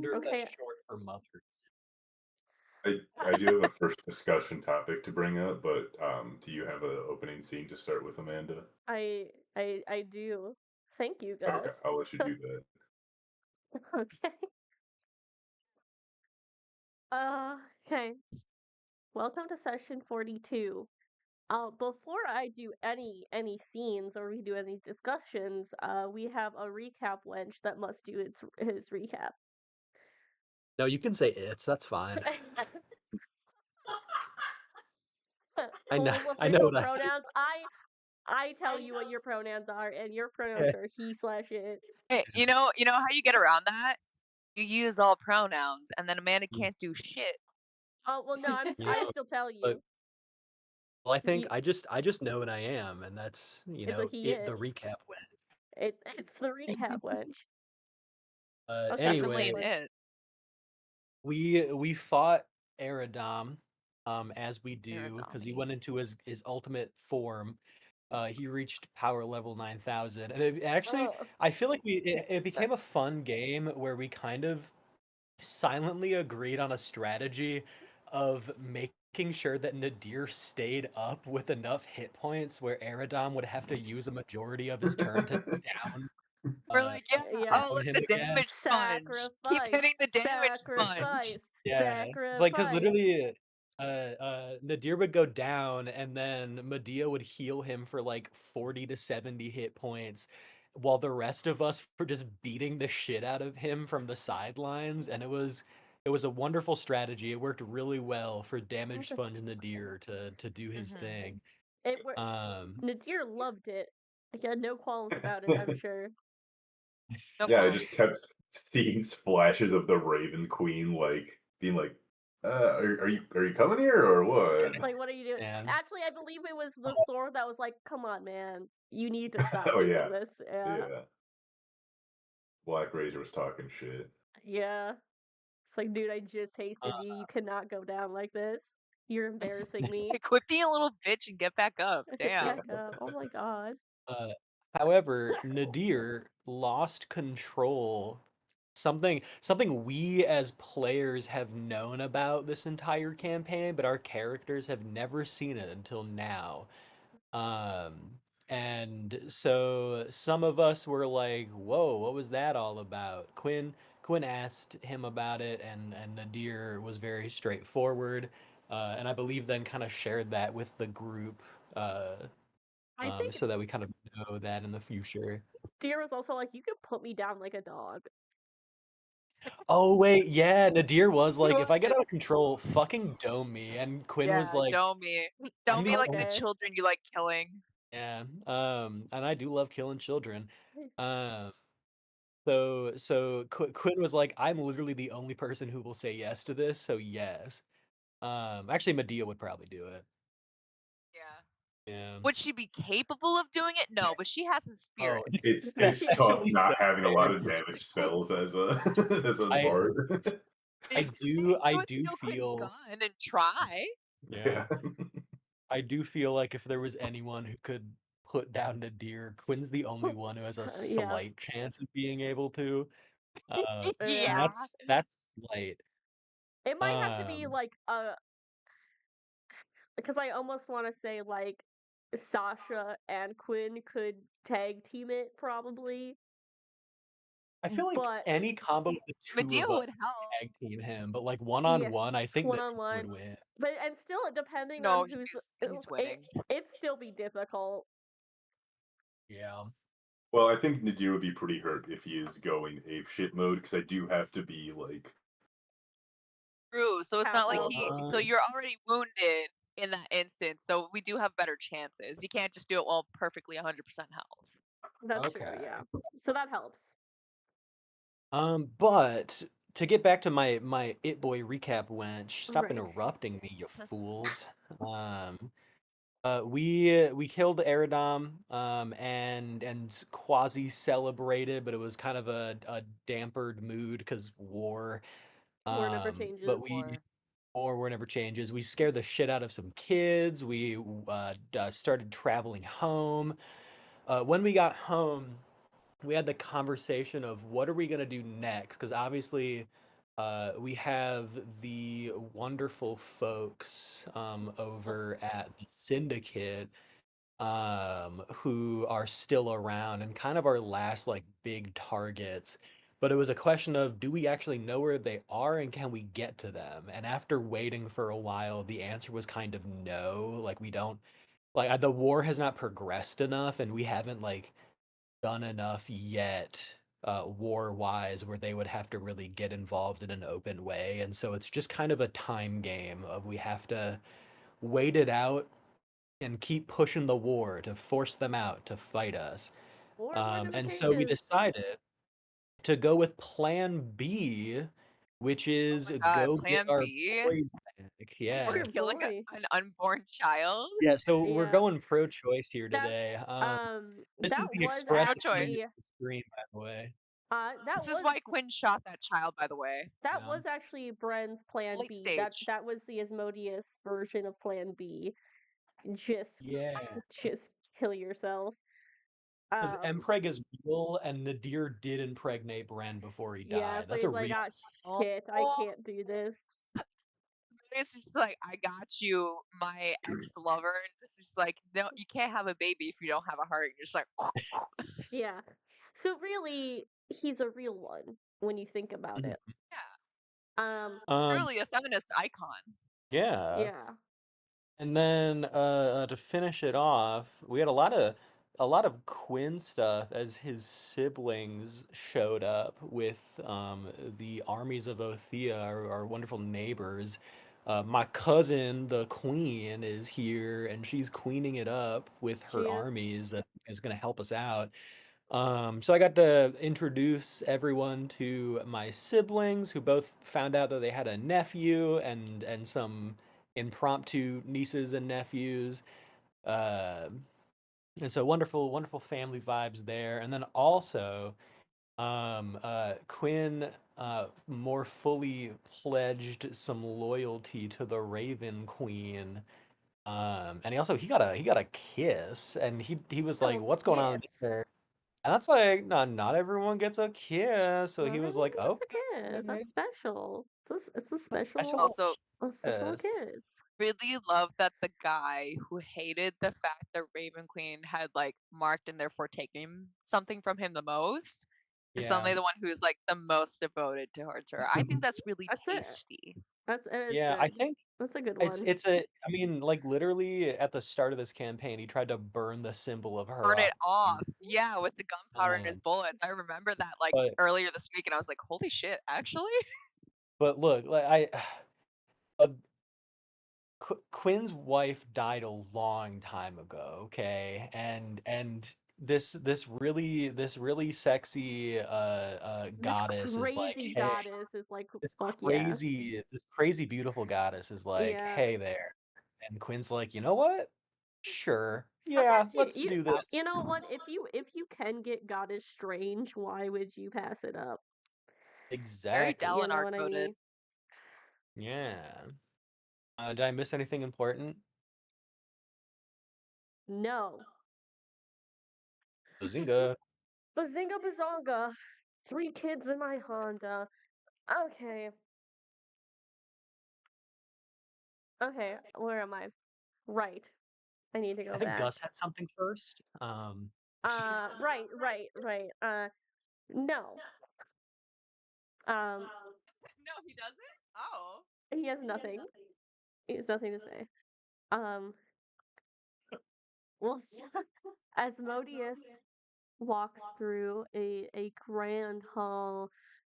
wonder if that's Okay. short for mothers. I do have a first discussion topic to bring up, but do you have an opening scene to start with, Amanda? I do. Thank you, Okay, Gus. I'll let you do that. Okay. Okay. Welcome to session 42. Before I do any scenes or we do any discussions, we have a recap wench that must do his recap. No, you can say it's. That's fine. I know. Full I know official what I. pronouns. I tell you what your pronouns are, and your pronouns Yeah. are he slash it. Hey, you know how you get around that? You use all pronouns, and then Amanda Mm, can't do shit. Oh well, no, You I know, still tell but you. well, I think You I just know what I am, and that's it's a he it. The it. recap went. It's the recap wench. Okay, Definitely Anyway, an anyways. it. we fought Aradom, as we do, because he Iradomi. went into his ultimate form. He reached power level 9,000, and actually, Oh, I feel like it became a fun game where we kind of silently agreed on a strategy of making sure that Nadir stayed up with enough hit points where Aradom would have to use a majority of his turn to down We're uh like, yeah, yeah. oh, down look, him the again. damage sponge. Keep hitting Sacrifice, the damage sponge. sacrifice, Yeah, it's like because sacrifice. literally, Nadir would go down, and then Medea would heal him for like 40 to 70 hit points, while the rest of us were just beating the shit out of him from the sidelines, and it was a wonderful strategy. It worked really well for Damage Sponge Nadir to do his Hmm. thing. It were Um, Nadir loved it. He had no qualms about it, I'm sure. No Yeah, I just qualms. kept seeing splashes of the Raven Queen, like being like, are you coming here or what?" Like, what are you doing? and Actually, I believe it was the sword that was like, "Come on, man, you need to stop Oh doing yeah, this." Yeah, yeah. Black Razor was talking shit. yeah. It's like, dude, I just uh, tasted you. You cannot go down like this. You're embarrassing me. Hey, quit being a little bitch and get back up. Back Damn. up. Oh my god. uh, however, Nadir lost control. Something we as players have known about this entire campaign, but our characters have never seen it until now. And so some of us were like, "Whoa, what was that all about?" Quinn asked him about it, and Nadir was very straightforward, and I believe then kind of shared that with the group, I think so that we kind of know that in the future. Deer was also like, "You could put me down like a dog." Oh wait, yeah, Nadir was He like, if I get was. out of control, fucking dome me. And Quinn was Yeah, like, don't me. I'm Don't the be like the only Okay. children you like killing. yeah. And I do love killing children. Um, so Quinn was like, I'm literally the only person who will say yes to this, so yes. Actually Medea would probably do it. Yeah. Yeah. Would she be capable of doing it? No, but she has a Oh, spirit. It's She tough actually so not having a lot fair. of damage spells as a as a I bard. I If you say do I so, do steal Quinn's feel gun and try. yeah. Yeah. I do feel like if there was anyone who could put down Nadir, Quinn's the only one who has a Yeah. slight chance of being able to. And Yeah. Yeah. that's slight. It might have to be Um, like because I almost want to say like Sasha and Quinn could tag team it probably, I feel like but any combo of the two Medea of us would help. tag team him, but like one on yeah, one, I think one that on he would one. win. But and still, depending on No, who's he's winning. it'd still be difficult. Yeah. Well, I think Nadir would be pretty hurt if he is going ape shit mode because I do have to be like, True. So it's Half not like health. he. Uh, So you're already wounded in that instance. So we do have better chances. You can't just do it while perfectly 100% health. That's true. okay. Yeah, so that helps. But to get back to my It Boy recap wench, stop Right. interrupting me, you fools. Um, we killed Aradom, and quasi celebrated, but it was kind of a dampered mood because war. War never But changes. we Or war never changes. We scared the shit out of some kids. We started traveling home. When we got home, we had the conversation of what are we gonna do next? Because obviously, We have the wonderful folks over at the Syndicate who are still around and kind of our last like big targets. But it was a question of do we actually know where they are and can we get to them? And after waiting for a while, the answer was kind of no. Like we don't like the war has not progressed enough and we haven't like done enough yet war wise where they would have to really get involved in an open way. And so it's just kind of a time game of we have to wait it out and keep pushing the war to force them out to fight us. Or one of the And so we cages. decided to go with plan B, which Oh is my god, go get plan our B? boys back. It's Yeah. your Killing boy. an unborn child? Yeah, so we're Yeah. going pro-choice here today. That's This is that the was express Pro-choice. actually screen, by the way. that This is was why Quinn shot that child, by the way. that Yeah. was actually Bren's plan Late B. That stage. that was the Asmodeus version of plan B. Just Yeah. just kill yourself. Because Um Mpreg is real, and Nadir did impregnate Bran before he yeah, died. so That's a he's like, real. ah Oh, shit, I can't do this. it's just like, I got you, my ex-lover. And this is like, no, you can't have a baby if you don't have a heart. You're just like, Yeah. So really he's a real one when you think about Mhm. it. yeah, Um Um, truly a feminist icon. yeah. yeah. And then to finish it off, we had a lot of Quinn stuff as his siblings showed up with the armies of Othea, our wonderful neighbors. My cousin, the queen, is here, and she's queening it up with She her is. armies that is going to help us out. So I got to introduce everyone to my siblings, who both found out that they had a nephew and some impromptu nieces and nephews. Uh, and so wonderful, wonderful family vibes there. And then also, Quinn more fully pledged some loyalty to the Raven Queen. And he got a kiss, and he was like, Oh, "What's going on kiss. there?" And that's like, not everyone gets a kiss. So Not he was everyone like, gets a kiss. okay, That's special. It's a a special special Also, a special kiss. kiss. really love that the guy who hated the fact that Raven Queen had like marked and therefore taken something from him the most is Yeah. suddenly the one who's like the most devoted towards her. I think that's really That's it. tasty. It is Yeah, I good. think That's a good it's one. it's a I mean, like literally at the start of this campaign, he tried to burn the symbol of her Burn it off. off. Yeah, with the gunpowder in his Um, bullets. I remember that like but earlier this week and I was like, holy shit, actually? but look, like uh, Quinn's wife died a long time ago, okay? And this really sexy This goddess is like, crazy "Hey, goddess is like, fuck yeah. this crazy beautiful goddess is like, Yeah. "Hey there." And Quinn's like, "You know what? Sure. Suck Yeah, at you. let's do this." You know what? If you can get goddess strange, why would you pass it up? Very You Exactly. know Dalinar what I coded. mean? Yeah. Did I miss anything important? No. Bazinga. Bazinga bazonga. 3 kids in my Honda. Okay. Okay, where am I? Right. I need to I go think back. Gus had something first. Right. No. Um, No, he doesn't? Oh. he has nothing. He has nothing to say. Um, well, Asmodeus walks through a grand hall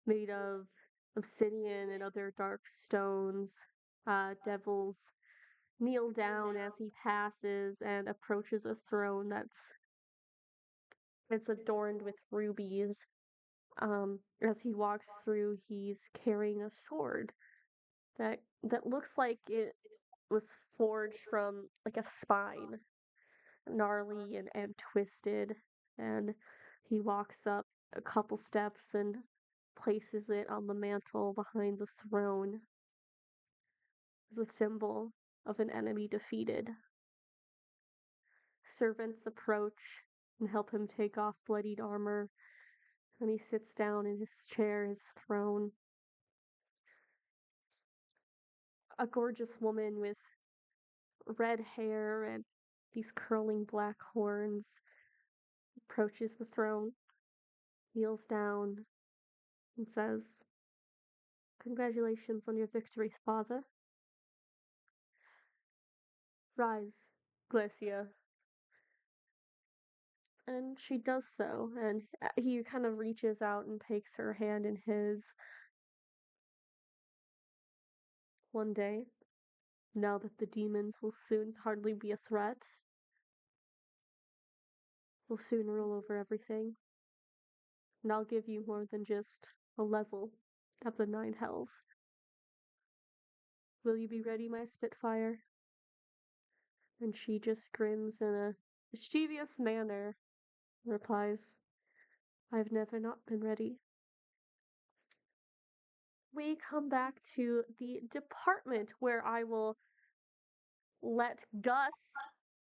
made of obsidian and other dark stones. Devils kneel down as he passes and approaches a throne it's adorned with rubies. As he walks through, he's carrying a sword that looks like it was forged from like a spine, gnarly and twisted. And he walks up a couple steps and places it on the mantle behind the throne as a symbol of an enemy defeated. Servants approach and help him take off bloodied armor, and he sits down in his chair, his throne. a gorgeous woman with red hair and these curling black horns approaches the throne, kneels down, and says, "Congratulations on your victory, father. Rise, Glacia." And she does so, and he kind of reaches out and takes her hand in his. One day, now that the demons will soon hardly be a threat, will soon rule over everything, and I'll give you more than just a level of the Nine Hells. Will you be ready, my Spitfire? And she just grins in a mischievous manner, and replies, "I've never not been ready." We come back to the department where I will let Gus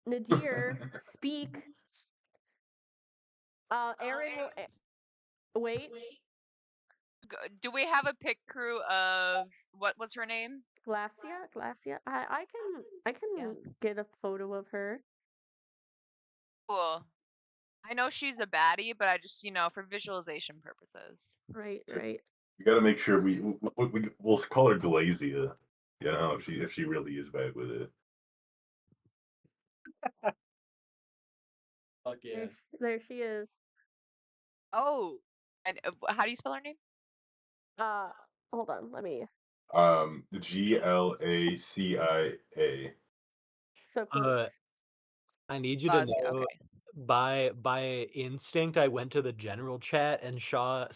Nadir speak. Aaron will wait. Do we have a pit crew of what's her name? Glacia. I can get a photo of her. Cool. I know she's a baddie, but I just, for visualization purposes. Right. We got to make sure we'll call her Glazia. You know, if she really is bad with it. Fuck yeah. There she is. Oh, and how do you spell her name? Hold on, let me. Glacia. So close. I need you to Glacia, know, okay. by instinct, I went to the general chat and saw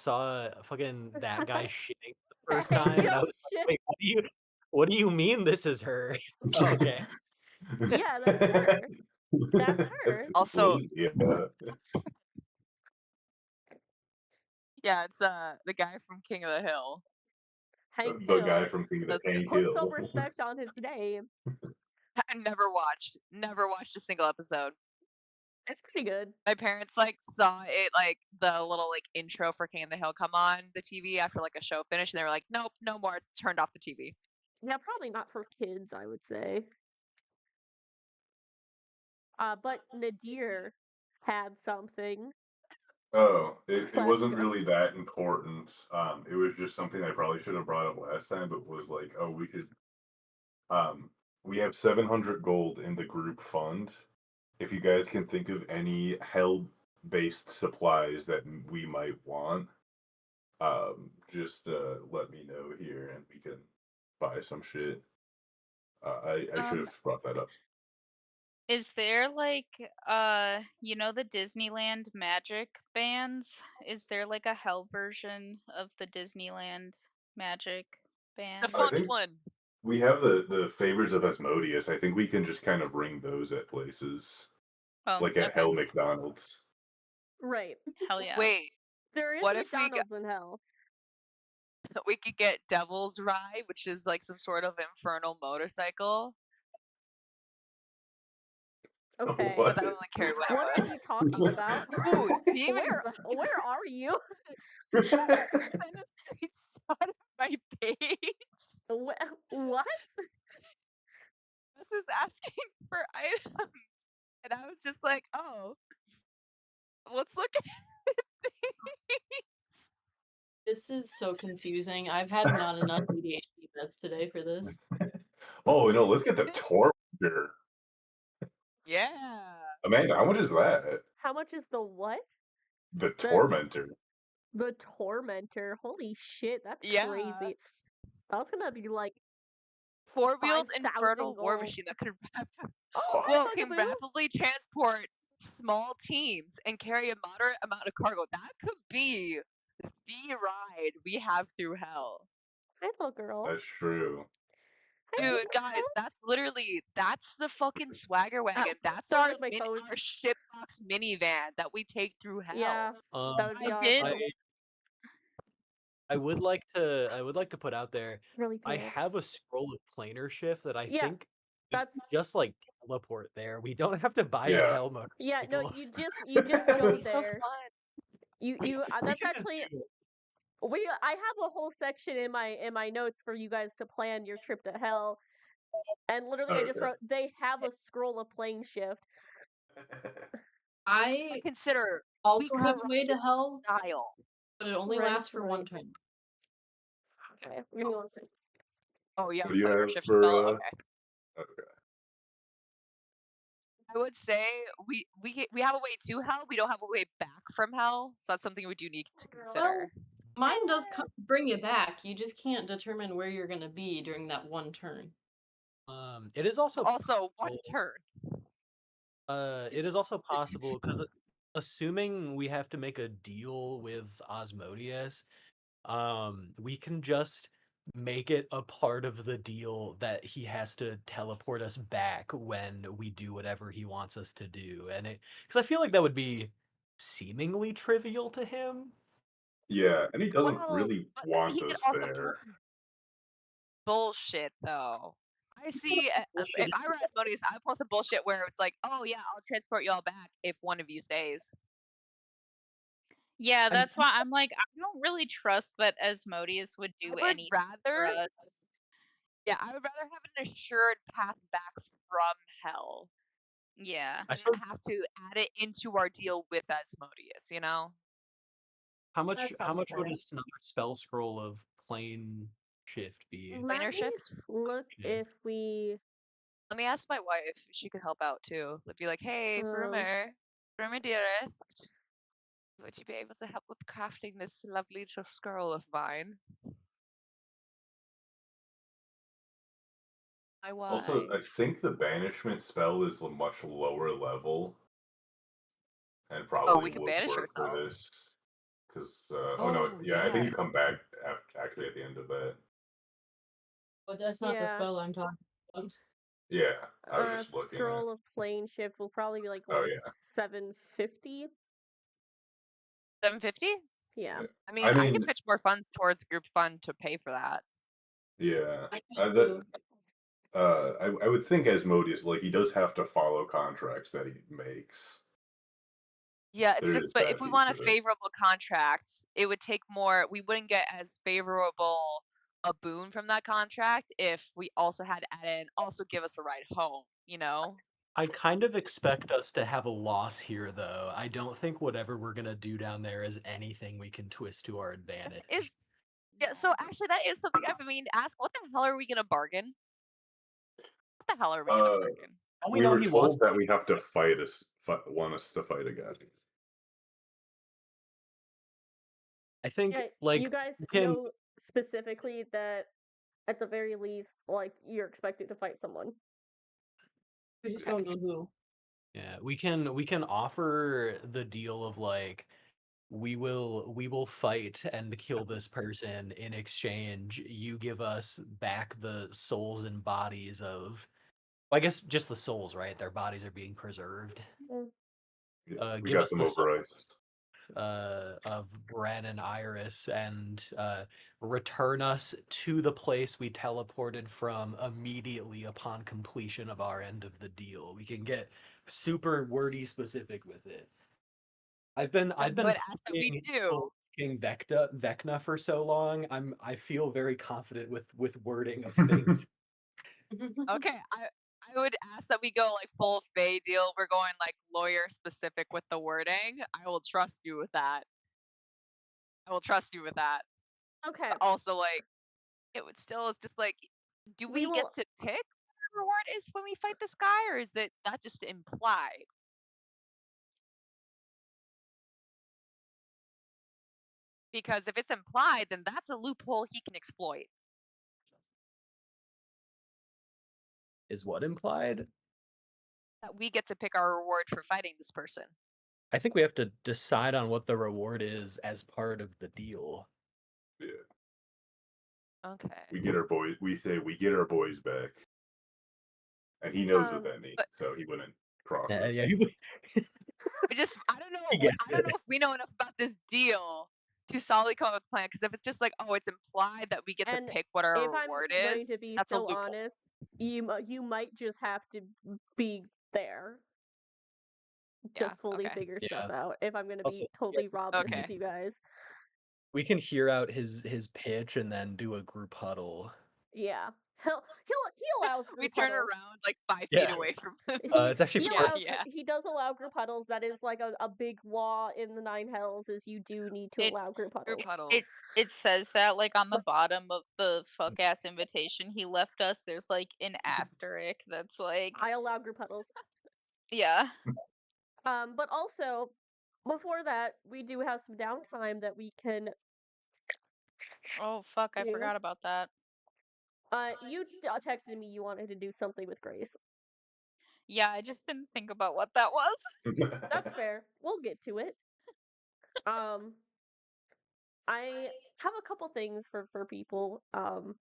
fucking that guy shitting the first time, and I was shit. like, "Wait, what do you mean this is her?" Oh, okay. Yeah, that's her. That's her. Also- Glazia. Yeah, it's the guy from King of the Hill. Hank The guy Hill. from King of the That's- Hank Put Hill. some respect on his name. I never watched a single episode. It's pretty good. My parents saw it the little intro for King of the Hill come on the TV after a show finished, and they were like, "Nope, no more." Turned off the TV. Yeah, probably not for kids, I would say. But Nadir had something. Oh, it Slash wasn't Gus. really that important. It was just something I probably should have brought up last time, but was like, oh, we could. We have 700 gold in the group fund. If you guys can think of any hell-based supplies that we might want, just let me know here, and we can buy some shit. I should have brought that up. Is there the Disneyland magic bands? Is there a hell version of the Disneyland magic band? I think- Funksland. We have the favors of Asmodeus. I think we can just kind of ring those at places, Oh, like at okay. Hell McDonald's. Right. Hell yeah. Wait, There is What if we McDonald's in hell. we could get Devil's Ride, which is some sort of infernal motorcycle. Okay. What? But I don't really care what What it are was. you talking about? Ooh, Demon Where are you? Send a screenshot of my page. What? This is asking for items, and I was just like, "Oh, let's look at these." This is so confusing. I've had not enough ADHD meds today for this. Oh no, let's get the Tormentor. Yeah. Amanda, how much is that? How much is the what? The Tormentor. The Tormentor. Holy shit, that's Yeah. crazy. That's gonna be like, Four-wheeled 5,000 infernal war gold. machine that could oh, well, fucking can boo. rapidly transport small teams and carry a moderate amount of cargo. That could be the ride we have through hell. Hi, little girl. That's true. Hi, Dude, little guys, that's the fucking swagger wagon. That's sorry, our my toes. our shipbox minivan that we take through hell. Yeah, that would be I awesome. did. I would like to put out there, Really I pants. have a scroll of planar shift that I Yeah, think we that's- can just teleport there. We don't have to buy Yeah. a hell motorcycle. Yeah, no, you just go That'd be so there. fun. You We that's could just actually do it. I have a whole section in my notes for you guys to plan your trip to hell, and literally I just Okay. wrote they have a scroll of plane shift. I Consider we also could have a way ride to in hell, style. but it only Right, lasts for one right. turn. Okay, give me one second. Oh, you have What a do you player have shift for spell. Okay. okay. I would say we have a way to hell. We don't have a way back from hell, so that's something we do need to consider. Mine does bring you back. You just can't determine where you're gonna be during that one turn. It is also Also, one possible- turn. it is also possible because assuming we have to make a deal with Osmodius, we can just make it a part of the deal that he has to teleport us back when we do whatever he wants us to do, and because I feel like that would be seemingly trivial to him. Yeah, and he doesn't Well, really but want he could us also pull there. some bullshit though. I see. Bullshit. If I were Asmodeus, I would pull some bullshit where it's like, "Oh yeah, I'll transport y'all back if one of you stays." Yeah, that's why I'm like, I don't really trust that Asmodeus would I do would anything for rather, us. yeah, I would rather have an assured path back from hell Yeah. I than suppose have to add it into our deal with Asmodeus. You know? how much That how sounds much would fair. another spell scroll of plane shift be? Let Planar me shift. look Yeah. if we Let me ask my wife if she could help out too. Let be like, "Hey, um Brummer dearest, would you be able to help with crafting this lovely little scroll of mine?" My Also, I wife. think the banishment spell is a much lower level and Oh, probably we can would banish work for ourselves. this. Because oh no, Oh yeah, I think yeah. you come back actually at the end of that. But that's not the Yeah. spell I'm talking about. Yeah, I was just looking at. scroll of plane shift will probably be like Oh what, yeah. 750? 750? Yeah. Yeah. I mean, I I mean, can pitch more funds towards group fund to pay for that. yeah. I Uh, can that, too. I would think Asmodeus, like he does have to follow contracts that he makes. Yeah, it's There just, is but that if we piece want a of it. favorable contract, it would take more. We wouldn't get as favorable a boon from that contract if we also had to add in, also give us a ride home. You know? I kind of expect us to have a loss here, though. I don't think whatever we're gonna do down there is anything we can twist to our advantage. Is yeah. So actually, that is something I've been meaning to ask. What the hell are we gonna bargain? What the hell are we gonna bargain? Don't We know were he wants told that we have to fight want us to fight again. I think Yeah, like you guys we can know specifically that at the very least, like, you're expected to fight someone. We just don't know who. yeah, we can offer the deal of like we will fight and kill this person in exchange. You give us back the souls and bodies of I guess just the souls, right? Their bodies are being preserved. Yeah, we Give got us them the soul over ice. of Bran and Iris and return us to the place we teleported from immediately upon completion of our end of the deal. We can get super wordy specific with it. I've been I would ask that we do. playing Vecna for so long. I feel very confident with wording of things. Okay, I would ask that we go like full Fey deal. We're going like lawyer specific with the wording. I will trust you with that. I will trust you with that. Okay. But also, like, it would still is just like, do We we get will- to pick what our reward is when we fight this guy, or is it that just implied? Because if it's implied, then that's a loophole he can exploit. Is what implied? That we get to pick our reward for fighting this person. I think we have to decide on what the reward is as part of the deal. Yeah, Okay. we get our boys. We say we get our boys back, and he knows what that means, but- so he wouldn't cross Yeah, us. yeah. I don't know. He gets I don't it. know if we know enough about this deal to solidly come up with a plan. Because if it's just like, oh, it's implied that we get And to pick what our if I'm reward going is, to be that's a so loophole. honest, you might just have to be there to Yeah, fully okay. figure Yeah. stuff out. If I'm going to Also, be totally yeah, honest Okay. with you guys. We can hear out his pitch and then do a group huddle. Yeah. He allows We group turn huddles. around like 5 Yeah. feet away from him. It's actually He Yeah, allows yeah. he does allow group huddles. That is like a big law in the Nine Hells is you do need to It- allow group huddles. Group huddles. It says that like on the bottom of the fuck ass invitation he left us. There's like an asterisk that's like, I allow group huddles. yeah. But also before that, we do have some downtime that we can Oh fuck, I do. forgot about that. You texted me you wanted to do something with Grace. Yeah, I just didn't think about what that was. That's fair. We'll get to it. I have a couple things for people. And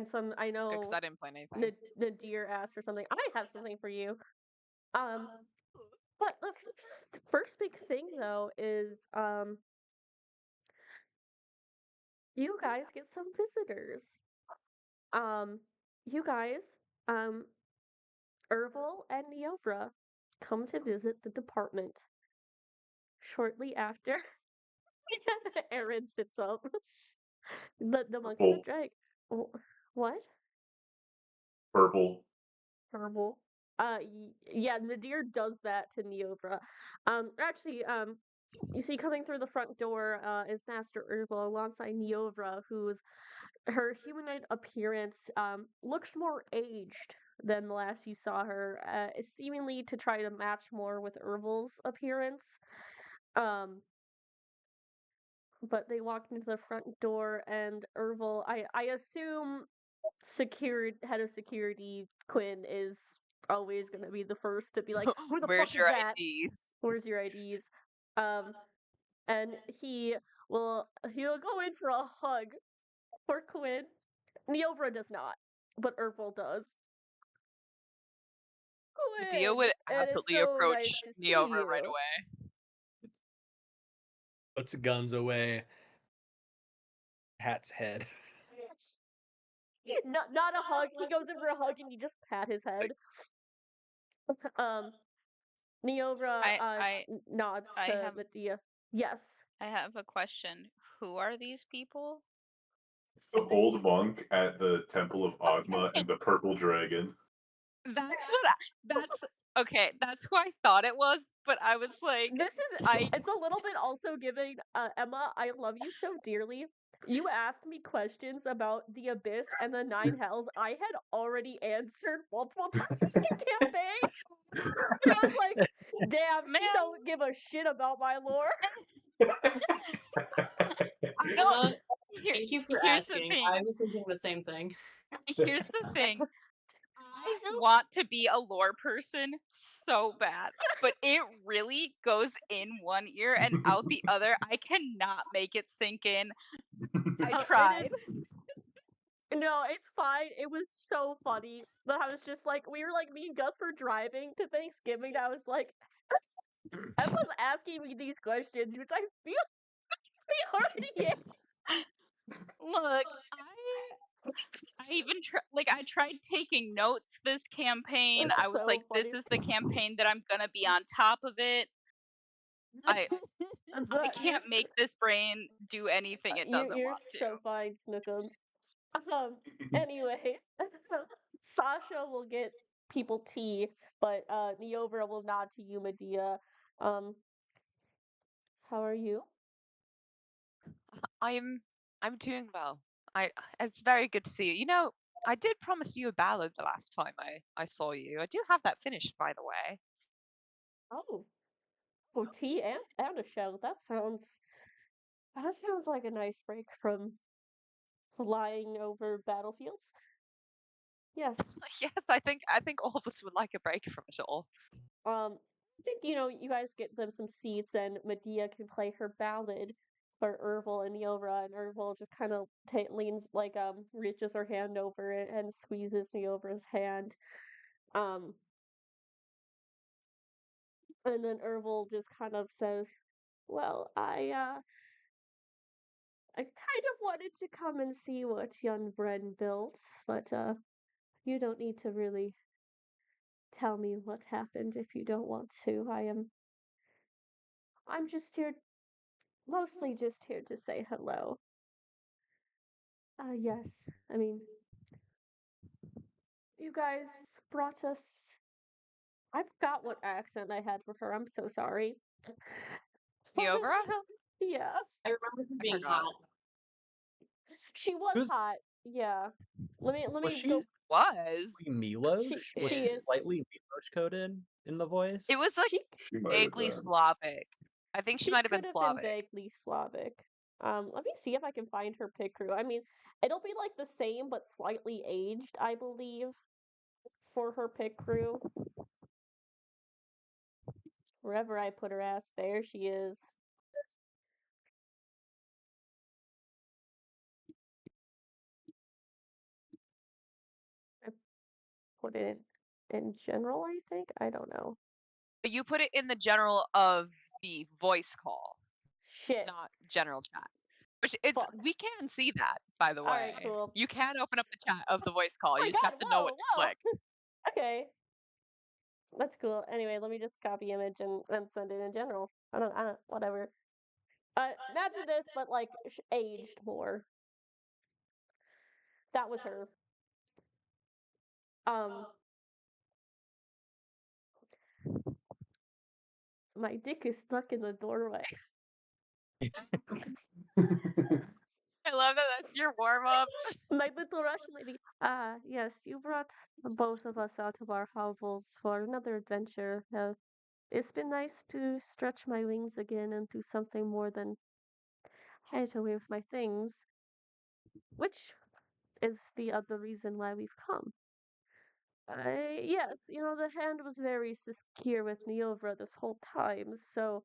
some I It's good 'cause know I didn't plan anything. Nadir asked for something. I have something for you. But the first big thing though is you guys get some visitors. You guys, Ervil and Neovra come to visit the department. Shortly after, Aaron sits up. The monkey Purple. the drag. What? Purple. Purple. Yeah, Nadir does that to Neovra. Actually, you see coming through the front door is Master Ervil alongside Neovra, whose her humanoid appearance looks more aged than the last you saw her, seemingly to try to match more with Ervil's appearance. But they walk into the front door, and Ervil, I assume head of security Quinn is always gonna be the first to be like, "Where the Where's fuck your is that? IDs? Where's your IDs?" And he'll go in for a hug for Quinn. Neovra does not, but Ervil does. Dio Quinn, would it is absolutely so approach nice to see Neovra right you. away. Puts guns away. Hat's head. Not a hug. He goes in for a hug and you just pat his head. Neovra nods I to have- Medea. Yes. I have a question. Who are these people? The old monk at the Temple of Agma and the purple dragon. That's okay, that's who I thought it was, but I was like, This is it's a little bit also giving Emma, I love you so dearly. You asked me questions about the Abyss and the Nine Hells I had already answered multiple times in campaign. And I was like, damn, she Man. don't give a shit about my lore. I don't Thank you for here's the asking. thing. I was thinking the same thing. Here's the thing. I want to be a lore person so bad, but it really goes in one ear and out the other. I cannot make it sink in. I tried. No, it's fine. It was so funny that I was just like, me and Gus were driving to Thanksgiving. I was like, Emma's asking me these questions, which I feel we already is. Look, I even I tried taking notes this campaign. That's I was so like, this funny. is the campaign that I'm gonna be on top of it. I can't make this brain do anything it doesn't You're want to. so fine, Snookums. Anyway, Sasha will get people tea, but Neovra will nod to you, Medea. How are you? I'm doing well. It's very good to see you. You know, I did promise you a ballad the last time I saw you. I do have that finished, by the way. Oh, tea and a show. That sounds like a nice break from flying over battlefields. Yes. Yes, I think all of us would like a break from it all. I think you guys get them some seats, and Medea can play her ballad for Ervil and Neovra, and Ervil just kind of leans reaches her hand over it and squeezes Neovra's hand. And then Ervil just kind of says, "Well, I kind of wanted to come and see what young Bren built, but you don't need to really tell me what happened if you don't want to. I'm just here Mostly just here to say hello. Yes. I mean, you guys brought us. I forgot what accent I had for her. I'm so sorry. Neovra? Yeah. I remember her I being forgot. hot. She was Was hot. Yeah. Let me was go. she Was. Milosh? Was She she is. slightly Milosh coded in the voice? It was like She She might have vaguely been. Slavic. I think she she might have could been have been Slavic. vaguely Slavic. Let me see if I can find her pick crew. I mean, it'll be like the same but slightly aged, I believe, for her pick crew. Wherever I put her ass, there she is. I put it in general, I think. I don't know. But you put it in the general of the voice call, Shit. not general chat. Which it's Fuck. we can see that, by the way. Alright, cool. You can open up the chat of the voice call. Oh my You just god, have to know whoa, what to whoa. click. Okay. That's cool. Anyway, let me just copy image and send it in general. I don't, whatever. Imagine this, but like aged more. That was her. My dick is stuck in the doorway. I love that that's your warm up. My little Russian lady. Yes, you brought both of us out of our hovels for another adventure. It's been nice to stretch my wings again and do something more than hide away with my things, which is the other reason why we've come. Yes, the hand was very secure with Neovra this whole time, so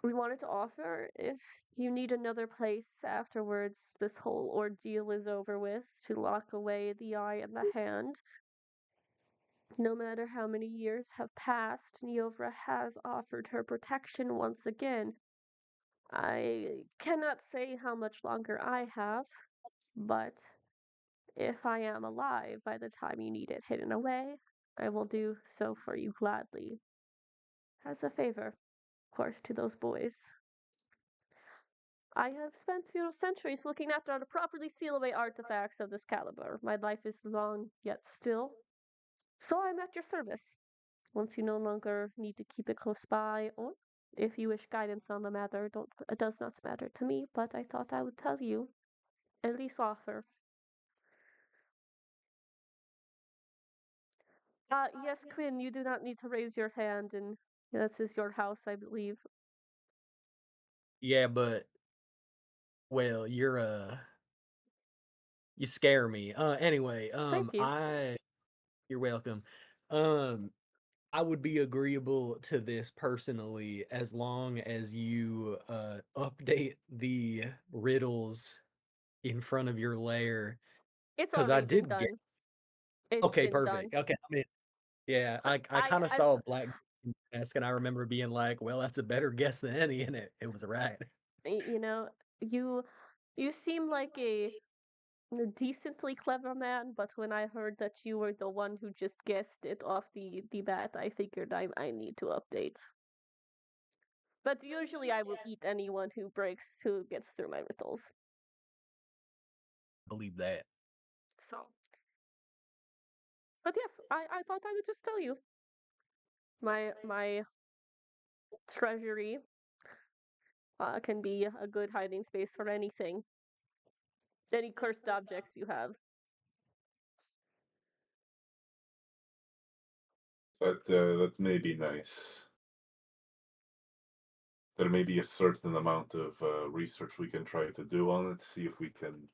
we wanted to offer if you need another place afterwards this whole ordeal is over with to lock away the eye and the hand. No matter how many years have passed, Neovra has offered her protection once again. I cannot say how much longer I have, but if I am alive by the time you need it hidden away, I will do so for you gladly. As a favor, of course, to those boys. I have spent, centuries looking after how to properly seal away artifacts of this caliber. My life is long yet still, so I'm at your service. Once you no longer need to keep it close by, or if you wish guidance on the matter, it does not matter to me, but I thought I would tell you, at least offer. Yes, Quinn, you do not need to raise your hand, and this is your house, I believe. Yeah, but well, you scare me. Anyway, Thank you. you're welcome. I would be agreeable to this personally as long as you update the riddles in front of your lair, It's because I already been did get. done. It's Okay, been done. perfect. Okay, I mean, yeah, I I kind of as saw a black mask, and I remember being like, "Well, that's a better guess than any," and it was right. you know, you seem like a decently clever man, but when I heard that you were the one who just guessed it off the bat, I figured I need to update. But usually I will eat anyone who gets through my riddles. Believe that. So, but yes, I thought I would just tell you. My treasury can be a good hiding space for anything. Any cursed objects you have. That may be nice. There may be a certain amount of research we can try to do on it, see if we can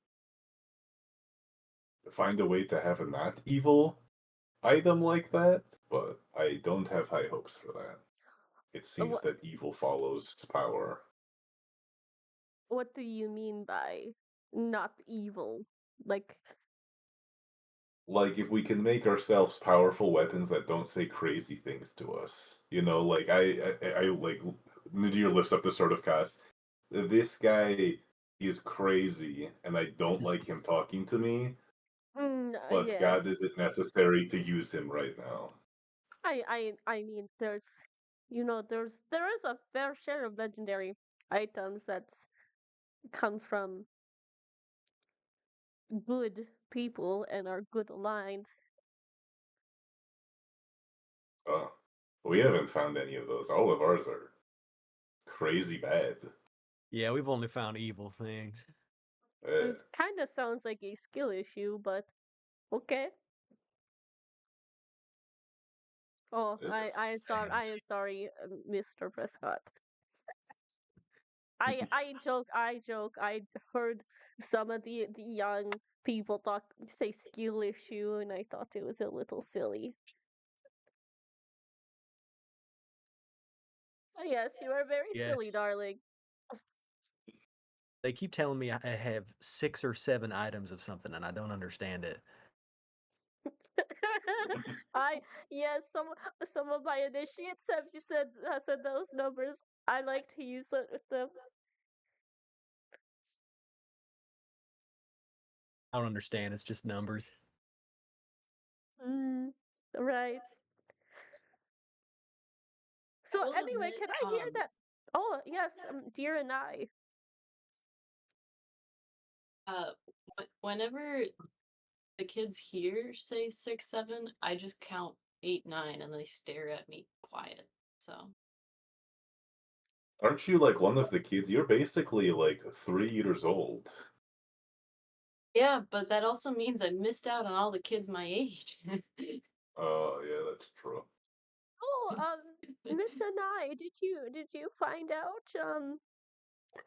find a way to have a not evil item like that, but I don't have high hopes for that. It seems that evil follows power. What do you mean by not evil? Like Like if we can make ourselves powerful weapons that don't say crazy things to us, like I like Nadir lifts up the sword of Cass. This guy is crazy, and I don't like him talking to me. But yes. God, is it necessary to use him right now? I mean there is a fair share of legendary items that come from good people and are good aligned. Oh, we haven't found any of those. All of ours are crazy bad. Yeah, we've only found evil things. It kind of sounds like a skill issue, but okay. Oh, I am sorry, Mr. Prescott. I joke. I heard some of the young people say skill issue, and I thought it was a little silly. Oh, yes, you are very Yes. silly, darling. They keep telling me I have 6 or 7 items of something, and I don't understand it. Yes, some of my initiates have said those numbers. I like to use it with them. I don't understand. It's just numbers. Right. So will anyway, admit, can I hear that? Oh yes, Dear and I. Whenever the kids here say 6, 7, I just count 8, 9, and they stare at me quiet. So Aren't you like one of the kids? You're basically like 3 years old. yeah, but that also means I missed out on all the kids my age. Oh, yeah, that's true. Oh, Miss Anai, did you find out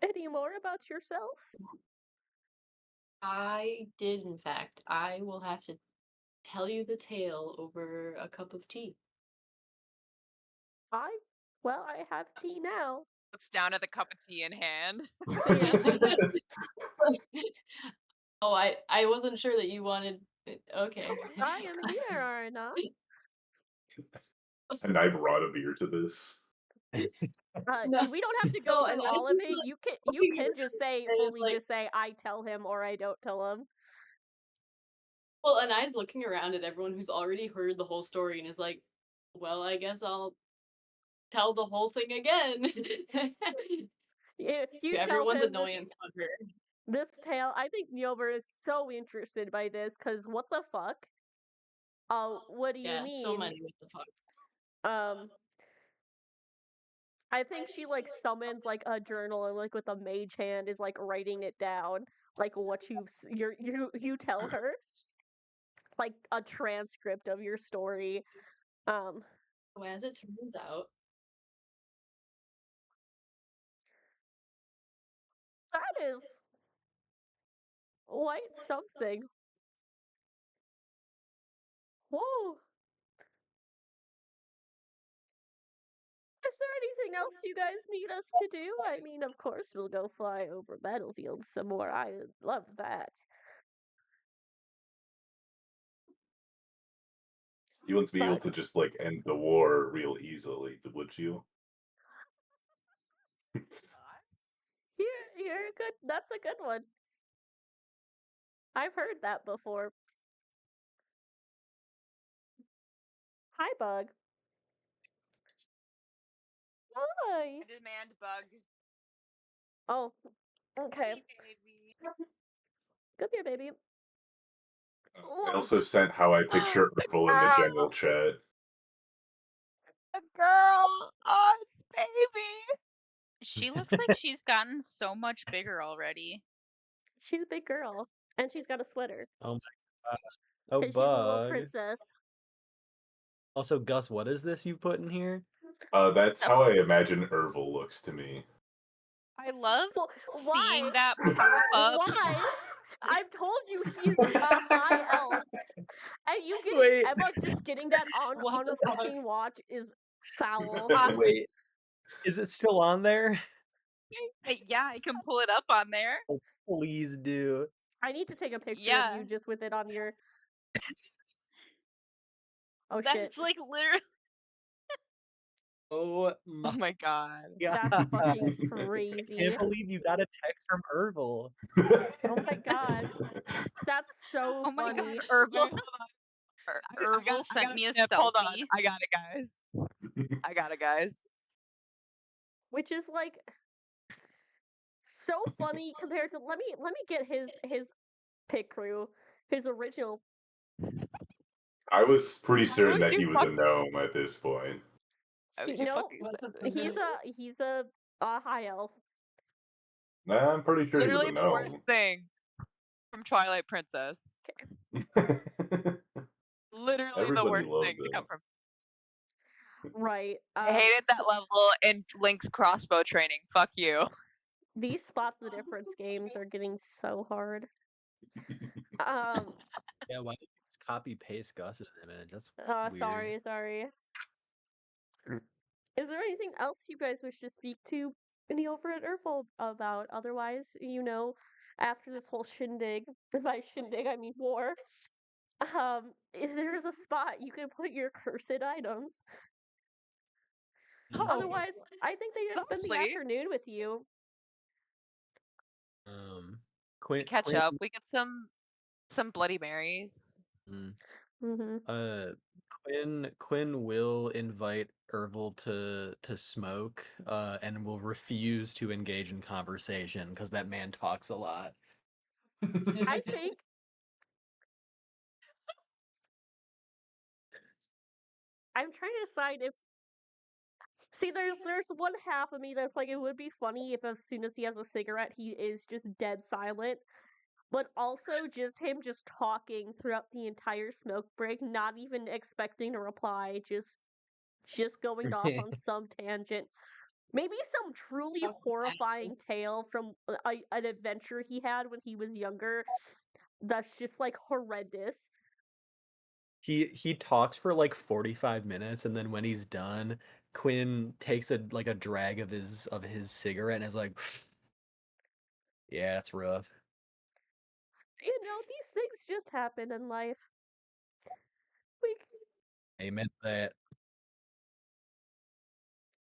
any more about yourself? I did, in fact. I will have to tell you the tale over a cup of tea. Well, I have tea now. Looks down at the cup of tea in hand. Oh, I wasn't sure that you wanted. Okay. I am here, are I not? And I brought a beer to this. No, We don't have to go no, through and I all of was it. like, You can looking just at say it, fully like- just say I tell him or I don't tell him. Well, and I's looking around at everyone who's already heard the whole story and is like, well, I guess I'll tell the whole thing again. You tell Everyone's him annoyance on her. this tale. I think Nyover is so interested by this because what the fuck? What do you Yeah, mean? so many what the fuck. I think she like summons like a journal and like with a mage hand is like writing it down, like what you tell her, like a transcript of your story. So as it turns out, That is quite something. Whoa. Is there anything else you guys need us to do? I mean, of course we'll go fly over battlefields some more. I love that. You wouldn't be able But- to just like end the war real easily, would you? You're good. That's a good one. I've heard that before. Hi, Bug. Hi. I demand bug. Oh, okay. Hey, baby. Come here, baby. I also sent how I picture Urkel in the general chat. The girl. Oh, it's baby. She looks like she's gotten so much bigger already. She's a big girl, and she's got a sweater. Oh my god. Oh, 'Cause she's a little Bug. princess. Also, Gus, what is this you put in here? That's how I imagine Urkel looks to me. I love Well, seeing why? that pop up. Why? I've told you he's a high elf, and you getting Wait. Emma just getting that on What a the fuck? fucking watch is foul. Wait, is it still on there? Yeah, I can pull it up on there. Please do. I need to take a picture of Yeah. you just with it on your. Oh That's shit! like literally. Oh Oh my god. That's god. fucking I crazy. can't believe you got a text from Urkel. Oh my god, that's so Oh my funny. god, Herbal. Wait, hold on. I Herbal gotta sent me a snap. Hold on. selfie. I got it, guys. I got it, guys. Which is like, so funny compared to let me get his pit crew, his original. I was pretty Why certain would that you he was a fuck- gnome at this point. Why He, would you no, fucking What say the that? he's a high elf. Nah, I'm pretty sure he was Literally a the gnome. worst thing from Twilight Princess. Literally the Everybody worst loved thing to come him. from. Right. I hated that So level in Link's crossbow training. Fuck you. these spot the difference games are getting so hard. Um. Yeah, why did you just copy paste Gus's image? That's weird. Sorry. Is there anything else you guys wish to speak to Neophyte and Urfel about? Otherwise, after this whole shindig, by shindig I mean war, if there's a spot you can put your cursed items. Oh, Otherwise, I think they just spend the lovely. afternoon with you. Um, We Quinn, catch up. We get some Bloody Marys. Mm-hmm. Quinn will invite Ervil to smoke, and will refuse to engage in conversation because that man talks a lot. I think I'm trying to decide if. See, there's one half of me that's like, it would be funny if as soon as he has a cigarette, he is just dead silent. But also just him just talking throughout the entire smoke break, not even expecting a reply, just going off on some tangent. Maybe some truly horrifying tale from an adventure he had when he was younger. That's just like horrendous. He talks for like 45 minutes, and then when he's done, Quinn takes a drag of his cigarette and is like, "Yeah, that's rough." These things just happen in life. We Amen to that.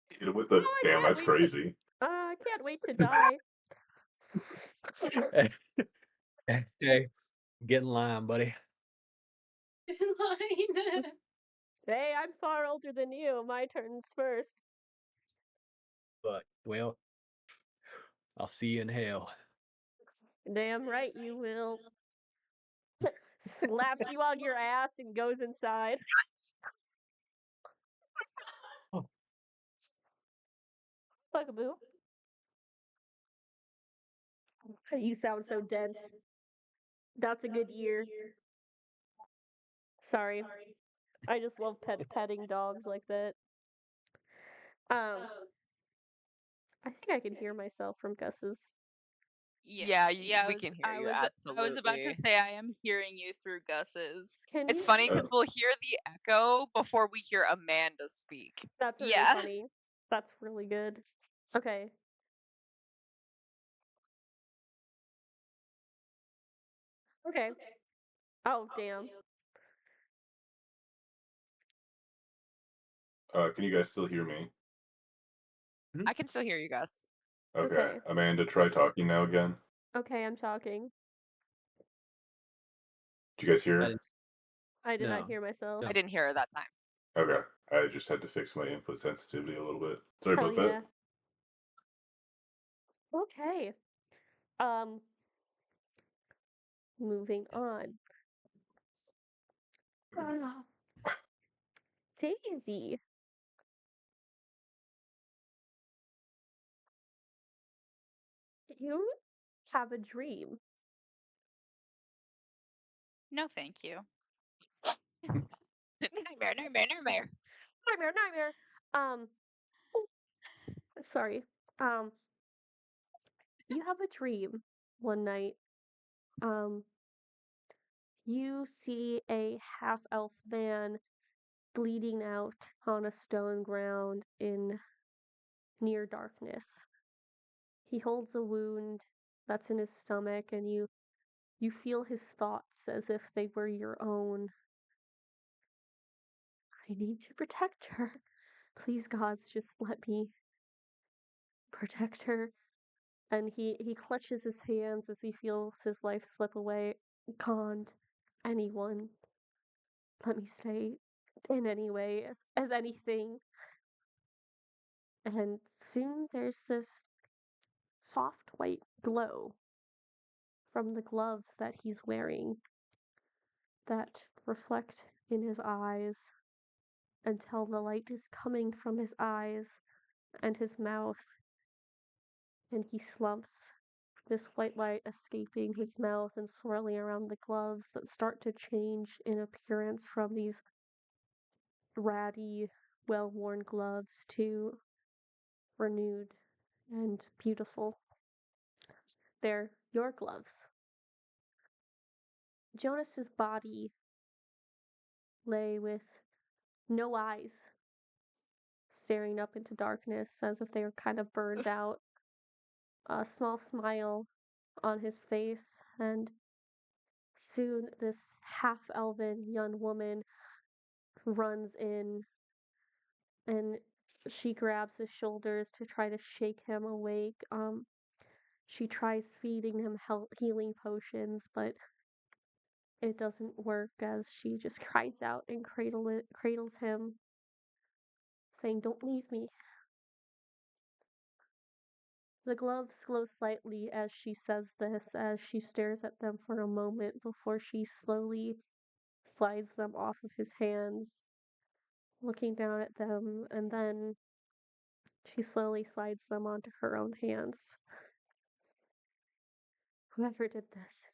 Hit him with the I damn, can't that's wait to- crazy. I can't wait to die. Hey, get in line, buddy. In line. Hey, I'm far older than you. My turn's first. But well, I'll see you in hell. Damn right you will. Slaps you on your ass and goes inside. Bugaboo. You sound so dense. That's a good year. Sorry. I just love petting dogs like that. I think I can hear myself from Gus's. Yeah, we I was, can hear I you. was, Absolutely. I was about to say I am hearing you through Gus's. Can It's you? funny because we'll hear the echo before we hear Amanda speak. That's really Yeah. funny. That's really good. Okay. Okay. Oh, damn. Can you guys still hear me? I can still hear you, Gus. Okay. Okay. Amanda, try talking now again. Okay, I'm talking. Did you guys hear? I- I did not No. hear myself. No. I didn't hear her that time. Okay. I just had to fix my input sensitivity a little bit. Sorry Hell about yeah. that. Okay. Moving on. Daisy. You have a dream. No, thank you. Nightmare. Nightmare. Sorry. You have a dream one night. You see a half-elf man bleeding out on a stone ground in near darkness. He holds a wound that's in his stomach, and you feel his thoughts as if they were your own. I need to protect her. Please, gods, just let me protect her. And he clutches his hands as he feels his life slip away. Can't anyone let me stay in any way as anything. And soon there's this soft white glow from the gloves that he's wearing that reflect in his eyes until the light is coming from his eyes and his mouth, and he slumps, this white light escaping his mouth and swirling around the gloves that start to change in appearance from these ratty, well-worn gloves to renewed and beautiful. They're your gloves. Jonas's body lay with no eyes, staring up into darkness as if they were kind of burned out. A small smile on his face, and soon this half-elven young woman runs in and she grabs his shoulders to try to shake him awake. She tries feeding him healing potions, but it doesn't work as she just cries out and cradles him, saying, "Don't leave me." The gloves glow slightly as she says this, as she stares at them for a moment before she slowly slides them off of his hands, looking down at them, and then she slowly slides them onto her own hands. "Whoever did this,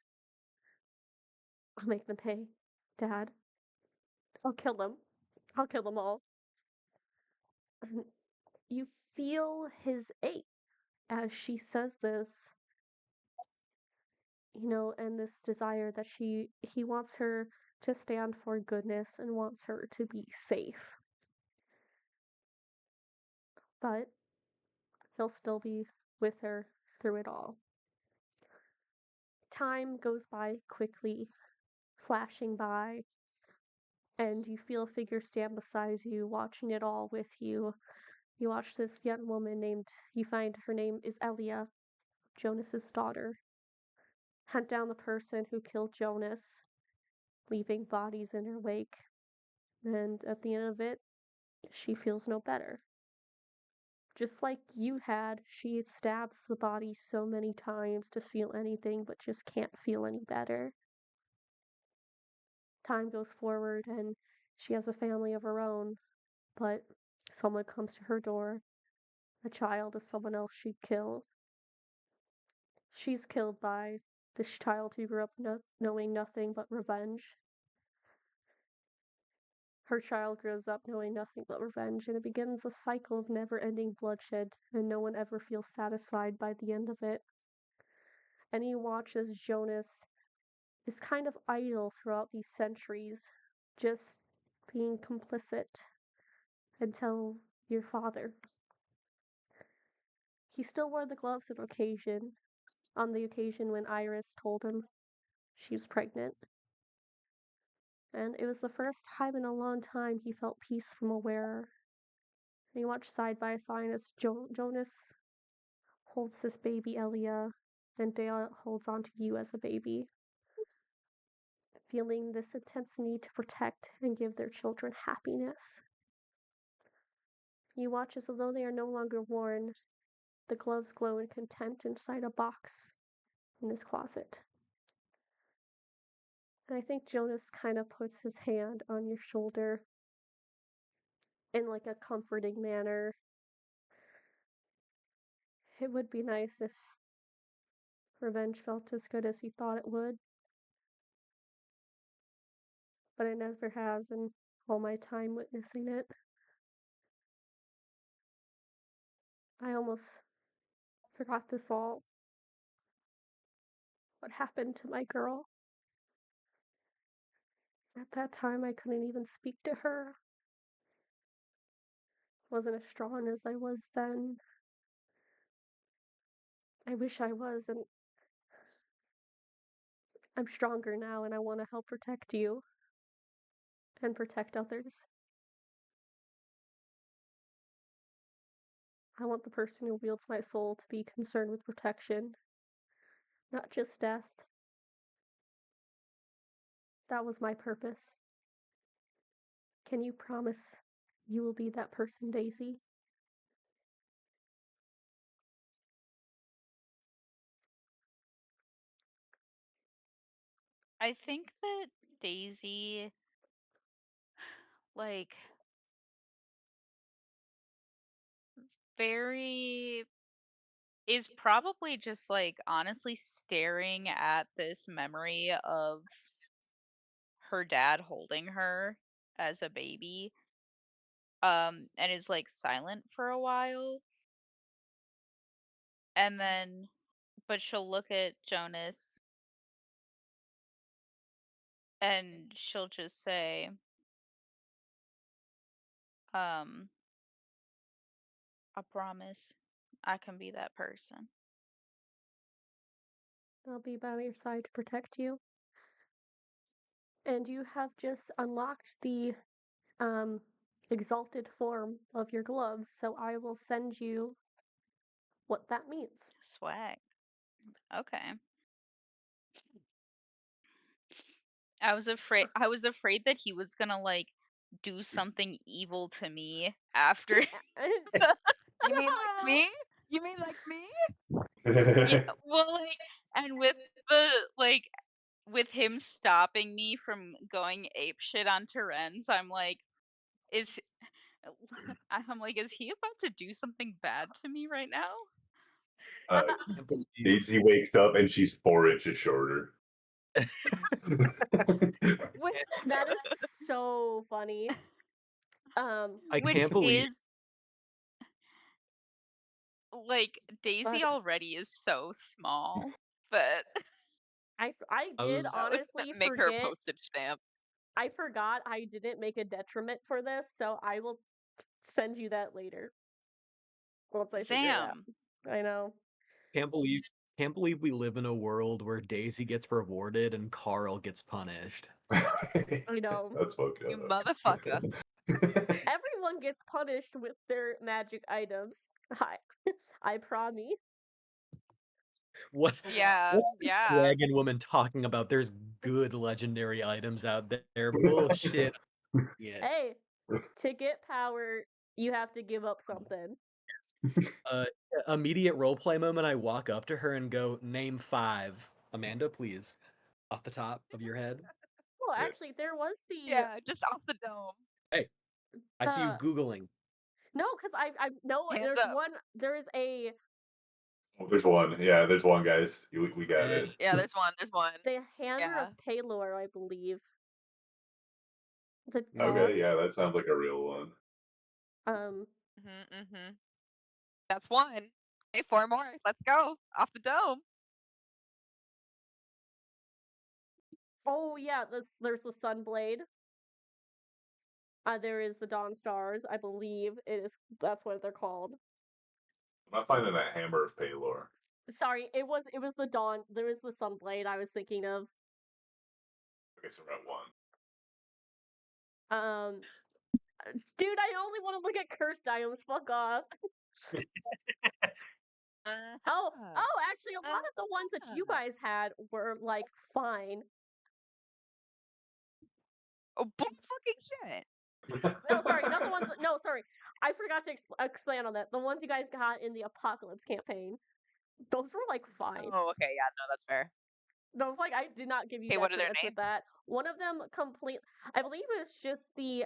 I'll make them pay, Dad. I'll kill them. I'll kill them all." And you feel his ache as she says this, and this desire that he wants her to stand for goodness and wants her to be safe. But he'll still be with her through it all. Time goes by quickly, flashing by, and you feel a figure stand beside you, watching it all with you. You watch this young woman you find her name is Elia, Jonas's daughter, hunt down the person who killed Jonas, leaving bodies in her wake. And at the end of it, she feels no better. Just like you had, she stabs the body so many times to feel anything, but just can't feel any better. Time goes forward, and she has a family of her own, but someone comes to her door, a child of someone else she killed. She's killed by this child who grew up knowing nothing but revenge. Her child grows up knowing nothing but revenge, and it begins a cycle of never-ending bloodshed, and no one ever feels satisfied by the end of it. And you watch as Jonas is kind of idle throughout these centuries, just being complicit until your father. He still wore the gloves on the occasion when Iris told him she was pregnant. And it was the first time in a long time he felt peace from a wearer. And you watch side by side as Jonas holds this baby Elia, and Dale holds onto you as a baby, feeling this intense need to protect and give their children happiness. You watch as though they are no longer worn, the gloves glow in content inside a box in his closet. And I think Jonas kind of puts his hand on your shoulder in like a comforting manner. It would be nice if revenge felt as good as he thought it would, but it never has in all my time witnessing it. I almost forgot this all. What happened to my girl? At that time, I couldn't even speak to her. Wasn't as strong as I was then. I wish I was, and I'm stronger now, and I want to help protect you and protect others. I want the person who wields my soul to be concerned with protection, not just death. That was my purpose. Can you promise you will be that person, Daisy? I think that Daisy, like, very is probably just like honestly staring at this memory of her dad holding her as a baby, and is like silent for a while, and then but she'll look at Jonas and she'll just say, um, I promise I can be that person. I'll be by your side to protect you. And you have just unlocked the exalted form of your gloves, so I will send you what that means. Swag. Okay. I was afraid that he was gonna like do something evil to me after. You mean like me? You mean like me? Yeah, well, like, and with the like with him stopping me from going ape shit on Terens, I'm like, is I'm like, is he about to do something bad to me right now? Uh, Can't believe- Daisy wakes up and she's 4 inches shorter. Wait, That is so funny. I Which can't believe is like Daisy But- already is so small, but I I did was- honestly make her a forget. postage stamp. I forgot I didn't make a detriment for this, so I will send you that later. Once I figure it out. Sam, I know. can't believe we live in a world where Daisy gets rewarded and Carl gets punished. I know. That's fucked up. You motherfucker. Everyone gets punished with their magic items. I promise. What? Yeah, What's this yeah. dragon woman talking about? There's good legendary items out there. Bullshit. Yeah. Hey, to get power, you have to give up something. Immediate roleplay moment. I walk up to her and go, "Name 5." Amanda, please, off the top of your head. Well, Yeah. actually, there was the Yeah, just off the dome. Hey, I see you the- googling. no, because I know Hands there's up. one. There is a Oh, there's one. Yeah, there's one, guys. We got Yeah. it. Yeah, there's one. There's one. the Hammer Yeah. of Palor, I believe. The Okay, dog. Okay, yeah, that sounds like a real one. Mm-hmm. That's one. Hey, 4 more. Let's go. Off the dome. Oh yeah, there's the Sunblade. There is the Dawn Stars, I believe it is. That's what they're called. I'm not finding that Hammer of Palor. Sorry, it was the Dawn. There was the Sunblade I was thinking of. Okay, so we're at 1. Dude, I only want to look at cursed items. Fuck off. Oh, actually, a lot of the ones that you guys had were like fine. Oh, bull fucking shit. No, sorry, not the ones. No, sorry, I forgot to explain on that. The ones you guys got in the Apocalypse campaign, those were like fine. Oh, okay. Yeah, no, that's fair. Those like I did not give you Hey, what are their detriments with names? that. One of them complete. I believe it was just the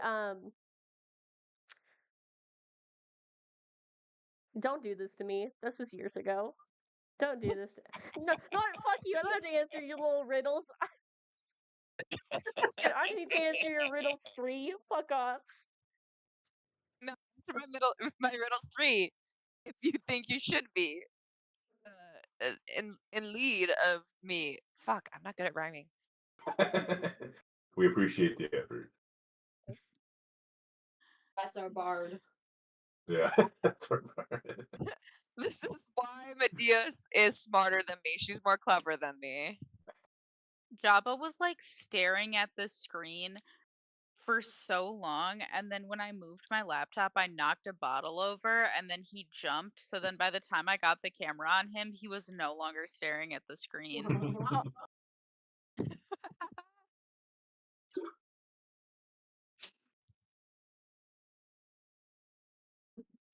Don't do this to me. This was years ago. Don't do this. No, fuck you. I don't have to answer your little riddles. I need to answer your riddles 3. Fuck off. No, answer my riddles 3. If you think you should be in lead of me. Fuck, I'm not good at rhyming. We appreciate the effort. That's our bard. Yeah, that's our part. This is why Medeas is smarter than me. She's more clever than me. Jabba was like staring at the screen for so long, and then when I moved my laptop, I knocked a bottle over, and then he jumped. So then by the time I got the camera on him, he was no longer staring at the screen.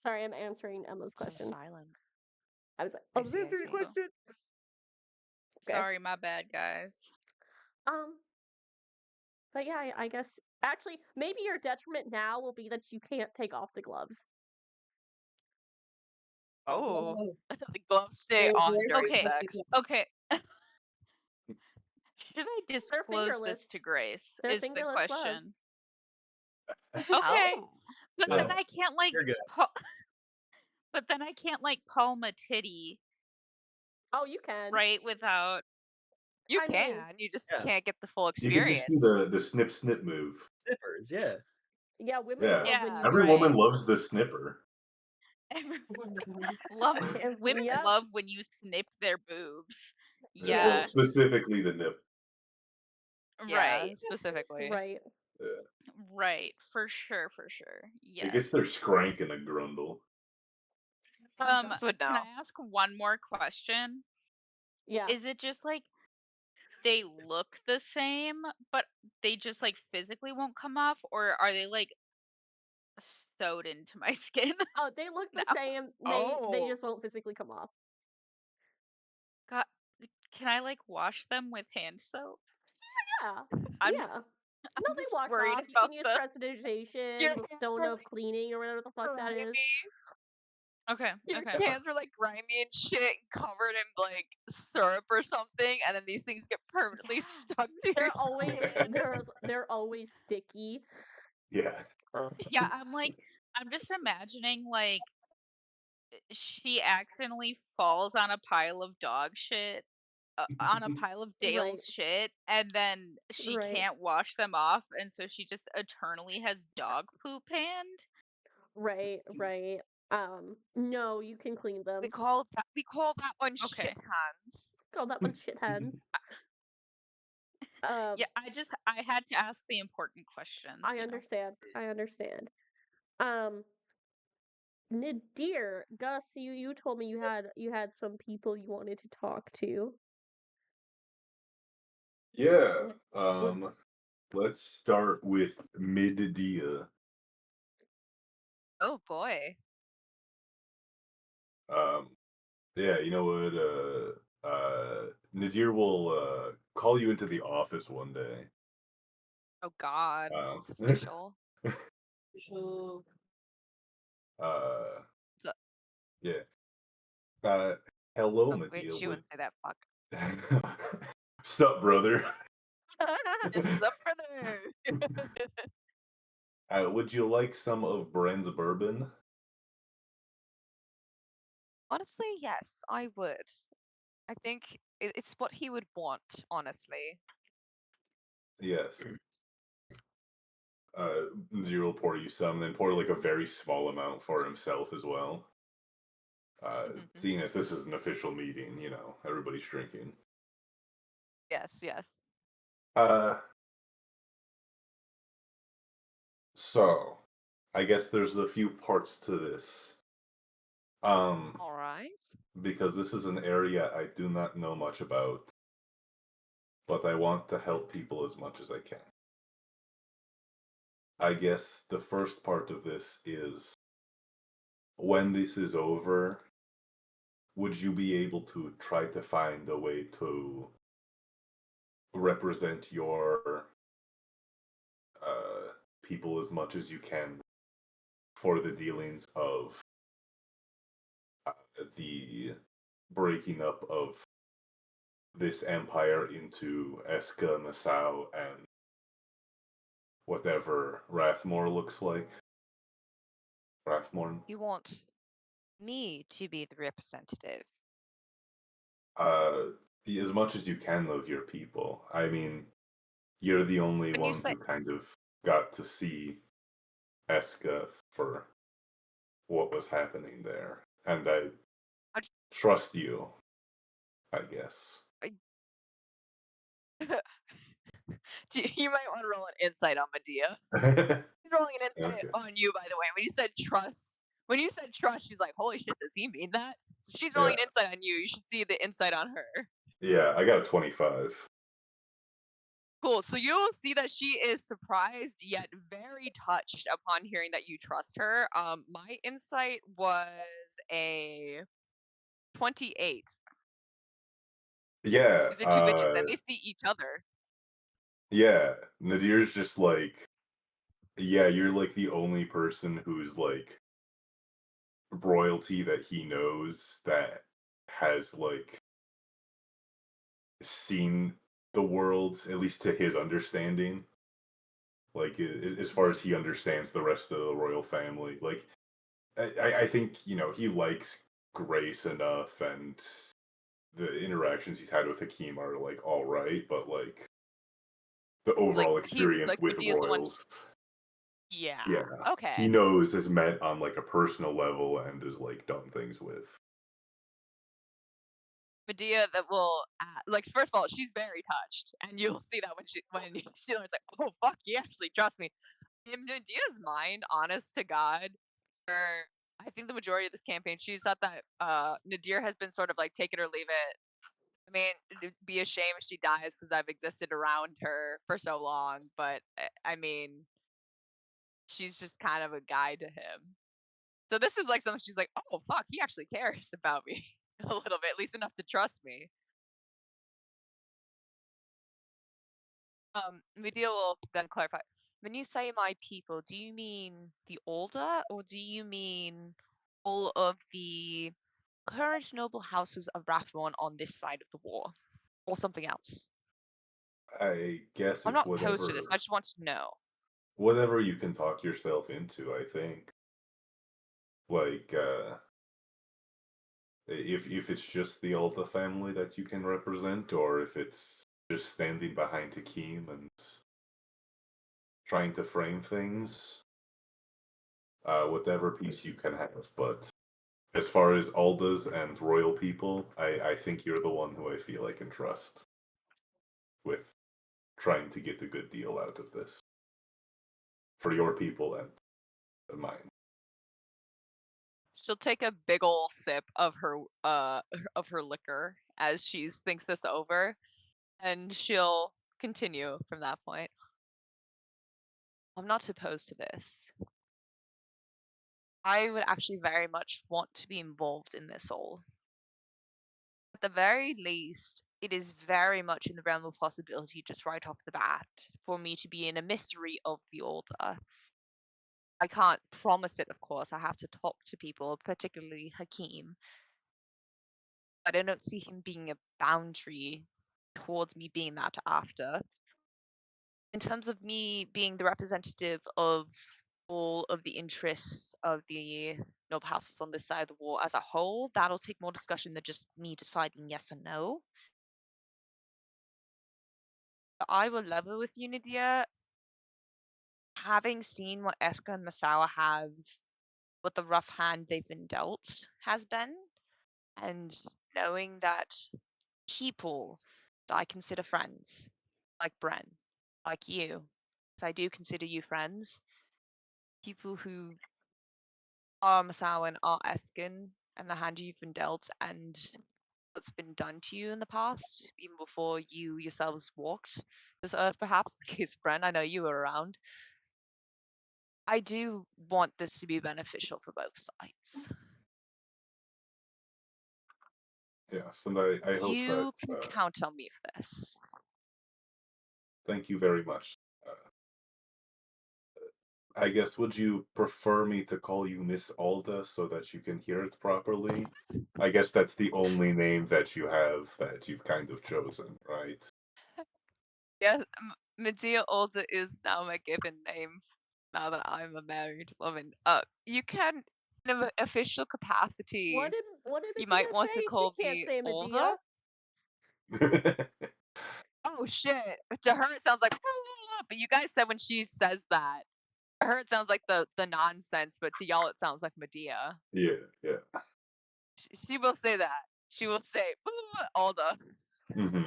Sorry, I'm answering Emma's question. So silent. I was I answering see, I your see. question. Okay. Sorry, my bad, guys. Um, but yeah, I guess actually maybe your detriment now will be that you can't take off the gloves. Oh. The gloves stay They're on very during Okay. sex. Okay. Should I They're disclose this fingerless. to Grace? They're Is the fingerless question. gloves. Okay. Oh. But Yeah. then I can't like You're good. but then I can't like palm a titty, Oh, you can. right? Without You I mean, can. You just Yeah. can't get the full You can just do experience. the snip snip move. Zippers, yeah. yeah, women Yeah. love when Yeah, you Every do woman that. loves the snipper. women Yep. love when you snip their boobs. Yeah, well, Yeah, specifically the nip. Yeah, right. specifically. Right. Right. For sure, for sure. It gets Yes. their skrank and a grundle. This would Can know. I ask one more question? Yeah. Is it just like they look the same, but they just like physically won't come off, or are they like sewed into my skin? Oh, they look the No. same. They Oh. just won't physically come off. God, can I like wash them with hand soap? Yeah. I'm, Yeah. I'm No, they just wash worried off. You about can use the. prestidigitation, Your the hands stone are of cleaning, or whatever the fuck that is. grimy. Okay. Your Okay. hands are like grimy and shit, and covered in like syrup or something, and then these things get permanently stuck to your They're always skin. they're always sticky. Yeah. Yeah, I'm just imagining like she accidentally falls on a pile of dog shit, on a pile of Right. Dale's shit, and then she Right. can't wash them off, and so she just eternally has dog poop hand. Right. Right. No, you can clean them. We call that one Okay. shit hands. Call that one shit hands. Yeah, I had to ask the important questions. I you know? understand. I understand. Nadir, Gus, you told me you had some people you wanted to talk to. Yeah. Let's start with Middia. Oh boy. Yeah, you know what? Nadir will call you into the office one day. Oh god. Um, It's official. So, uh, So- yeah. Hello, Oh, Medea. wait, she wouldn't say that. Fuck. Sup, brother? It's up for there. Would you like some of Brand's bourbon? Honestly, yes, I would. I think it's what he would want, honestly. Yes. Nadir will pour you some, then pour like a very small amount for himself as well. Seeing as this is an official meeting, you know, everybody's drinking. Yes, yes. So, I guess there's a few parts to this. All right. Because this is an area I do not know much about, but I want to help people as much as I can. I guess the first part of this is, when this is over, would you be able to try to find a way to represent your people as much as you can for the dealings of the breaking up of this empire into Eska, Nassau, and whatever Rathmore looks like? Rathmorn? You want me to be the representative? As much as you can of your people. I mean, you're the only When you one say- who kind of got to see Eska for what was happening there. And I trust you, I guess. You might want to roll an insight on Medea. He's rolling an insight Okay. on you, by the way. When you said trust, she's like, holy shit, does he mean that? So she's rolling an insight on you. You should see the insight on her. Yeah, I got a 25. Cool. So you'll see that she is surprised yet very touched upon hearing that you trust her. My insight was a 28. Yeah. These are two bitches and they see each other. Yeah, Nadir's just like, yeah, you're like the only person who's like royalty that he knows that has like seen the world, at least to his understanding. Like as far as he understands the rest of the royal family, like I think he likes Grace enough, and the interactions he's had with Hakeem are like all right, but like the Like overall he's experience like with Medea's the one. royals, Yeah. yeah, he Okay. knows has met on like a personal level and has like done things with. Medea that will like first of all she's very touched and you'll see that when she learns like oh fuck he actually trusts me. In Medea's mind, honest to God, for I think the majority of this campaign, she's thought that Nadir has been sort of like take it or leave it. I mean, it'd be a shame if she dies because I've existed around her for so long. But I mean, she's just kind of a guide to him. So this is like something she's like, oh fuck, he actually cares about me a little bit, at least enough to trust me. Medea will then clarify. When you say my people, do you mean the older, or do you mean all of the current noble houses of Rathmon on this side of the war, or something else? I guess I'm it's not opposed to this. I just want to know. whatever you can talk yourself into, I think. Like, if it's just the Alta family that you can represent, or if it's just standing behind Hakeem and trying to frame things, whatever piece you can have. But as far as Aldas and royal people, I think you're the one who I feel I can trust with trying to get a good deal out of this for your people and mine. She'll take a big ol' sip of her liquor as she thinks this over, and she'll continue from that point. I'm not opposed to this. I would actually very much want to be involved in this all. At the very least, it is very much in the realm of possibility just right off the bat for me to be in a mystery of the order. I can't promise it, of course. I have to talk to people, particularly Hakeem. But I don't see him being a boundary towards me being that after. In terms of me being the representative of all of the interests of the noble houses on this side of the war as a whole, that'll take more discussion than just me deciding yes or no. But I will level with you, Nadia. Having seen what Eska and Masawa have, what the rough hand they've been dealt has been, and knowing that people that I consider friends, like Bren, like you, because I do consider you friends, people who are Masawa and are Eskin, and the hand you've been dealt, and what's been done to you in the past, even before you yourselves walked this earth, perhaps, in the case of Bren, I know you were around. I do want this to be beneficial for both sides. Yes, and I hope You that. can count on me for this. Thank you very much. I guess, would you prefer me to call you Miss Alda so that you can hear it properly? I guess that's the only name that you have that you've kind of chosen, right? Yes, Medea Alda is now my given name. Now that I'm a married woman, you can, in an official capacity, What did you Medea might want to say? call She can't me say Alda. Medea. Oh shit! To her it sounds like, but you guys said when she says that, to her it sounds like the nonsense, but to y'all it sounds like Medea. Yeah. She will say that. She will say Alda. Hmm.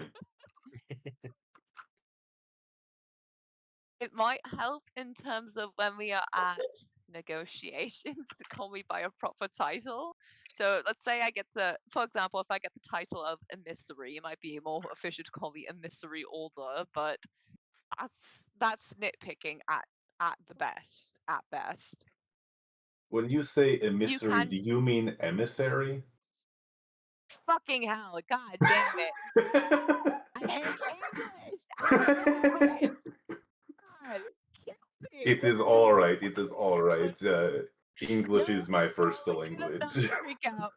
It might help in terms of when we are at negotiations to call me by a proper title. So let's say I get for example, if I get the title of emissary, it might be more official to call me emissary Alda, but that's nitpicking at the best, at best. When you say You emissary, can do you mean emissary? fucking hell, god damn it. I hate God, It is all right. It is all right. English No. is my first Medea language. doesn't freak out.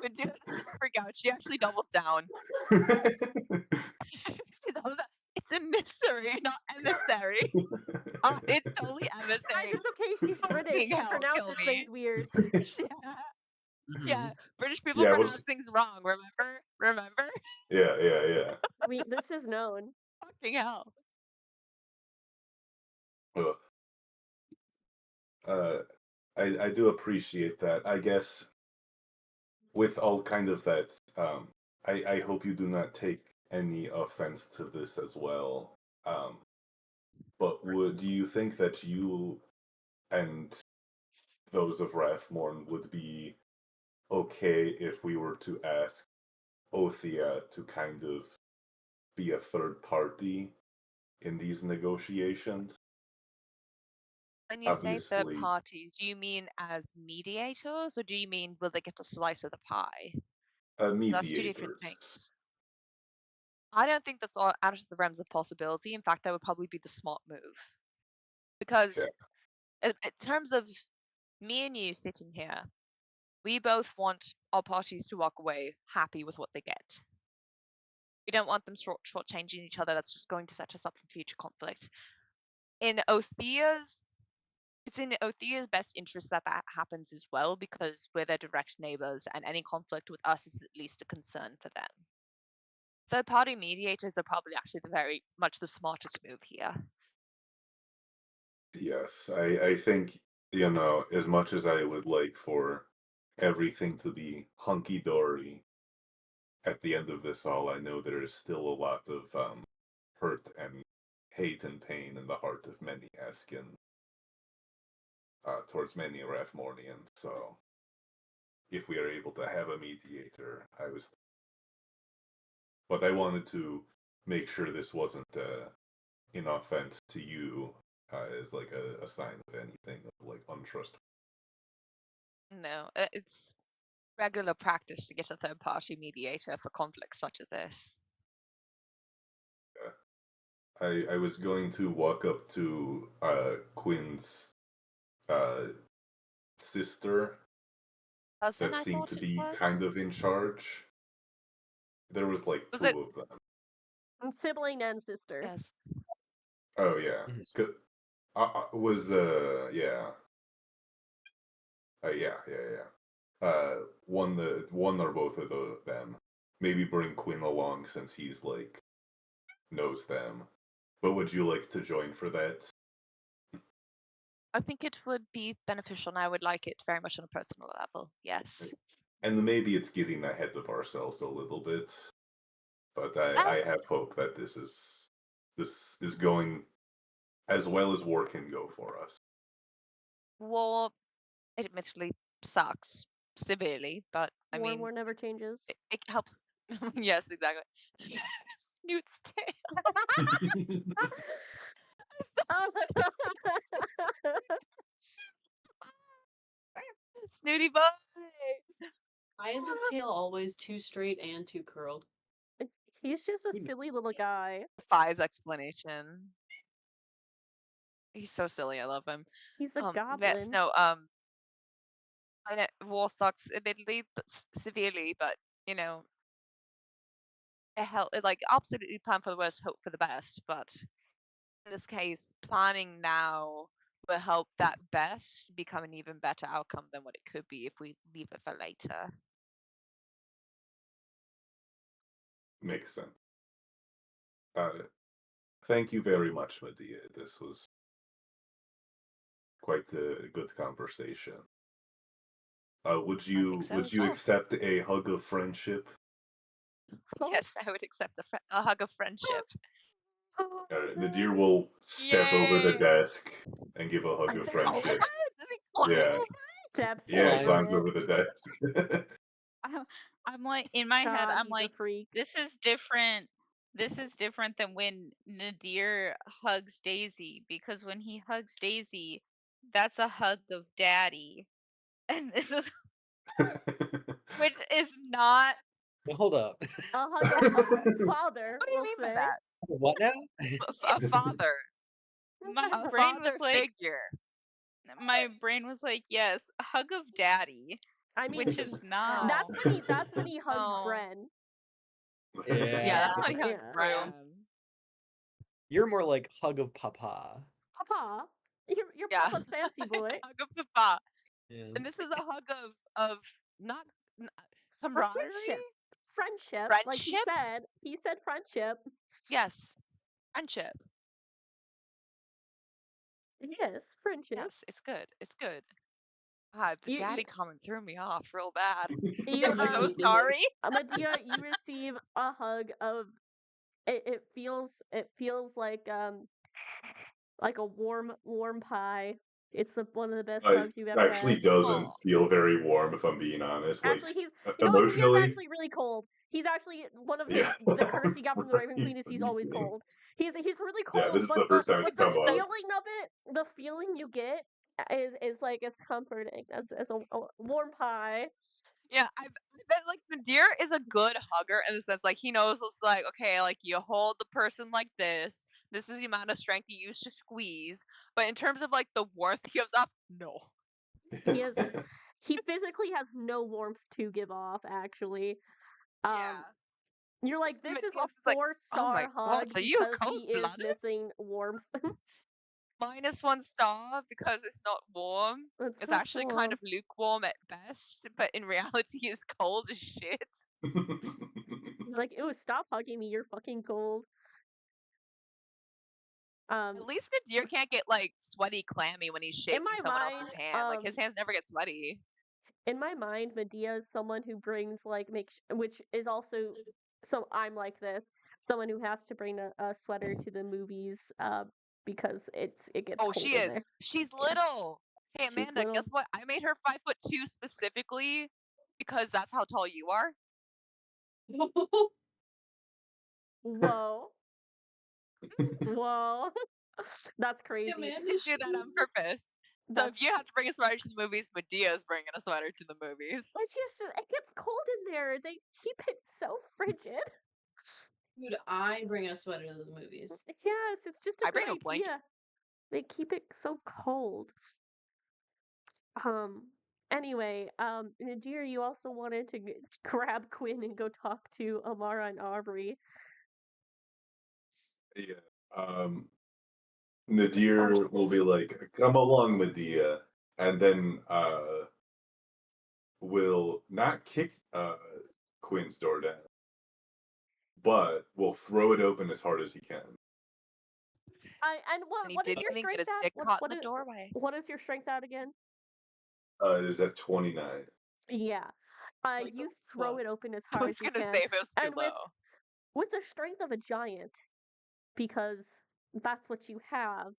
Medea doesn't freak out. She actually doubles down. She doubles down. It's a mystery, not emissary. It's totally Guys, emissary. it's okay. She's British. Fucking She hell, kill pronounces me. things weird. Yeah, British people Yeah, pronounce things wrong. Remember? yeah. This is known. Fucking hell. Well, I do appreciate that. I guess with all kind of that, I hope you do not take any offense to this as well. But do you think that you and those of Rathmorn would be okay if we were to ask Othia to kind of be a third party in these negotiations? When you say third Obviously, parties, do you mean as mediators or do you mean will they get a slice of the pie? That's two different mediators. things. I don't think that's all out of the realms of possibility. In fact, that would probably be the smart move. Because in terms of me and you sitting here, we both want our parties to walk away happy with what they get. We don't want them shortchanging each other. That's just going to set us up for future conflict. It's in Othea's best interest that happens as well, because we're their direct neighbors, and any conflict with us is at least a concern for them. Third-party mediators are probably actually very much the smartest move here. Yes, I think, as much as I would like for everything to be hunky-dory at the end of this all, I know there is still a lot of hurt and hate and pain in the heart of many Eskin towards many Rathmornians. So if we are able to have a mediator, but I wanted to make sure this wasn't in offense to you as like a sign of anything of like untrust. No, it's regular practice to get a third-party mediator for conflicts such as this. I was going to walk up to Quinn's sister Cousin, that I seemed thought to it be was? kind of in charge. There was like Was two it- of them. Sibling and sister. Yes. Oh yeah, was yeah. One or both of them. Maybe bring Quinn along since he's like knows them. But would you like to join for that? I think it would be beneficial, and I would like it very much on a personal level. Yes. And maybe it's getting ahead of ourselves a little bit, but I have hope that this is going as well as war can go for us. War, admittedly, sucks severely, but I mean, War never changes. it helps. Yes, exactly. Snoot's tail. Snooty boy. Why is his tail always too straight and too curled? He's just a silly little guy. Defies explanation. He's so silly. I love him. He's a Yes, goblin. no. I know war sucks admittedly, but severely. But you know, like absolutely plan for the worst, hope for the best. But in this case, planning now will help that best become an even better outcome than what it could be if we leave it for later. Makes sense. Thank you very much, Medea. This was quite a good conversation. Would you so as well. accept a hug of friendship? Yes, I would accept a hug of friendship. The deer will step over the Yay. desk and give a hug of friendship. Does he climb Yeah. over? Steps Yeah, he over climbs it. over the desk. I'm like in my head. God, I'm he's like, a freak. this is different. This is different than when Nadir hugs Daisy, because when he hugs Daisy, that's a hug of daddy, and this is which is not. Hold up. A hug of father. What do you we'll mean by say. that? What now? A father, My a brain father was like, figure. yes, a hug of daddy, I mean, which is not. that's when he hugs No. Bren. Yeah. Yeah, that's what he hugs Yeah. Bren. You're more like hug of papa. Papa, your Yeah. papa's fancy boy. Hug of papa. Yeah. And this is a hug of not Or camaraderie. friendship. Like Friendship? he said friendship. Yes, friendship. Yes, friendship. Yes, it's good. It's good. God, the You- daddy comment threw me off real bad. You, I'm so you did. sorry. Medea, you receive a hug of it feels like a warm pie. It's one of the best It hugs you've ever actually had. doesn't Aw. feel very warm, if I'm being honest. Like, Actually, he's emotionally, actually really cold. He's actually one of his yeah. the curse he got from the Raven Queen is he's always Amazing. cold. He's really cold. Yeah, this is but the first time it's the come up. feeling of it, the feeling you get is like it's comforting as a warm pie. Yeah, I bet like Nadir is a good hugger in the sense like he knows it's like okay, like you hold the person like this. This is the amount of strength you use to squeeze. But in terms of like the warmth he gives off, no. He physically has no warmth to give off. Actually, Yeah. you're like this is a Matthias is like, 4-star my hug God, so you because he is cold-blooded? missing warmth. -1 star because it's not warm. It's It's not actually kind warm. of lukewarm at best, but in reality it's cold as shit. Like, ew, stop hugging me. You're fucking cold. At least Nadir can't get like sweaty clammy when he's shaking my someone else's mind, hand. Like his hands never get sweaty. in my mind, Medea is someone who brings which is also so I'm like this, someone who has to bring a sweater to the movies, because it gets Oh, cold she in is. there. She's Yeah. little. Hey She's Amanda, little. guess what? I made her 5'2" specifically because that's how tall you are. Whoa. Whoa. That's crazy. Amanda, I do that on purpose. So if you That's have to bring a sweater to the movies, Medea's bringing a sweater to the movies. it's just it gets cold in there. They keep it so frigid. Dude, I bring a sweater to the movies. Yes, it's just a I good bring a blanket. idea. They keep it so cold. Anyway, Nadir, you also wanted to grab Quinn and go talk to Amara and Aubrey. Yeah. Nadir will be like, "Come along, Medea," and then will not kick Quinn's door down, but will throw it open as hard as he can. And And he what is didn't your even get strength his at? dick caught What in the is doorway. what is your strength at again? It is at 29. Yeah. What You the throw fuck? it open as I hard was as you gonna can. say if it was too And low. with the strength of a giant, because that's what you have.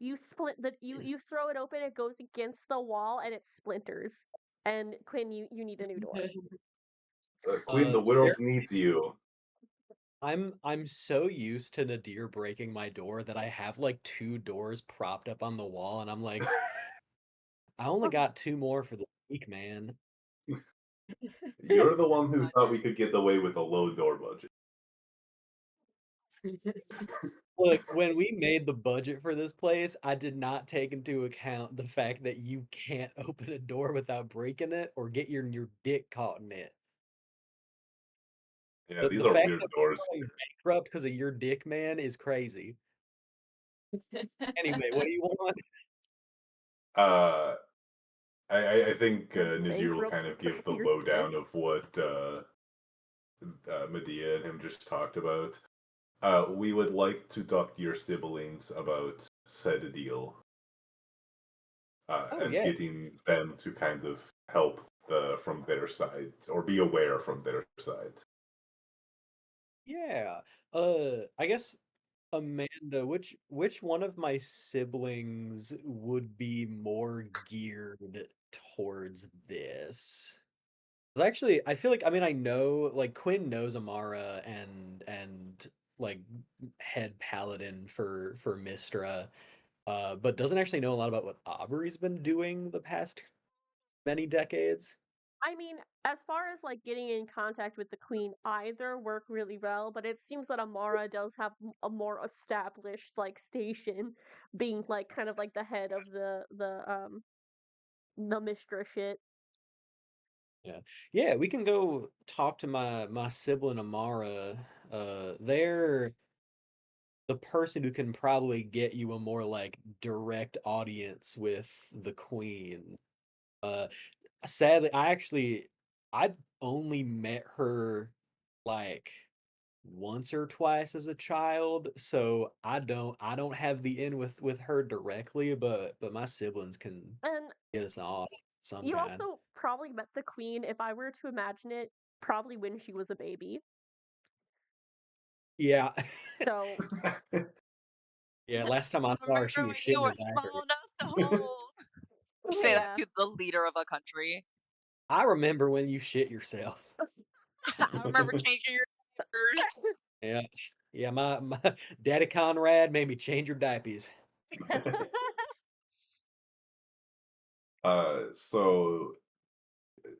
You split you throw it open, it goes against the wall, and it splinters. And Quinn, you need a new door. Quinn, the Uh, world there- needs you. I'm so used to Nadir breaking my door that I have like 2 doors propped up on the wall, and I'm like, I only got 2 more for the week, man. You're the one who thought we could get away with a low door budget. Look, when we made the budget for this place, I did not take into account the fact that you can't open a door without breaking it or get your dick caught in it. Yeah, The these the are fact weird that doors. we're going bankrupt because of your dick, man, is crazy. Anyway, what do you want? Uh, I think Nadir will Bankrupt kind of because give of the your lowdown dick. of what Medea and him just talked about. We would like to talk to your siblings about said deal. Oh, And yeah. getting them to kind of help from their side or be aware from their side. Yeah. I guess Amanda, which one of my siblings would be more geared towards this? 'Cause actually, I feel like I mean I know like Quinn knows Amara and like head paladin for Mistra, but doesn't actually know a lot about what Aubrey's been doing the past many decades. I mean, as far as like getting in contact with the queen, either work really well, but it seems that Amara does have a more established like station, being like kind of like the head of the mistress shit. Yeah, we can go talk to my sibling Amara. They're the person who can probably get you a more like direct audience with the queen. Uh, Sadly, I'd only met her like once or twice as a child, so I don't have the in with her directly, but my siblings can And get us an audience of some you kind. also probably met the queen, if I were to imagine it, probably when she was a baby. Yeah. So Yeah, last time I saw her, she Remember was when you shitting were her diaper. small enough to hold? Say that yeah. to the leader of a country. I remember when you shit yourself. I remember changing your diapers. Yeah. Yeah, my Daddy Conrad made me change your diapers. So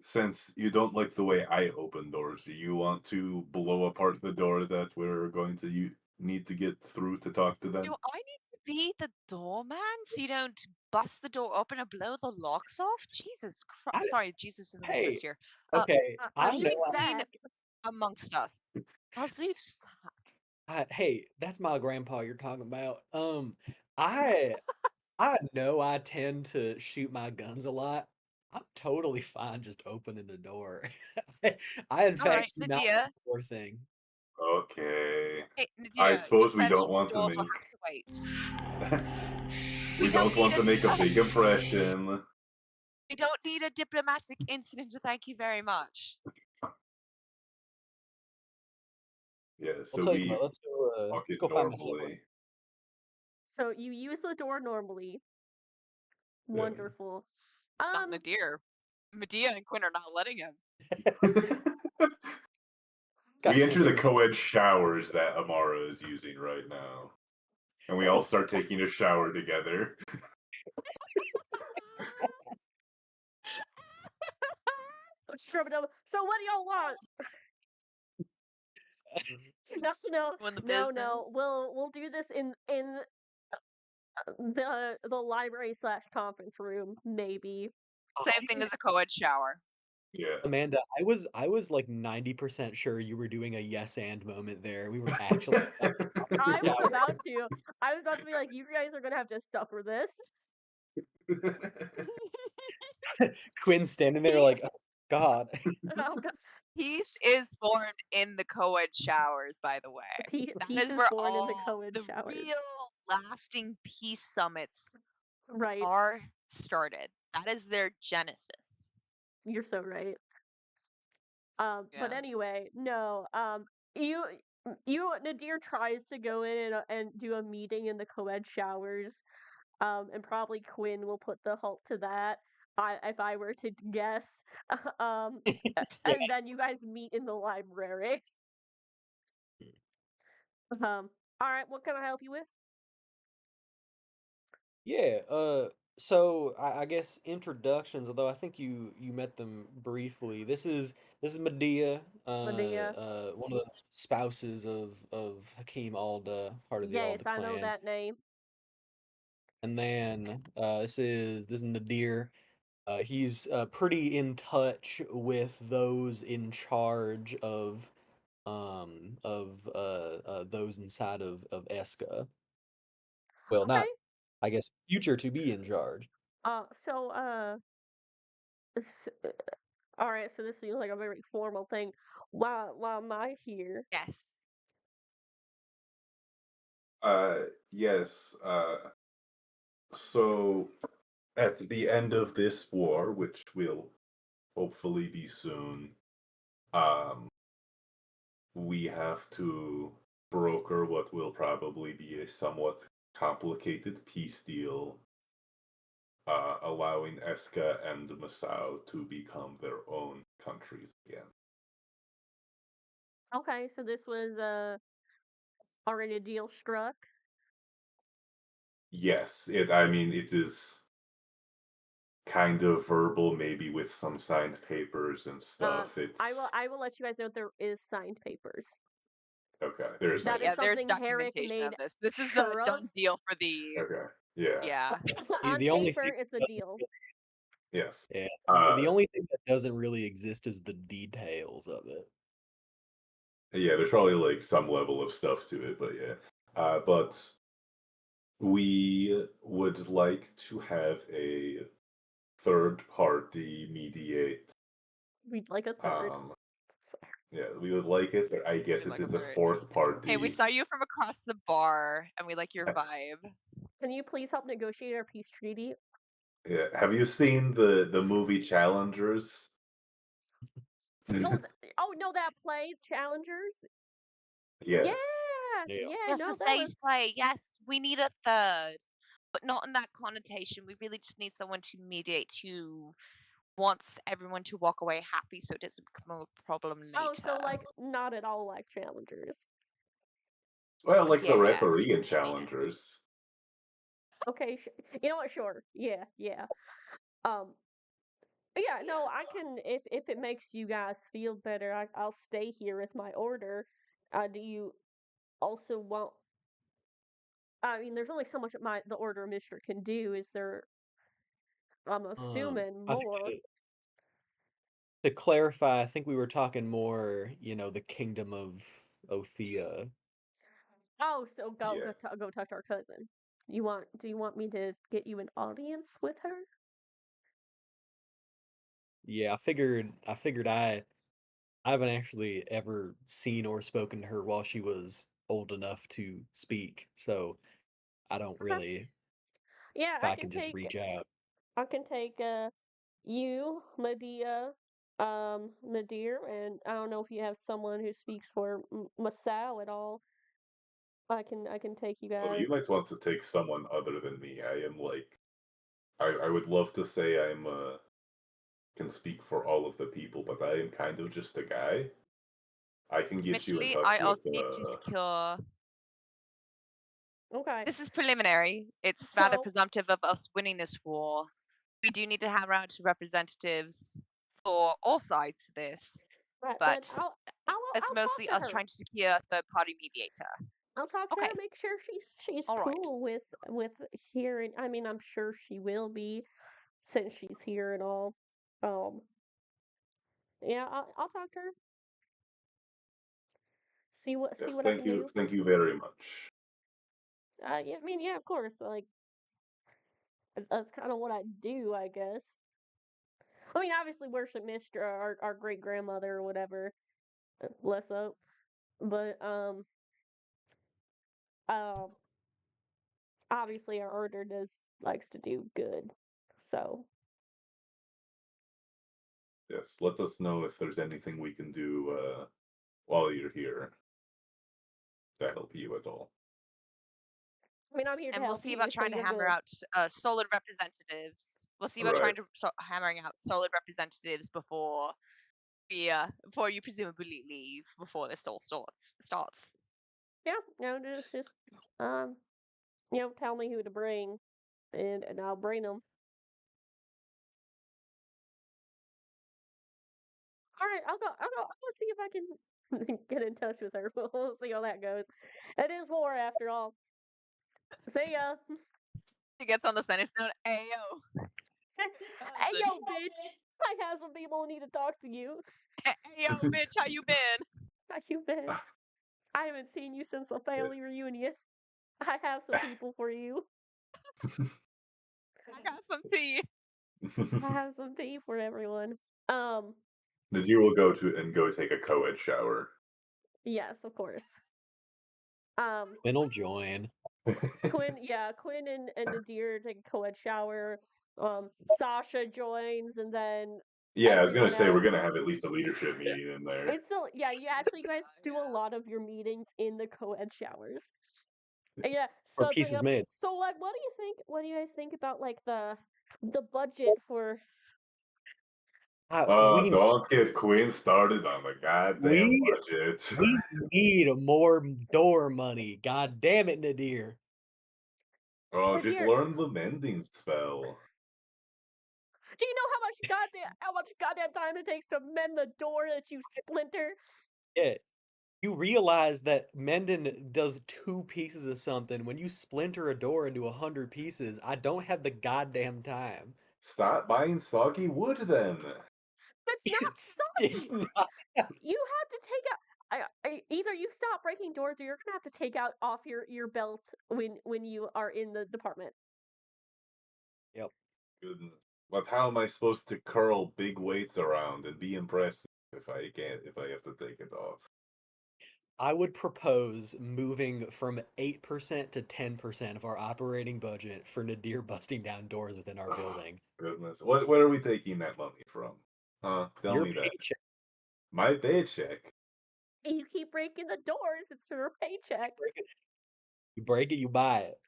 since you don't like the way I open doors, do you want to blow apart the door that we're going to need to get through to talk to Do them? I need to be the doorman so you don't bust the door open and blow the locks off? Jesus I, Christ. Sorry, Jesus doesn't hey, exist here. okay, Are I you know Between Zach? amongst us. Azusa. hey, that's my grandpa you're talking about. I I know I tend to shoot my guns a lot. I'm totally fine just opening the door. I in All fact right, do not like Nadia. the door thing. Okay. Hey, I Nadia, your suppose we don't friendship want to doors will make have to wait. we We don't don't need want to make a big impression. we don't need a diplomatic incident to thank you very much. Yeah, I'll so tell you we what, talk let's it go find my sibling. normally. So you use the door normally. Yeah. Wonderful. Not Nadir. Medea and Quinn are not letting him. Got We too enter the many- co-ed showers that Amara is using right now. And we all start taking a shower together. Scrub it up. So what do y'all want? No. When the business. We'll do this in the library / conference room, maybe. Same thing as a co-ed shower. Yeah. Amanda, I was like 90% sure you were doing a yes and moment there. We were actually I was Yeah. about to. I was about to be like, you guys are gonna have to suffer this. Quinn's standing there like, oh, God. Oh, God. Peace is formed in the co-ed showers, by the way. That Peace is is where born in the all co-ed the showers. real lasting peace summits Right. are started. That is their genesis. You're so right. But Yeah. anyway, no. You Nadir tries to go in and do a meeting in the co-ed showers. And probably Quinn will put the halt to that. If I were to guess. And then you guys meet in the library. All right, what can I help you with? Yeah, so I guess introductions, although I think you met them briefly. This is Medea, Medea. one of the spouses of Hakim Alda, part of the Yes, Alda I know clan. that name. And then this is Nadir. He's pretty in touch with those in charge of those inside of Eska. Well, Okay. not I guess future to be in charge. So s- uh, all right. So this seems like a very formal thing. While am I here? Yes. Yes. So at the end of this war, which will hopefully be soon, um, we have to broker what will probably be a somewhat complicated peace deal, allowing Eska and Masao to become their own countries again. Okay, so this was already a deal struck. Yes, I mean, it is kind of verbal, maybe with some signed papers and stuff. It's I will let you guys know there is signed papers. okay. There's That like is Yeah, there's something Herrick documentation made of this. This is sure a of. done deal for the. okay. Yeah. Yeah. On The only paper, thing it's a that doesn't deal. Yes. Yeah. Uh, The only thing that doesn't really exist is the details of it. yeah, there's probably like some level of stuff to it, but yeah. But we would like to have a third party mediate. We'd like a third. Sorry. Yeah, we would like it. I guess We'd it like a is a third. fourth party. Hey, we saw you from across the bar, and we like your vibe. Can you please help negotiate our peace treaty? Yeah. Have you seen the movie Challengers? No, oh no, that play Challengers. Yes. Yes, Yeah. yeah, Yes, no, a that safe was play. Yes, we need a third, but not in that connotation. We really just need someone to mediate who wants everyone to walk away happy, so it doesn't become a problem later. oh, so like not at all like Challengers. Well, like the referee Yes. in Challengers. Okay, you know what? Sure, yeah, yeah. Yeah, no, I can if it makes you guys feel better, I'll stay here with my order. Do you also want? I mean, there's only so much the order of Mishra can do. Is there? I'm assuming I think more. to clarify, I think we were talking more, the kingdom of Othea. Oh, so go Yeah. go talk to our cousin. Do you want me to get you an audience with her? Yeah, I haven't actually ever seen or spoken to her while she was old enough to speak, so I don't Okay. really Yeah, if I can just reach out. I can take you, Medea, Nadir, and I don't know if you have someone who speaks for Masao at all. I can take you Oh, you guys. might want to take someone other than me. I am like, I would love to say I'm can speak for all of the people, but I am kind of just a guy. I can get you in Admittedly, touch I with. also need to secure. Okay. This is preliminary. It's rather So- presumptive of us winning this war. We do need to hammer out representatives for all sides to this, Right, but I'll it's talk mostly to us her. trying to secure a third party mediator. I'll talk to her, Okay. make sure she's All right. cool with hearing. I mean, I'm sure she will be, since she's here and all. Yeah, I'll talk to her. See what Yes, I thank can you, do. thank you very much. Yeah, I mean, yeah, of course. Like, that's kind of what I do, I guess. I mean, obviously, worship Mishra, our great grandmother or whatever. Bless up. But obviously, our order likes to do good. So Yes, let us know if there's anything we can do while you're here to help you at all. I mean, I'm here to And we'll help see you, about so trying to you're hammer good. out solid representatives. We'll see about trying to hammering out solid representatives before before you presumably leave, before this all starts. Yeah, no, just tell me who to bring, and I'll bring them. All right, I'll go see if I can get in touch with her. We'll see how that goes. It is war after all. See ya. He gets on the Senate stone. Ayo. Hey yo, bitch! I have some people who need to talk to you. Ayo, bitch, how you been? How you been? I haven't seen you since the family reunion. I have some people for you. I got some tea. I have some tea for everyone. Nadir will go take a co-ed shower. Yes, of course. Then I'll join. Quinn and Nadir take a co-ed shower. Sasha joins, and then Yeah, I was gonna everyone say we're else. gonna have at least a leadership meeting in there. It's still, yeah, you actually guys do a lot of your meetings in the co-ed showers. Yeah, so Our peace is made. So like, what do you think? What do you guys think about like the budget for? We Don't get Quinn started on the goddamn We- budget. we need more door money. God damn it, Nadir. Oh, just Nadir- learn the mending spell. Do you know how much goddamn time it takes to mend the door that you splinter? Yeah. You realize that mending does 2 pieces of something. When you splinter a door into 100 pieces, I don't have the goddamn time. Stop buying soggy wood then. It's not It's soggy. not. You have to take out. Either you stop breaking doors, or you're gonna have to take out off your belt when you are in the department. Yep. Goodness. But how am I supposed to curl big weights around and be impressive if I have to take it off? I would propose moving from 8% to 10% of our operating budget for Nadir busting down doors within our Ah, building. goodness. What are we taking that money from? Huh? Tell Your me that. paycheck. My paycheck. You keep breaking the doors, it's your paycheck. You break it, you buy it.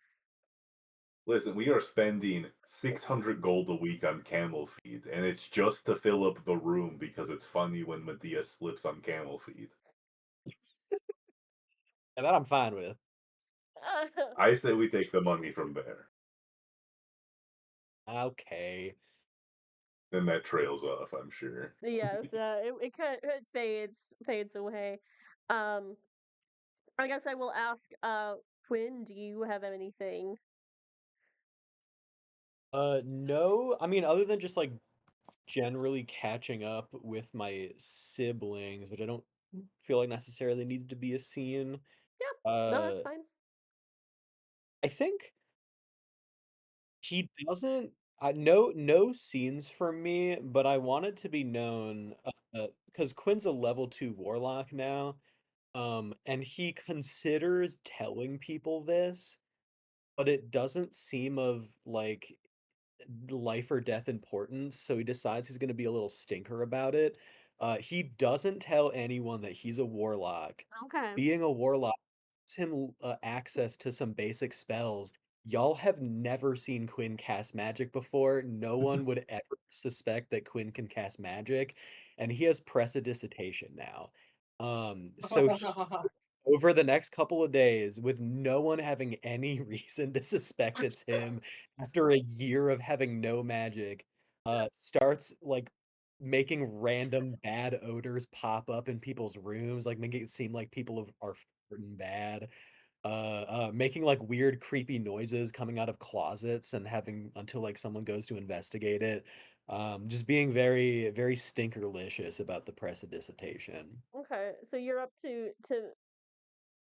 Listen, we are spending 600 gold a week on camel feed, and it's just to fill up the room because it's funny when Medea slips on camel feed. And that I'm fine with. I say we take the money from there. Okay. Then that trails off, I'm sure. Yes, it kind of fades away. I guess I will ask, Quinn, do you have anything? No. I mean, other than just like generally catching up with my siblings, which I don't feel like necessarily needs to be a scene. Yeah, no, that's fine. I think he doesn't. No scenes for me, but I want it to be known because Quinn's a level 2 warlock now, and he considers telling people this, but it doesn't seem of like life or death importance, so he decides he's going to be a little stinker about it. He doesn't tell anyone that he's a warlock. Okay. Being a warlock gives him access to some basic spells. Y'all have never seen Quinn cast magic before. No one would ever suspect that Quinn can cast magic, and he has prestidigitation now. So over the next couple of days, with no one having any reason to suspect it's him, after a year of having no magic, starts like making random bad odors pop up in people's rooms, like making it seem like are farting bad. Making like weird, creepy noises coming out of closets and having until like someone goes to investigate it. Just being very, very stinkerlicious about the prestidigitation. Okay, so you're up to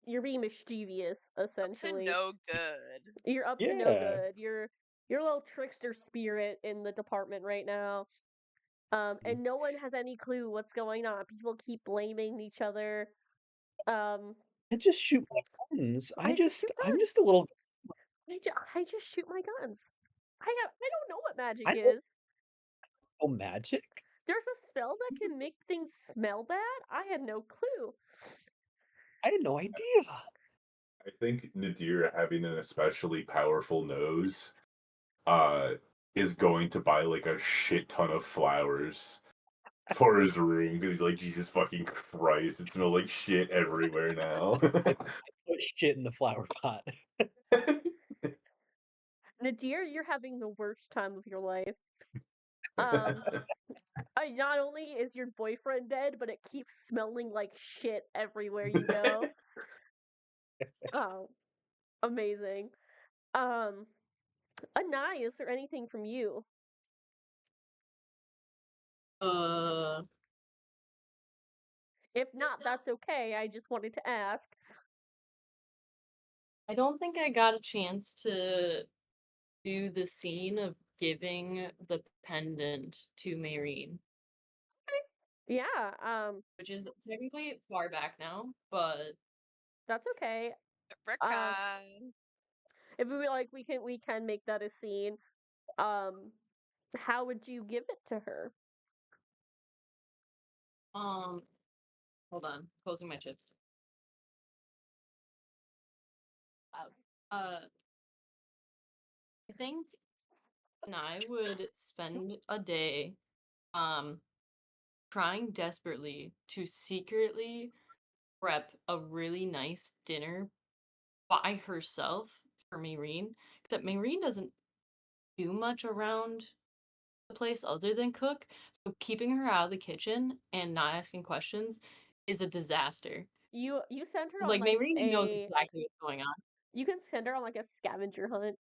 you're being mischievous, To essentially. no good. You're up to no Yeah. good. You're a little trickster spirit in the department right now. And no one has any clue what's going on. People keep blaming each other. I just shoot my guns. I just shoot I'm guns. just a little. I just shoot my guns. I don't know what magic I don't is. know magic. There's a spell that can make things smell bad? I had no clue. I had no idea. I think Nadir having an especially powerful nose is going to buy like a shit ton of flowers for his room because he's like, Jesus fucking Christ, it smells like shit everywhere now. Put shit in the flower pot. Nadir, you're having the worst time of your life. Not only is your boyfriend dead, but it keeps smelling like shit everywhere you go. Oh, amazing. Anai, is there anything from you? If not, that's okay. I just wanted to ask. I don't think I got a chance to do the scene of giving the pendant to Mayreen, Yeah, which is technically far back now, but that's okay. Rika. If we like, we can make that a scene. How would you give it to her? hold on, closing my chest. I think I would spend a day trying desperately to secretly prep a really nice dinner by herself for Mayreen. Except Mayreen doesn't do much around the place other than cook. So keeping her out of the kitchen and not asking questions is a disaster. You send her on Like like Mayreen knows exactly what's going on. you can send her on like a scavenger hunt.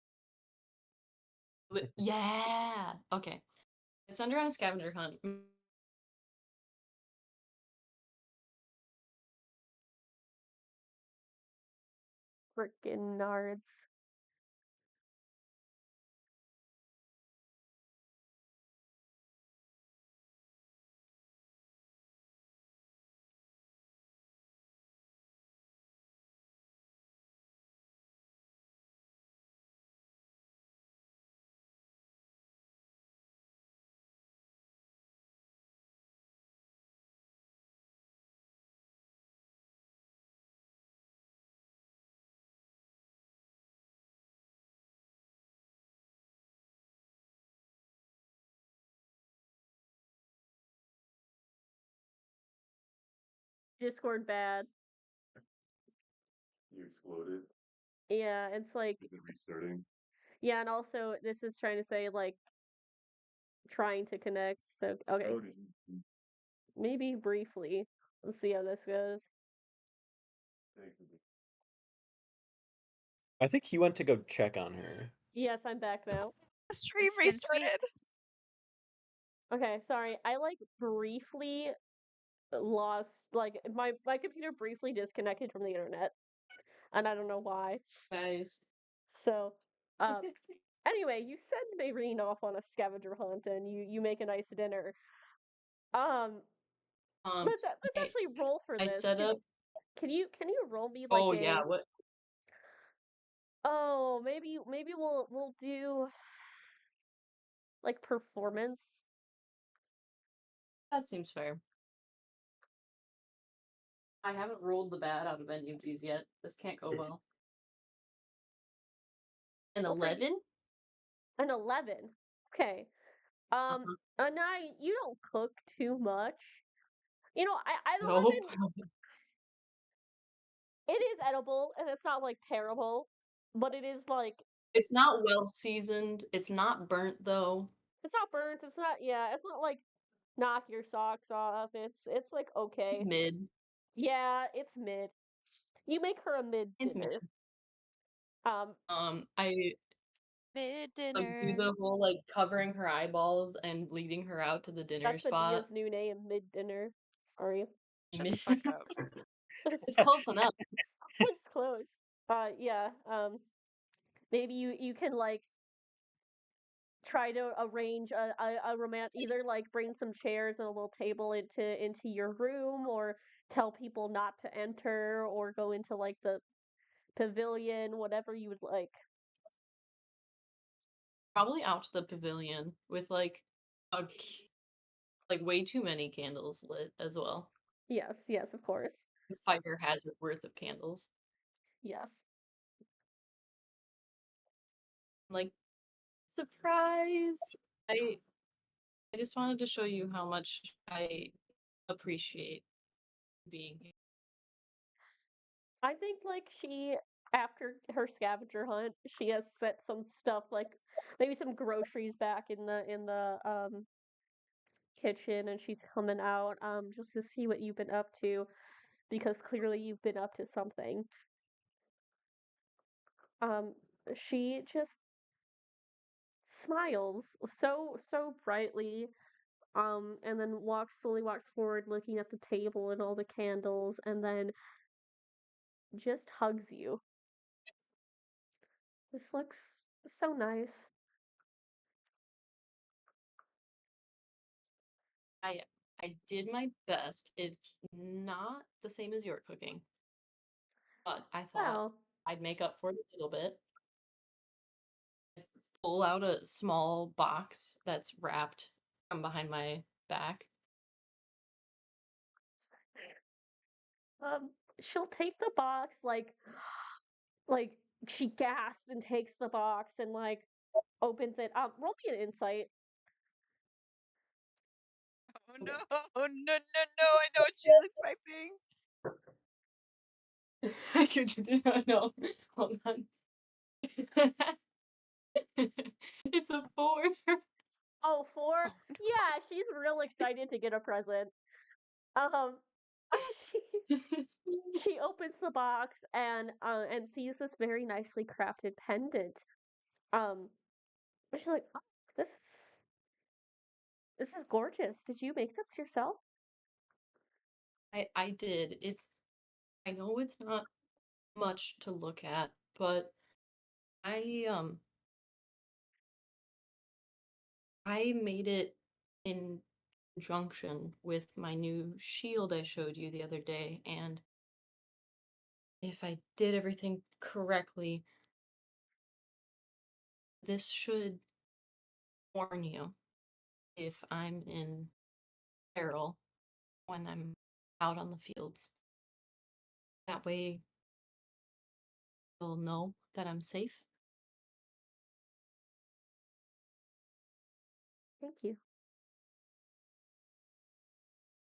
Yeah. Okay. Send her on a scavenger hunt. Frickin' nards. Discord bad. You exploded. Yeah, it's like Is it restarting? yeah, and also this is trying to say like trying to connect. So okay, Oh, maybe briefly. Let's see how this goes. I think he went to go check on her. Yes, I'm back now. The stream Since we- restarted. Okay, sorry. I like briefly lost like my computer briefly disconnected from the internet. And I don't know why. Guys. So, anyway, you send Mayreen off on a scavenger hunt and you make a nice dinner. Let's actually roll for I this. set up. Can you roll me like Oh a yeah. What? Oh, maybe we'll do like performance. That seems fair. I haven't rolled the bad out of any of these yet. This can't go well. An Well, for 11? An 11. Okay. Anai, you don't cook too much. You know, I No. it is edible and it's not like terrible, but it is like It's not well seasoned. It's not burnt though. it's not burnt, it's not it's not like knock your socks off. It's like It's okay. mid. Yeah, it's mid. You make her a mid It's dinner. mid. I Mid like do dinner. the whole like covering her eyeballs and leading her out to the dinner That's spot. Adia's new name, mid dinner. Sorry. Shut the fuck up. It's close enough. It's close. Yeah. Maybe you can like try to arrange a either like bring some chairs and a little table into your room, or tell people not to enter, or go into like the pavilion, whatever you would like. Probably out to the pavilion with like like way too many candles lit as well. Yes, of course. The fire hazard worth of candles. Yes. Like surprise. I just wanted to show you how much I appreciate being here. I think like she after her scavenger hunt, she has set some stuff like maybe some groceries back in the kitchen, and she's coming out just to see what you've been up to, because clearly you've been up to something. She just smiles so brightly, and then slowly walks forward, looking at the table and all the candles, and then just hugs you. This looks so nice. I did my best. It's not the same as your cooking, but I thought Well, I'd make up for it a little bit. Pull out a small box that's wrapped from behind my back. she'll take the box like she gasped and takes the box and like opens it. Roll me an insight. Oh no, oh no, no, no, I know what she's expecting. You did not know. Hold on. It's a 4. Oh, 4? Yeah, she's real excited to get a present. Um, she she opens the box and sees this very nicely crafted pendant. Um, and she's like, "Oh, this is this is gorgeous. Did you make this yourself?" I did. I know it's not much to look at, but I I made it in conjunction with my new shield I showed you the other day, and if I did everything correctly, this should warn you if I'm in peril when I'm out on the fields. That way you'll know that I'm safe. Thank you.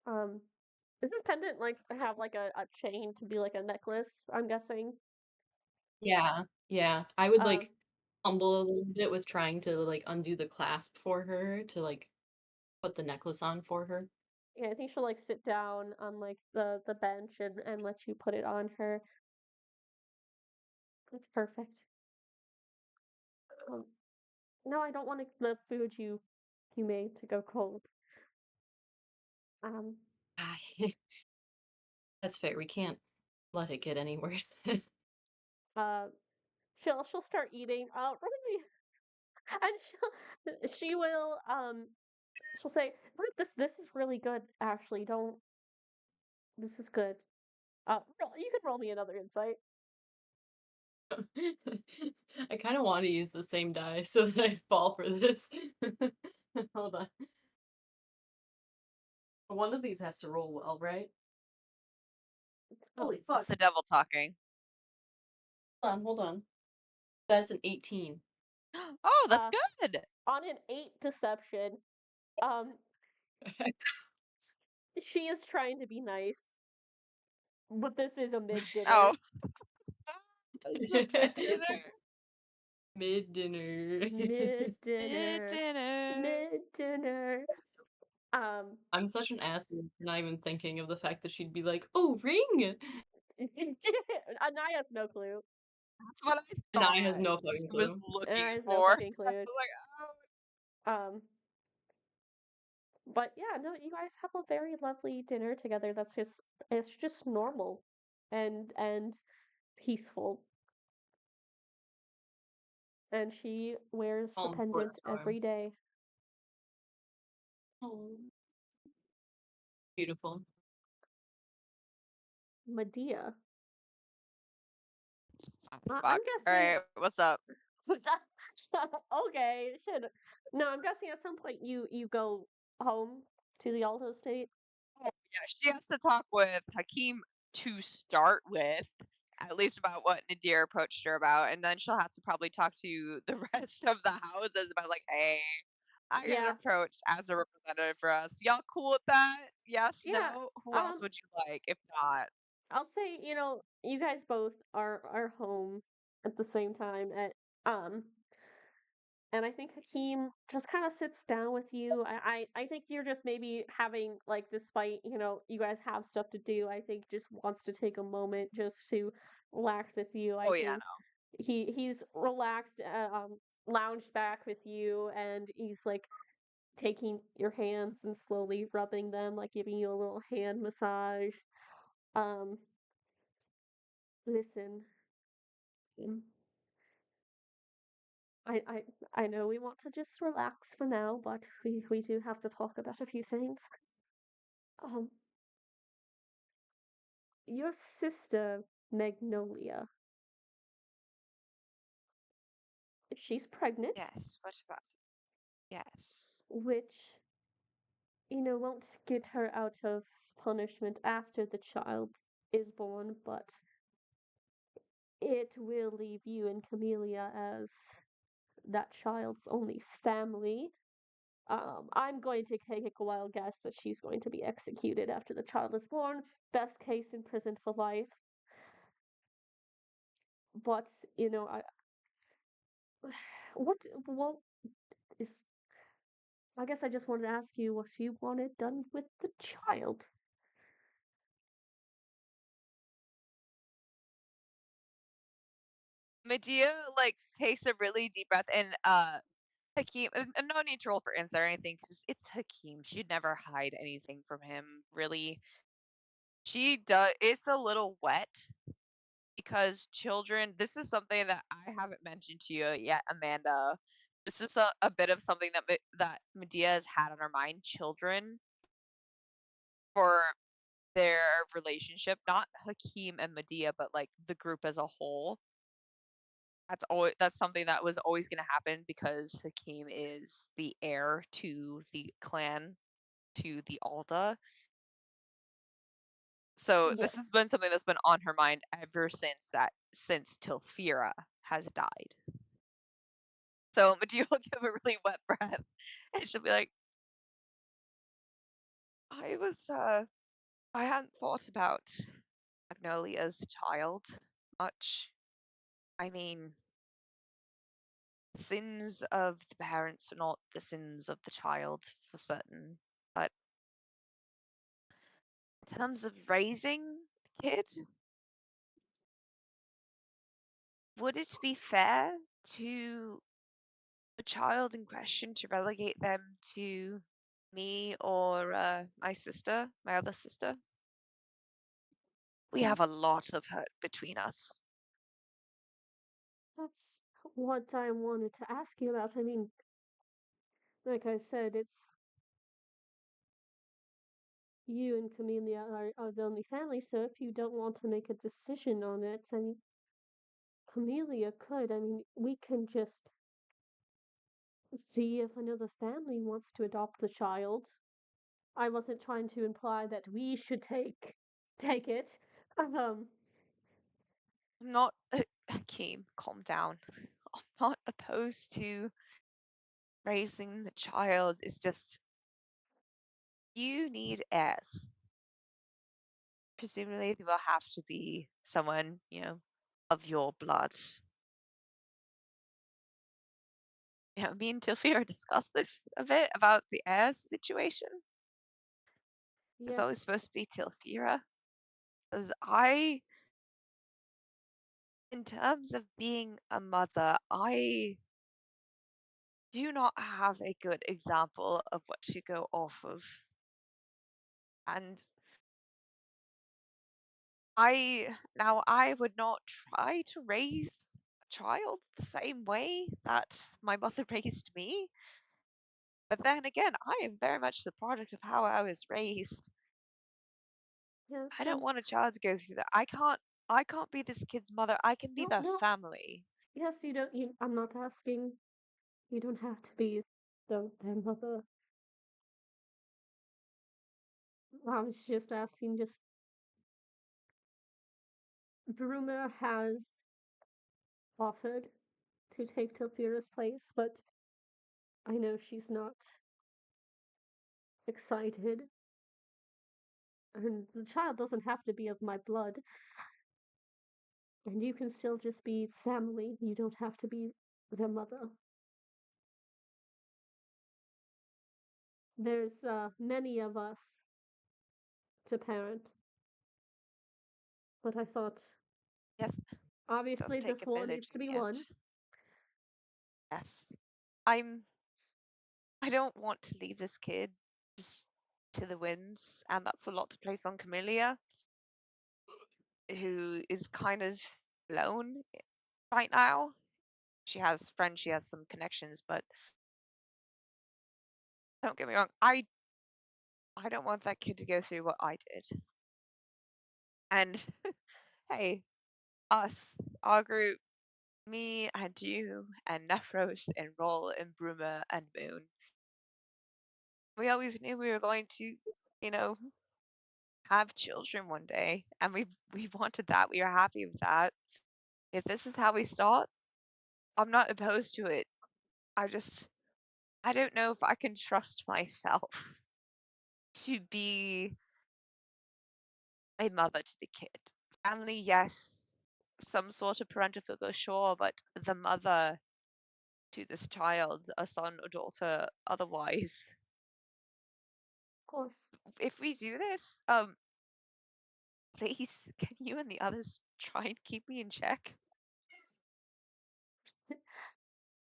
Um, does this pendant like have like a chain to be like a necklace, I'm guessing? Yeah, yeah. I would Um, like fumble a little bit with trying to like undo the clasp for her to like put the necklace on for her. yeah, I think she'll like sit down on like the bench and let you put it on her. That's perfect. Um, no, I don't want the food you made to go cold. Um, Ah, That's fair. We can't let it get any worse. uh, she'll start eating. Really, and she will she'll say, "Look, this is really good. Actually, don't. This is good. You can roll me another insight." I kind of want to use the same die so that I fall for this. Hold on. One of these has to roll well, right? Holy It's fuck. the devil talking. Hold on. That's an 18. Oh, that's Uh, good. on an 8 deception, um, she is trying to be nice, but this is a mid dinner. Oh. It's a mid dinner. Mid dinner. Mid dinner. Dinner. Mid dinner. I'm such an ass for not even thinking of the fact that she'd be like, "Oh, ring!" Anaya has no clue. That's what I And thought. I has no fucking She was clue. looking Anaya has no for. fucking I clue. was like, oh. But yeah, no, you guys have a very lovely dinner together. It's just normal and peaceful. And she wears the Calm before the pendant storm. every day. Oh, beautiful. Medea. Oh, I'm fuck. guessing. Alright, what's up? Okay, shit. No, I'm guessing at some point you go home to the Alto State. Oh, yeah, she has to talk with Hakeem to start with, at least about what Nadir approached her about, and then she'll have to probably talk to the rest of the houses about like, hey, I got Yeah, approached as a representative for us. Y'all cool with that? Yes, yeah. no? Who else would you like? If not, I'll say, you guys both are home at the same time um and I think Hakeem just kind of sits down with you. I think you're just maybe having like despite, you guys have stuff to do, I think just wants to take a moment just to relax with you. I oh yeah, think he's relaxed lounged back with you and he's like taking your hands and slowly rubbing them, like giving you a little hand massage. Um listen. mm, I, I I know we want to just relax for now, but we do have to talk about a few things. Um, your sister Magnolia, she's pregnant, Yes. What about? Yes. which won't get her out of punishment after the child is born, but it will leave you and Camellia as that child's only family. I'm going to take a wild guess that she's going to be executed after the child is born. Best case, imprisoned for life. But I what is I guess I just wanted to ask you what you wanted done with the child. Medea like takes a really deep breath and Hakeem, and no need to roll for insight or anything because it's Hakeem. She'd never hide anything from him, really. She does. It's a little wet because children. This is something that I haven't mentioned to you yet, Amanda. This is a bit of something that that Medea has had on her mind. Children for their relationship, not Hakeem and Medea, but like the group as a whole. That's something that was always going to happen because Hakeem is the heir to the clan, to the Alda. So this has Yes. been something that's been on her mind ever since Tilfira has died. So Medea will give a really wet breath and she'll be like, I hadn't thought about Magnolia as a child much. I mean, the sins of the parents are not the sins of the child for certain. But in terms of raising the kid, would it be fair to the child in question to relegate them to me or my sister, my other sister? We have a lot of hurt between us. That's what I wanted to ask you about. I mean, like I said, it's you and Camellia are the only family, so if you don't want to make a decision on it, I mean, Camellia could. I mean, we can just see if another family wants to adopt the child. I wasn't trying to imply that we should take it. Um, I'm not Hakeem, calm down. I'm not opposed to raising the child. It's just you need heirs. Presumably there will have to be someone, of your blood. Me and Tilfira discussed this a bit about the heirs situation. It's always yes. supposed to be Tilfira. Because in terms of being a mother, I do not have a good example of what to go off of. And I would not try to raise a child the same way that my mother raised me. But then again, I am very much the product of how I was raised. Yes, I don't want a child to go through that. I can't be this kid's mother. I can be no, their no. family. Yes, you don't. I'm not asking. You don't have to be their mother. I was just asking. Just Bruma has offered to take Tilfira's place, but I know she's not excited. And the child doesn't have to be of my blood. And you can still just be family. You don't have to be their mother. There's many of us to parent. But I thought, Yes, it does obviously, take this a one village needs to in be the end. one. Yes. I don't want to leave this kid just to the winds, and that's a lot to place on Camellia, who is kind of alone right now. She has friends, she has some connections, but don't get me wrong, I don't want that kid to go through what I did. And hey, our group, me and you and Nephros and Roll and Bruma and Moon, we always knew we were going to, you know, have children one day, and we wanted that. We were happy with that. If this is how we start, I'm not opposed to it. I don't know if I can trust myself to be a mother to the kid. Family, yes, some sort of parental figure, sure, but the mother, to this child, a son or daughter, otherwise. Of course. If we do this, please, can you and the others try and keep me in check?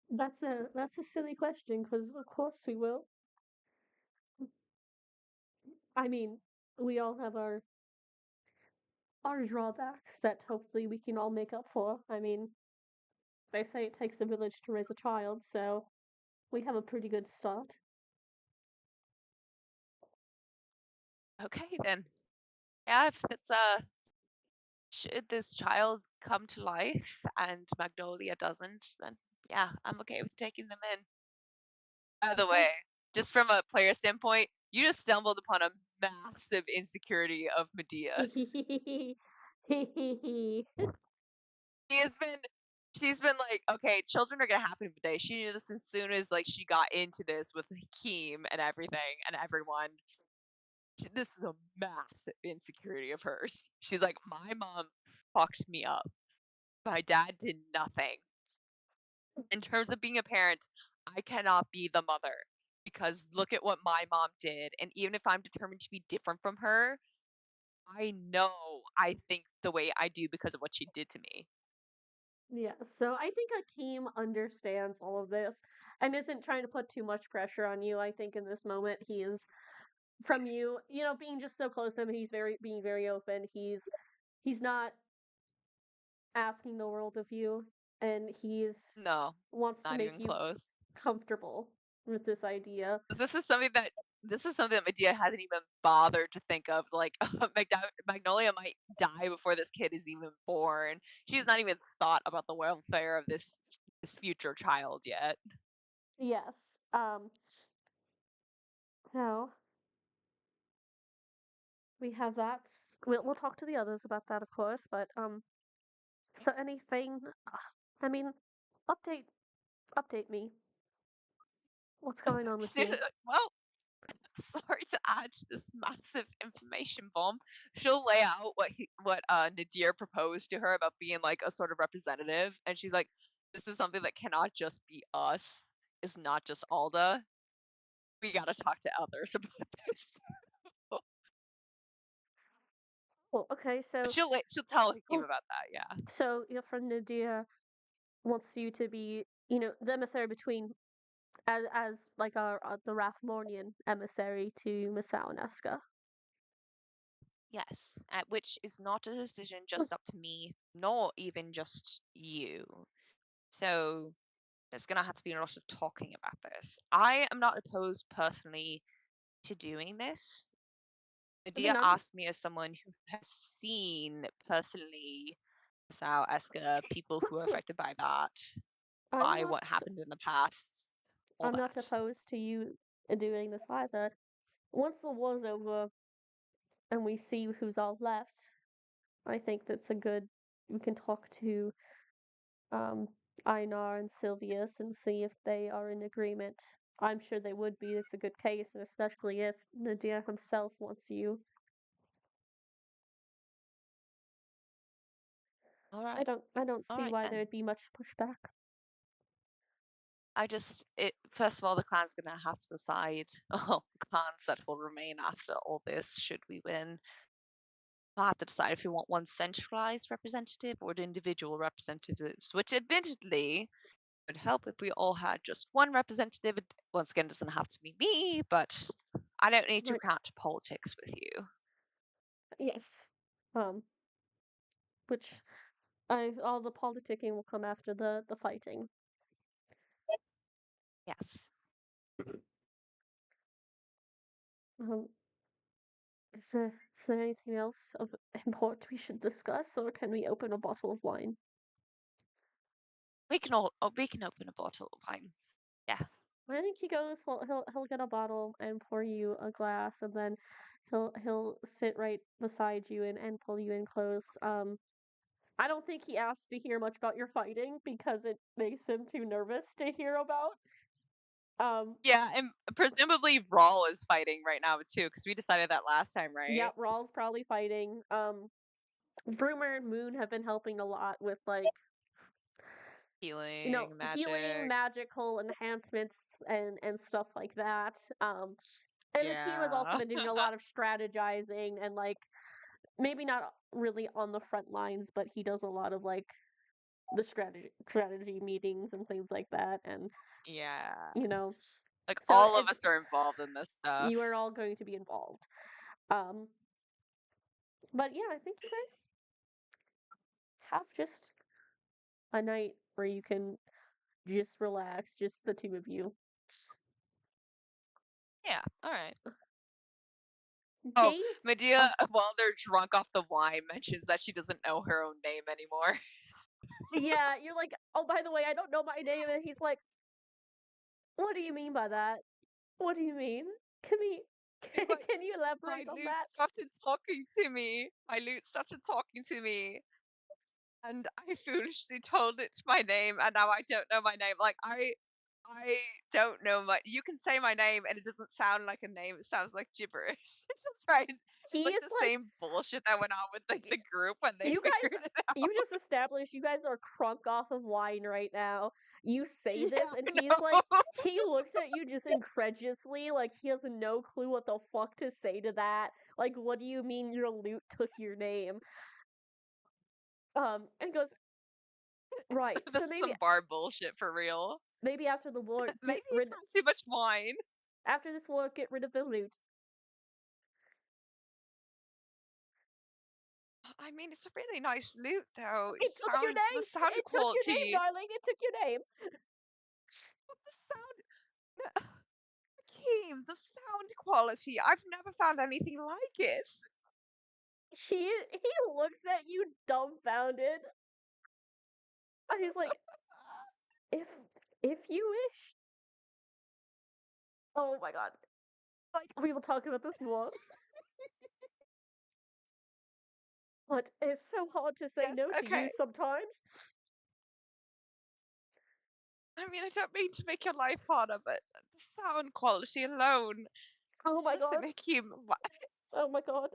That's a silly question, because of course we will. I mean, we all have our drawbacks that hopefully we can all make up for. I mean, they say it takes a village to raise a child, so we have a pretty good start. Okay then. Yeah, if it's should this child come to life and Magnolia doesn't, then yeah, I'm okay with taking them in. By the Okay. way, just from a player standpoint, you just stumbled upon a massive insecurity of Medea's. She's been like, okay, children are gonna happen today. She knew this as soon as like she got into this with Hakeem and everything and everyone. This is a massive insecurity of hers. She's like, my mom fucked me up. My dad did nothing. In terms of being a parent, I cannot be the mother because look at what my mom did. And even if I'm determined to be different from her, I know I think the way I do because of what she did to me. Yeah, so I think Akeem understands all of this and isn't trying to put too much pressure on you. I think in this moment he is from you, being just so close to him, he's being very open. He's not asking the world of you, and he's No, wants to not make even you close. comfortable with this idea. This is something that Medea hasn't even bothered to think of. Like Magnolia might die before this kid is even born. She's not even thought about the welfare of this future child yet. Yes. Now we have that. We'll talk to the others about that, of course. But so anything? I mean, update me. What's going on with you? Well, sorry to add to this massive information bomb. She'll lay out what Nadir proposed to her about being like a sort of representative, and she's like, "This is something that cannot just be us. It's not just Alda. We gotta talk to others about this." Well, okay, so But she'll tell Hakeem Oh. about that. Yeah. so your friend Nadia wants you to be, the emissary between as like the Rathmornian emissary to Misao and Eska. Yes, which is not a decision just up to me, nor even just you. So there's gonna have to be a lot of talking about this. I am not opposed personally to doing this. I mean, Nadia asked me as someone who has seen personally Sao Eska, people who are affected by that, I'm by not what happened in the past, all I'm not that. opposed to you doing this either. Once the war's over and we see who's all left, I think we can talk to Einar and Sylvius and see if they are in agreement. I'm sure they would be. It's a good case, and especially if Nadir himself wants you. All right. I don't see Alright why then. there'd be much pushback. First of all, the clan's gonna have to decide. Oh, clans that will remain after all this, should we win. We'll have to decide if we want one centralized representative or the individual representatives, which admittedly would help if we all had just one representative. It, once again, doesn't have to be me, but I don't need to Right. count politics with you. Yes. Which all the politicking will come after the fighting. Yes. Um, is there anything else of import we should discuss, or can we open a bottle of wine? We can open a bottle of wine. Yeah. When I think he goes, he'll get a bottle and pour you a glass, and then he'll sit right beside you and pull you in close. I don't think he asks to hear much about your fighting because it makes him too nervous to hear about. Yeah, and presumably Rawl is fighting right now too, because we decided that last time, right? Yeah, Rawl's probably fighting. Broomer and Moon have been helping a lot with like Healing, healing, magic. magical enhancements and stuff like that. And Akeem has also Yeah. been doing a lot of strategizing and like maybe not really on the front lines, but he does a lot of like the strategy meetings and things like that. And Yeah. you know, Like so all of it's us are involved in this stuff. you are all going to be involved. Um, but yeah, I think you guys have just a night where you can just relax, just the two of you. Yeah, alright. Oh, Days. Medea, while they're drunk off the wine, mentions that she doesn't know her own name anymore. Yeah, you're like, oh, by the way, I don't know my name, and he's like, what do you mean by that? What do you mean? Can we? He's like, Can you my elaborate on lute that? started talking to me. My lute started talking to me. And I foolishly told it my name, and now I don't know my name. Like I don't know my. You can say my name, and it doesn't sound like a name. It sounds like gibberish. It's right. He It's like is the like, same bullshit that went on with like the group when they you guys. figured it out. You just established you guys are crunk off of wine right now. You say Yeah, this, and I he's like, know. he looks at you just incredulously, like he has no clue what the fuck to say to that. Like, what do you mean your lute took your name? And goes, right. This So is some bar bullshit for real. maybe after the war, Maybe get he's rid. had too much wine. After this war, get rid of the lute. I mean, it's a really nice lute, though. It took your The name. sound It took quality. your name, darling. It took your name. The sound. Hakeem, the sound quality. I've never found anything like it. He looks at you dumbfounded. And he's like, if you wish. Oh my god. Like, We will talk about this more. But it's so hard to say yes, no to okay. you sometimes. I mean, I don't mean to make your life harder, but the sound quality alone. Oh my Listen, god. Hakeem, Oh my god.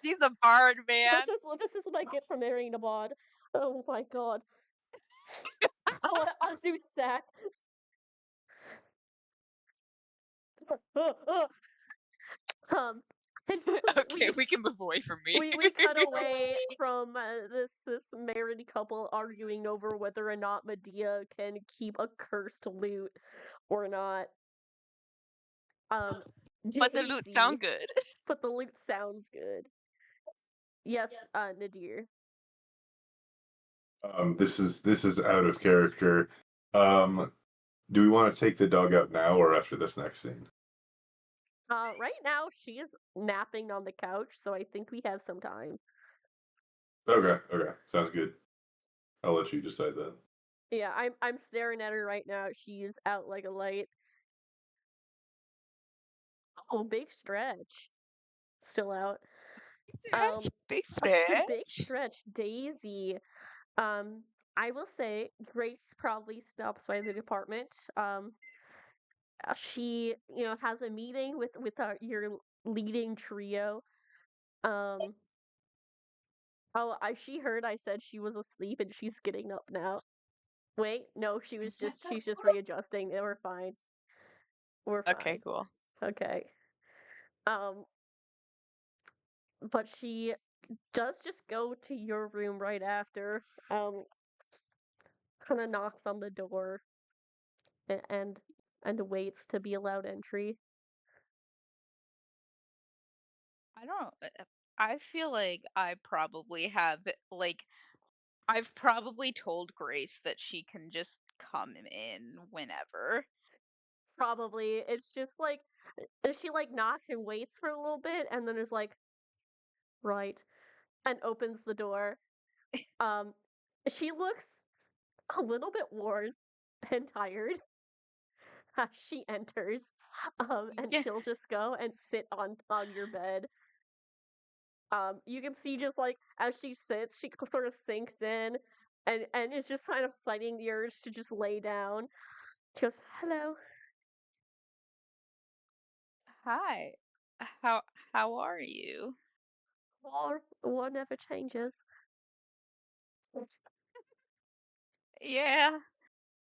she's a bard, man. This is what I get for marrying a bard. Oh my god. I want a Zeus sack. And Okay, we can move away from me. we cut away from this married couple arguing over whether or not Medea can keep a cursed lute or not. But the lute Daisy, sound good. but the lute sounds good. Yes, Nadir. This is out of character. Do we want to take the dog out now or after this next scene? Right now she's napping on the couch, so I think we have some time. Okay, sounds good. I'll let you decide that. Yeah, I'm staring at her right now. She's out like a light. Oh, big stretch. Still out. Big stretch. Big stretch. Daisy. I will say Grace probably stops by the department. She, has a meeting with your leading trio. She heard I said she was asleep and she's getting up now. Wait, no, she's just readjusting. We're fine. We're fine. Okay, cool. Okay. But she does just go to your room right after. Kind of knocks on the door and waits to be allowed entry. I don't. I feel like I probably have like I've probably told Grace that she can just come in whenever. Probably. It's just like she like knocks and waits for a little bit and then is like, right, and opens the door. She looks a little bit worn and tired as she enters. And Yeah. she'll just go and sit on your bed. You can see just like as she sits, she sort of sinks in and is just kind of fighting the urge to just lay down. She goes, "Hello." Hi. How are you? War never changes. Yeah.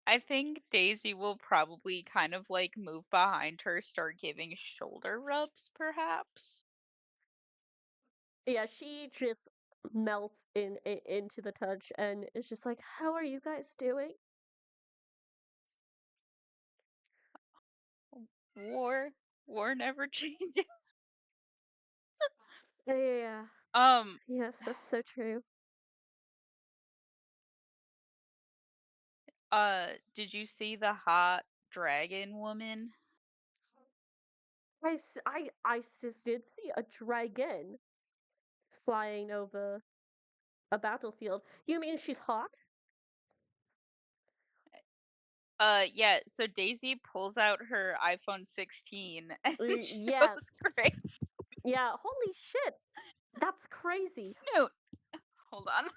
I think Daisy will probably kind of like move behind her, start giving shoulder rubs, perhaps. Yeah, she just melts into the touch and is just like, "How are you guys doing?" War, war never changes. Yeah. Um, Yes, that's so true. did you see the hot dragon woman? Just did see a dragon flying over a battlefield. You mean she's hot? Yeah, so Daisy pulls out her iPhone 16 and it Yes. shows Grace Yeah, holy shit. That's crazy. Snoot. Hold on.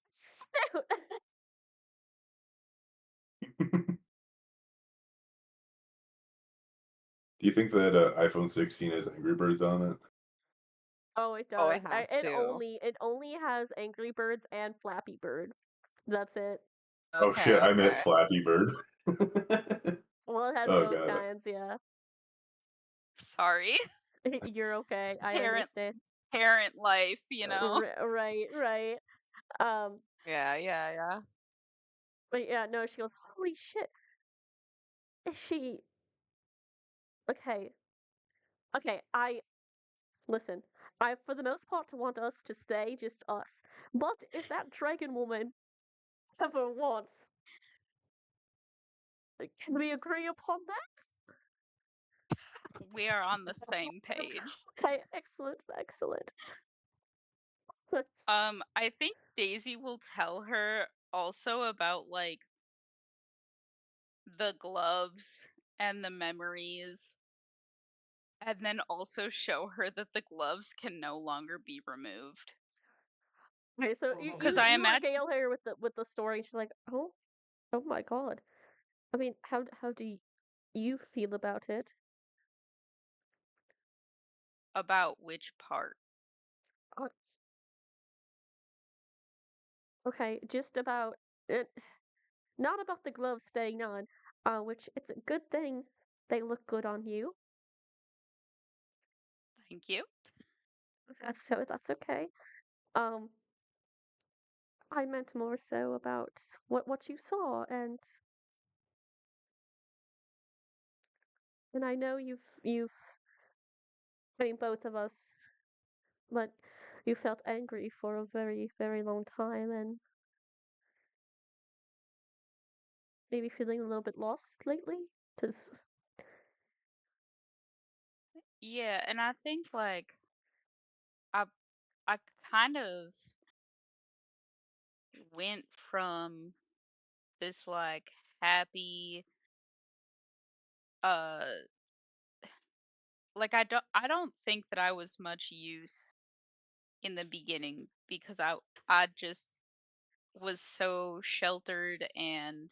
Snoot. Do you think that iPhone 16 has Angry Birds on it? Oh, it Oh, it does. has It to. only has Angry Birds and Flappy Bird. That's it. Oh Okay, shit, I meant okay. Flappy Bird. Well, it has Oh, both got it. kinds, yeah. Sorry. You're okay. I Parent understand. parent life, you know. Right. Um, Yeah. but yeah, no, she goes, "Holy shit. Is she okay? Okay, listen. I for the most part want us to stay just us. But if that dragon woman ever wants, can we agree upon that?" We are on the same page. Okay, excellent. I think Daisy will tell her also about like the gloves and the memories, and then also show her that the gloves can no longer be removed. Okay, so Because I you imagine regale her with the story, and she's like, "Oh my god. I mean, how do you feel about it?" about which part. Uh, Okay, just about it, not about the gloves staying on, which it's a good thing they look good on you. Thank you. That's okay. Um, I meant more so about what you saw, and I know I mean both of us, but you felt angry for a very long time, and maybe feeling a little bit lost lately. Cause Yeah, and I think like I I kind of went from this like happy uh like I don't think that I was much use in the beginning because I just was so sheltered and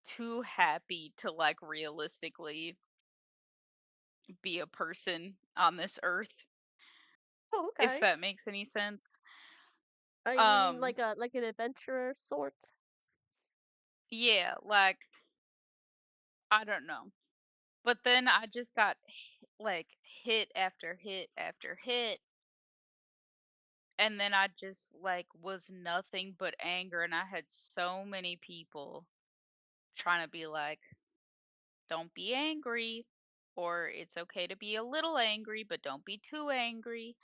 too happy to like realistically be a person on this earth, oh, if okay. that makes any sense. You mean Um like an adventurer sort? yeah, like I don't know. But then I just got like hit after hit after hit, and then I just like was nothing but anger, and I had so many people trying to be like, don't be angry, or it's okay to be a little angry but don't be too angry.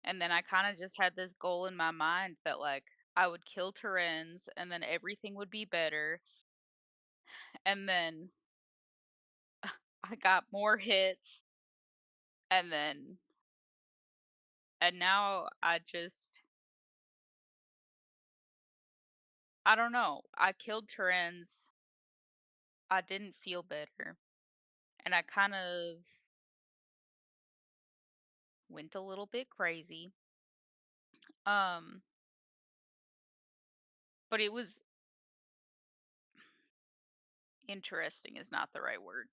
And then I kind of just had this goal in my mind that like I would kill Terrens and then everything would be better. And then I got more hits, and then and now I don't know. I killed Terrens. I didn't feel better, and I kind of went a little bit crazy. Um, but it was interesting is not the right word.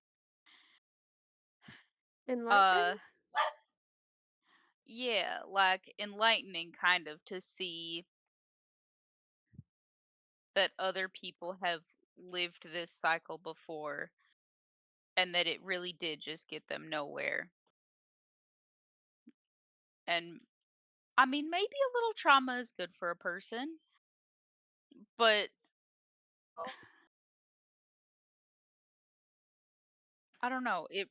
Uh, Enlightening? yeah, like enlightening kind of to see that other people have lived this cycle before and that it really did just get them nowhere. And I mean, maybe a little trauma is good for a person, but I don't know. It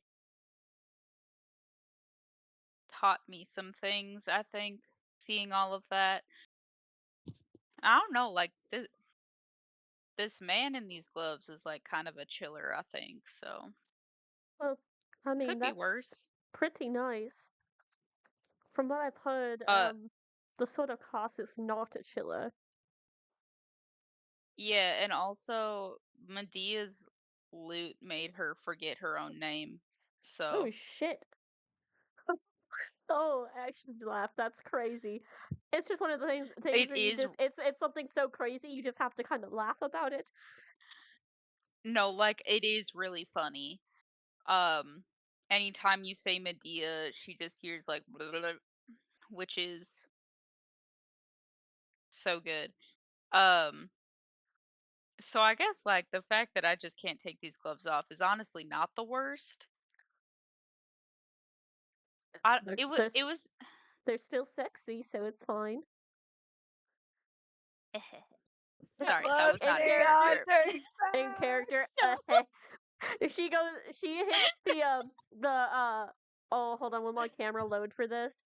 taught me some things, I think, seeing all of that. I don't know, like this man in these gloves is like kind of a chiller, I think. So Well, I mean, could be that's worse. pretty nice. From what I've heard, Uh, the Soda Cost is not a chiller. yeah, and also Medea's loot made her forget her own name. Oh So shit. Oh, I should laugh. That's crazy. It's just one of the things it where you is just it's something so crazy you just have to kind of laugh about it. no, like it is really funny. Um, anytime you say Medea, she just hears like, which is so good. Um, so I guess like the fact that I just can't take these gloves off is honestly not the worst. They're It was they're, it s- was they're still sexy, so it's fine. sorry, that Gloves was not in in stay character. on character. during In character. sex. She goes. She hits the. Oh, hold on. Will my camera load for this?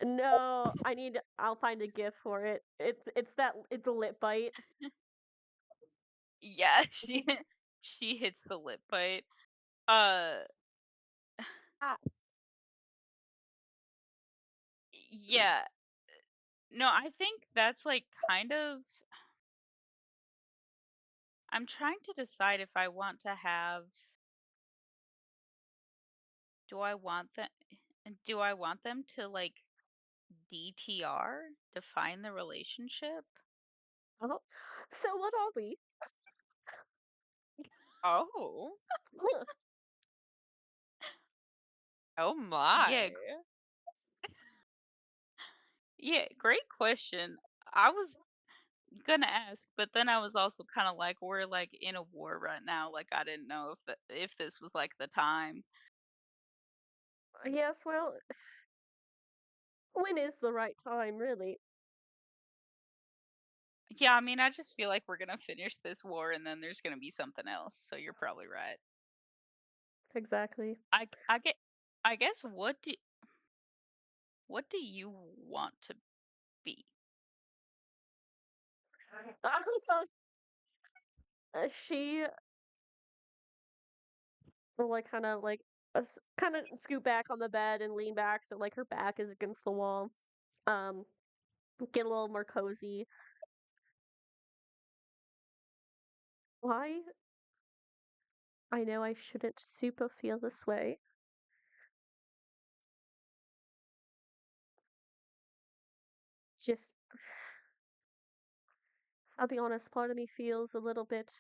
No, I need. I'll find a GIF for it. It's the lip bite. Yeah, she hits the lip bite. Uh, Ah, yeah. No, I think that's like kind of. I'm trying to decide if I want to have. Do I want that? Do I want them to like DTR, define the relationship? Oh, so what are we? oh. Oh Yeah, my. yeah, great question. I was gonna ask, but then I was also kind of like, we're like in a war right now. Like I didn't know if this was like the time. Yes. Well, when is the right time, really? Yeah, I mean, I just feel like we're gonna finish this war and then there's gonna be something else. So you're probably right. Exactly. I get. I guess what do you want to be? She will like kind of scoot back on the bed and lean back so like her back is against the wall. Um, get a little more cozy. Why? I know I shouldn't super feel this way. Just, I'll be honest, part of me feels a little bit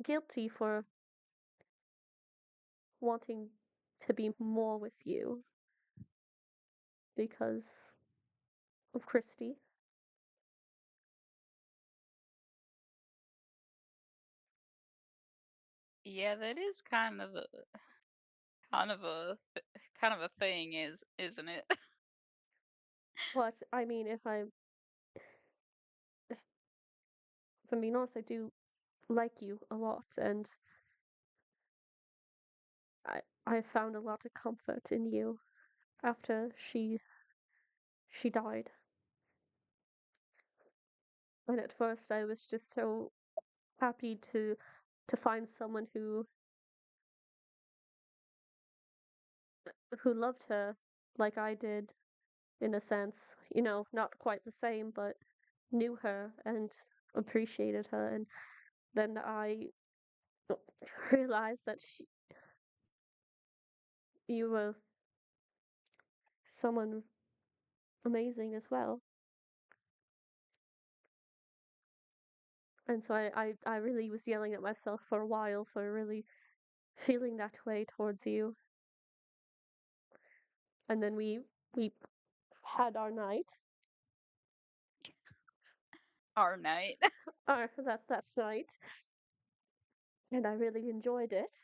guilty for wanting to be more with you because of Christy. Yeah, that is kind of a kind of a thing, isn't it? But I mean, if I'm being honest, I do like you a lot, and I found a lot of comfort in you after she died. And at first, I was just so happy to find someone who loved her like I did, in a sense. You know, not quite the same, but knew her and appreciated her. And then I realized that you were someone amazing as well. And so I really was yelling at myself for a while for really feeling that way towards you. And then we had our night. Our night. That's night. And I really enjoyed it.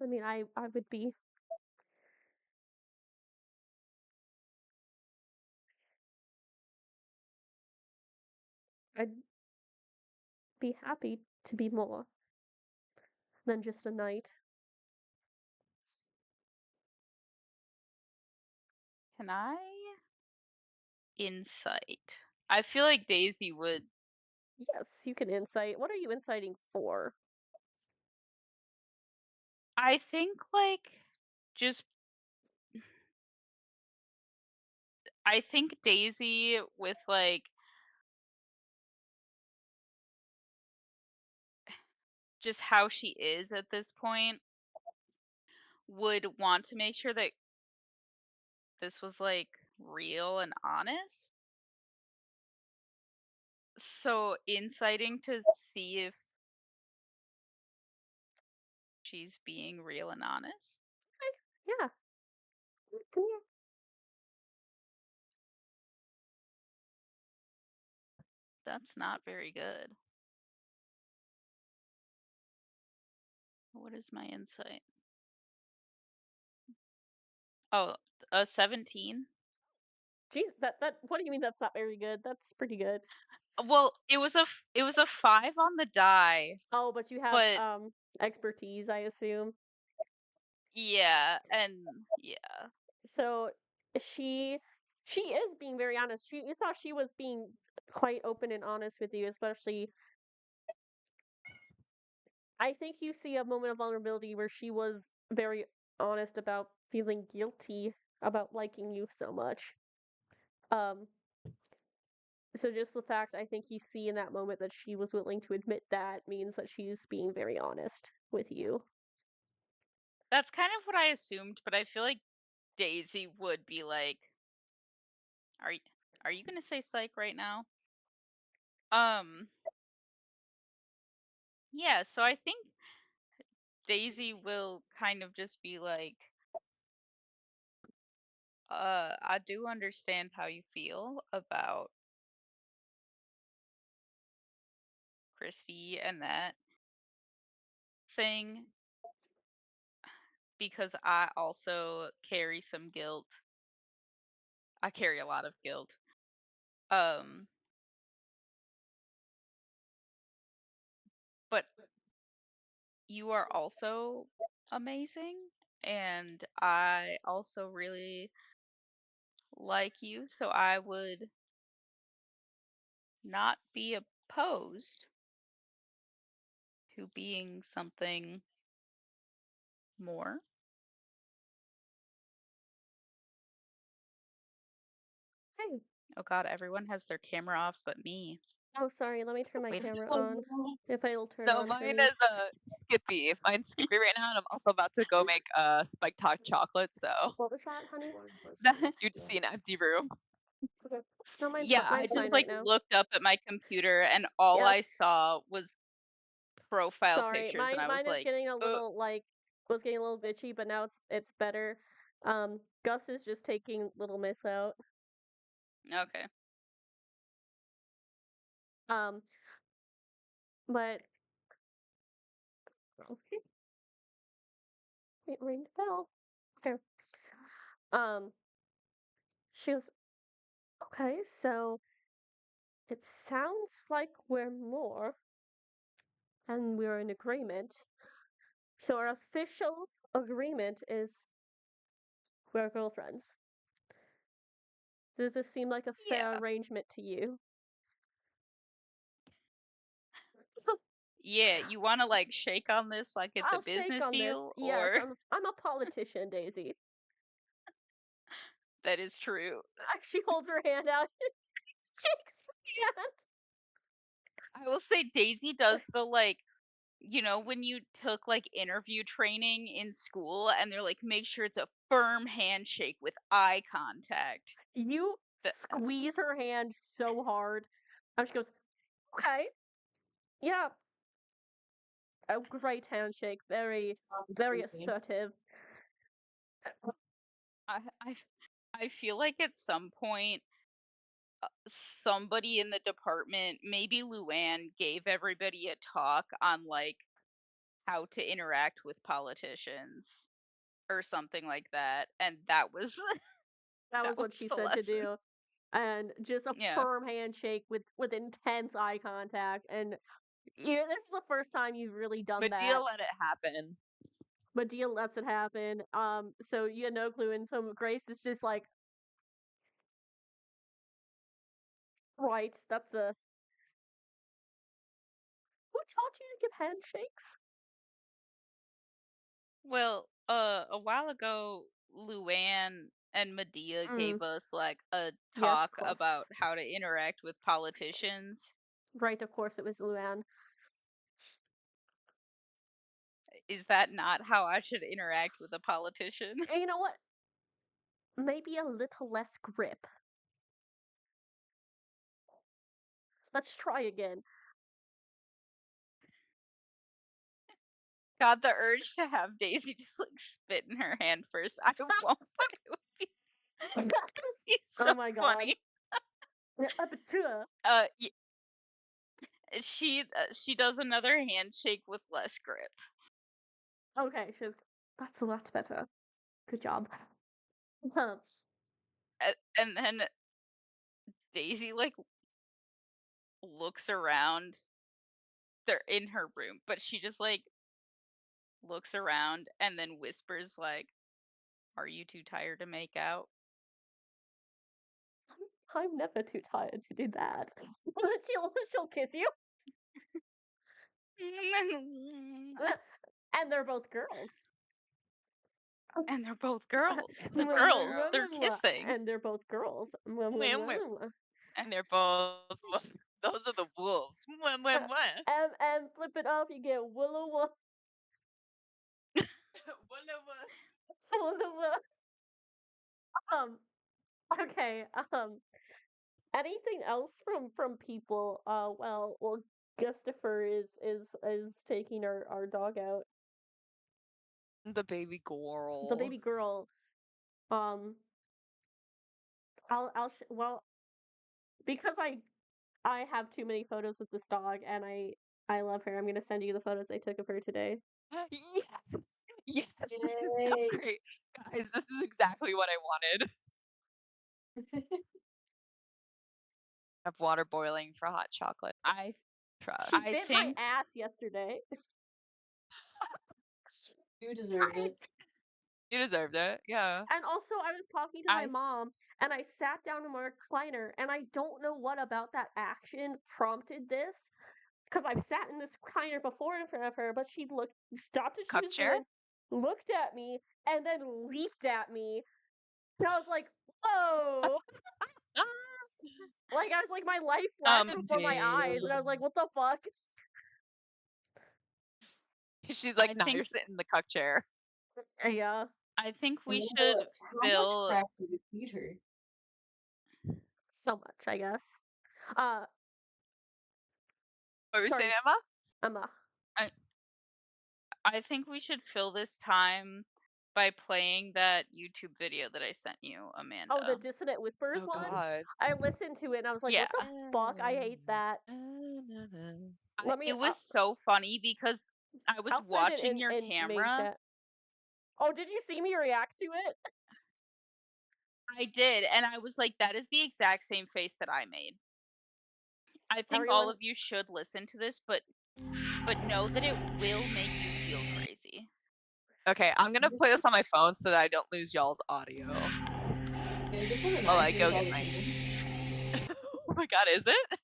I mean, I would be I'd be happy to be more than just a night. Can I insight? I feel like Daisy would. Yes, you can insight. What are you inciting for? I think like just. I think Daisy with like just how she is at this point would want to make sure that this was like real and honest. So inciting to see if she's being real and honest. Yeah. Come here. That's not very good. What is my insight? Oh, a 17. Jeez, that what do you mean that's not very good? That's pretty good. Well, it was a 5 on the die, Oh, but you have but expertise, I assume. yeah, and yeah. So she is being very honest. You saw she was being quite open and honest with you, especially I think you see a moment of vulnerability where she was very honest about feeling guilty about liking you so much. Um, so just the fact I think you see in that moment that she was willing to admit that means that she's being very honest with you. That's kind of what I assumed, but I feel like Daisy would be like, "Are you gonna say psych right now?" Um, yeah. So I think Daisy will kind of just be like, I do understand how you feel about Christy and that thing because I also carry some guilt. I carry a lot of guilt. But you are also amazing and I also really like you, so I would not be opposed to being something more. Hey. Oh god, everyone has their camera off but me. Oh, sorry. Let me turn my Wait. camera on. If it'll turn No, on for mine me. is Skippy. Mine's Skippy right now, and I'm also about to go make spiked hot chocolate. So What was that, honey? you'd see an empty room. Okay. No, mine's Yeah, fine. I Mine's just fine like right now. looked up at my computer and all I Yes. saw was profile Sorry, pictures and I was mine is like, getting a little was getting a little bitchy, but now it's better. Gus is just taking Little Miss out. okay. But okay. Wait, ring the bell. Okay. She goes, okay, so it sounds like we're more, and we're in agreement. So our official agreement is we're girlfriends. Does this seem like a fair Yeah. arrangement to you? Yeah, you want to like shake on this like it's I'll a shake business on this. deal Yes, or I'm a politician, Daisy. that is true. She holds her hand out. Shakes her hand. I will say Daisy does the like, you know, when you took like interview training in school and they're like, make sure it's a firm handshake with eye contact. You squeeze her hand so hard. And she goes, okay. Yeah, a great handshake, very Absolutely. assertive. I I I feel like at some point somebody in the department, maybe Luann, gave everybody a talk on like how to interact with politicians or something like that, and that was That that was what was she the said to lesson. do. And just a Yeah. firm handshake with intense eye contact. And yeah, this is the first time you've really done Medea that. let it happen. Medea lets it happen. So you had no clue, and so Grace is just like, right, that's a who taught you to give handshakes? Well, a while ago, Luann and Medea Mm, gave us like a yes, talk of course. about how to interact with politicians. Right, of course it was Luann. Is that not how I should interact with a politician? And you know what? Maybe a little less grip. Let's try again. Got the urge to have Daisy just like spit in her hand first. I won't, but it would be, it would be so Oh my god. funny. Aperture. She does another handshake with less grip. Okay, so that's a lot better. Good job. Huh. And then Daisy like looks around. They're in her room, but she just like looks around and then whispers like, "Are you too tired to make out?" I'm never too tired to do that. she'll kiss you. And they're both girls. And they're both girls. The Mwah, girls, mwah, mwah, they're mwah, mwah. kissing. And they're both girls. Mwah, mwah, Mwah, mwah, mwah. mwah. And they're both those are the wolves. Mwah, mwah, mwah. And flip it up, you get willa wah. Walla, wah. Willa wah. Okay, anything else from people? Well, Gustafer is taking our dog out. The baby girl. The baby girl. Well, because I have too many photos with this dog and I love her. I'm gonna send you the photos I took of her today. Yes. Yes. This is so Yay. great. Guys, this is exactly what I wanted. Have water boiling for hot chocolate. I Trust. She I bit think- my ass yesterday. You deserved it. You deserved it. Yeah. And also, I was talking to my mom, and I sat down in my recliner, and I don't know what about that action prompted this, because I've sat in this recliner before in front of her, but she stopped what she Cup was chair? doing, looked at me, and then leaped at me. And I was like, whoa! Like, I was like, my life flashed before my eyes, and I was like, what the fuck? She's like, I no, think- you're sitting in the cuck chair. Yeah. I think we Amanda, should How much fill. crack did you feed her? So much, I guess. What were you Sorry. saying, Emma? Emma. I think we should fill this time by playing that YouTube video that I sent you, Amanda. Oh, the Dissonant Whispers Oh one? God. I listened to it and I was like, Yeah. what the fuck? I hate that. Let me- It was so funny because I was I'll send it watching in- your in main camera. chat. Oh, did you see me react to it? I did, and I was like, that is the exact same face that I made. I think all Everyone- of you should listen to this, but know that it will make you feel crazy. Okay, I'm gonna play this on my phone so that I don't lose y'all's audio. Is this one that While I hears go all get the my. time? Oh my God, is it?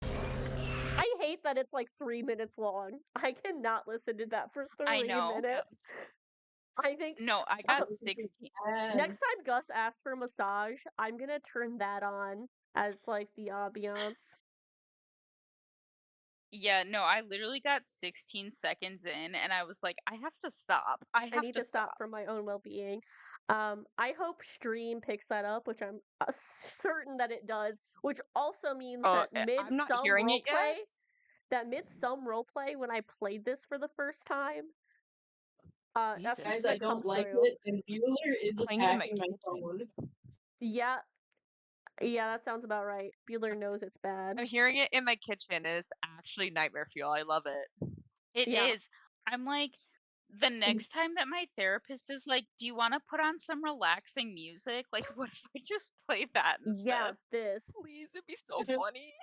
I hate that it's like 3 minutes long. I cannot listen to that for 3 I know. minutes. I think No, I got Oh, 16. next time Gus asks for massage, I'm gonna turn that on as like the ambiance. Yeah, no, I literally got 16 seconds in, and I was like, I have to stop. I I have need to to stop for my own well-being. I hope stream picks that up, which I'm certain that it does, which also means Oh, that I'm not mid-some hearing it roleplay, yet. when I played this for the first time, that's just Guys, gonna I come don't like through. it, and Bueller is Playing it in my attacking my kitchen. phone. Yeah, that sounds about right. Bueller knows it's bad. I'm hearing it in my kitchen, and it's actually nightmare fuel. I love it. It Yeah. is. I'm like, the next time that my therapist is like, "Do you want to put on some relaxing music?" Like, what if I just play that Yeah, instead? this. Please, it'd be so If it- funny.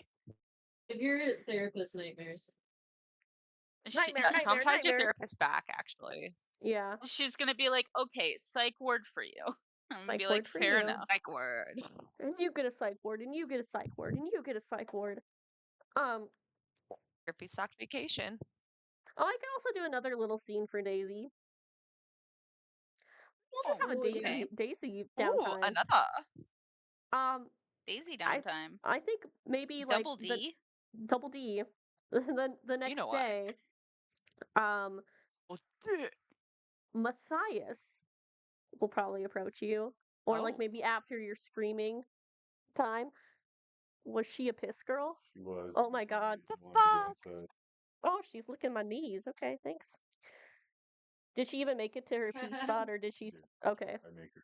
If you're a therapist, nightmares. Nightmare, nightmare, Traumatize your nightmare. therapist back, actually. Yeah. She's gonna be like, "Okay, psych ward for you." I'm gonna Psych be ward like, for "Fair you." enough." Like word. And you get a psych ward, and you get a psych ward, and you get a psych ward. Therapy sucked vacation. Oh, I can also do another little scene for Daisy. We'll just have a Oh, yeah. Daisy Ooh, downtime. another. Daisy I downtime. I think maybe like Double D. Double D. The next know what? day, Well, Matthias will probably approach you, or like Oh. maybe after your screaming time. Was she a piss girl? She was. Oh my god. The Wanted to go fuck? outside. Oh, she's licking my knees. Okay, thanks. Did she even make it to her pee spot, or did she? Okay. I make her.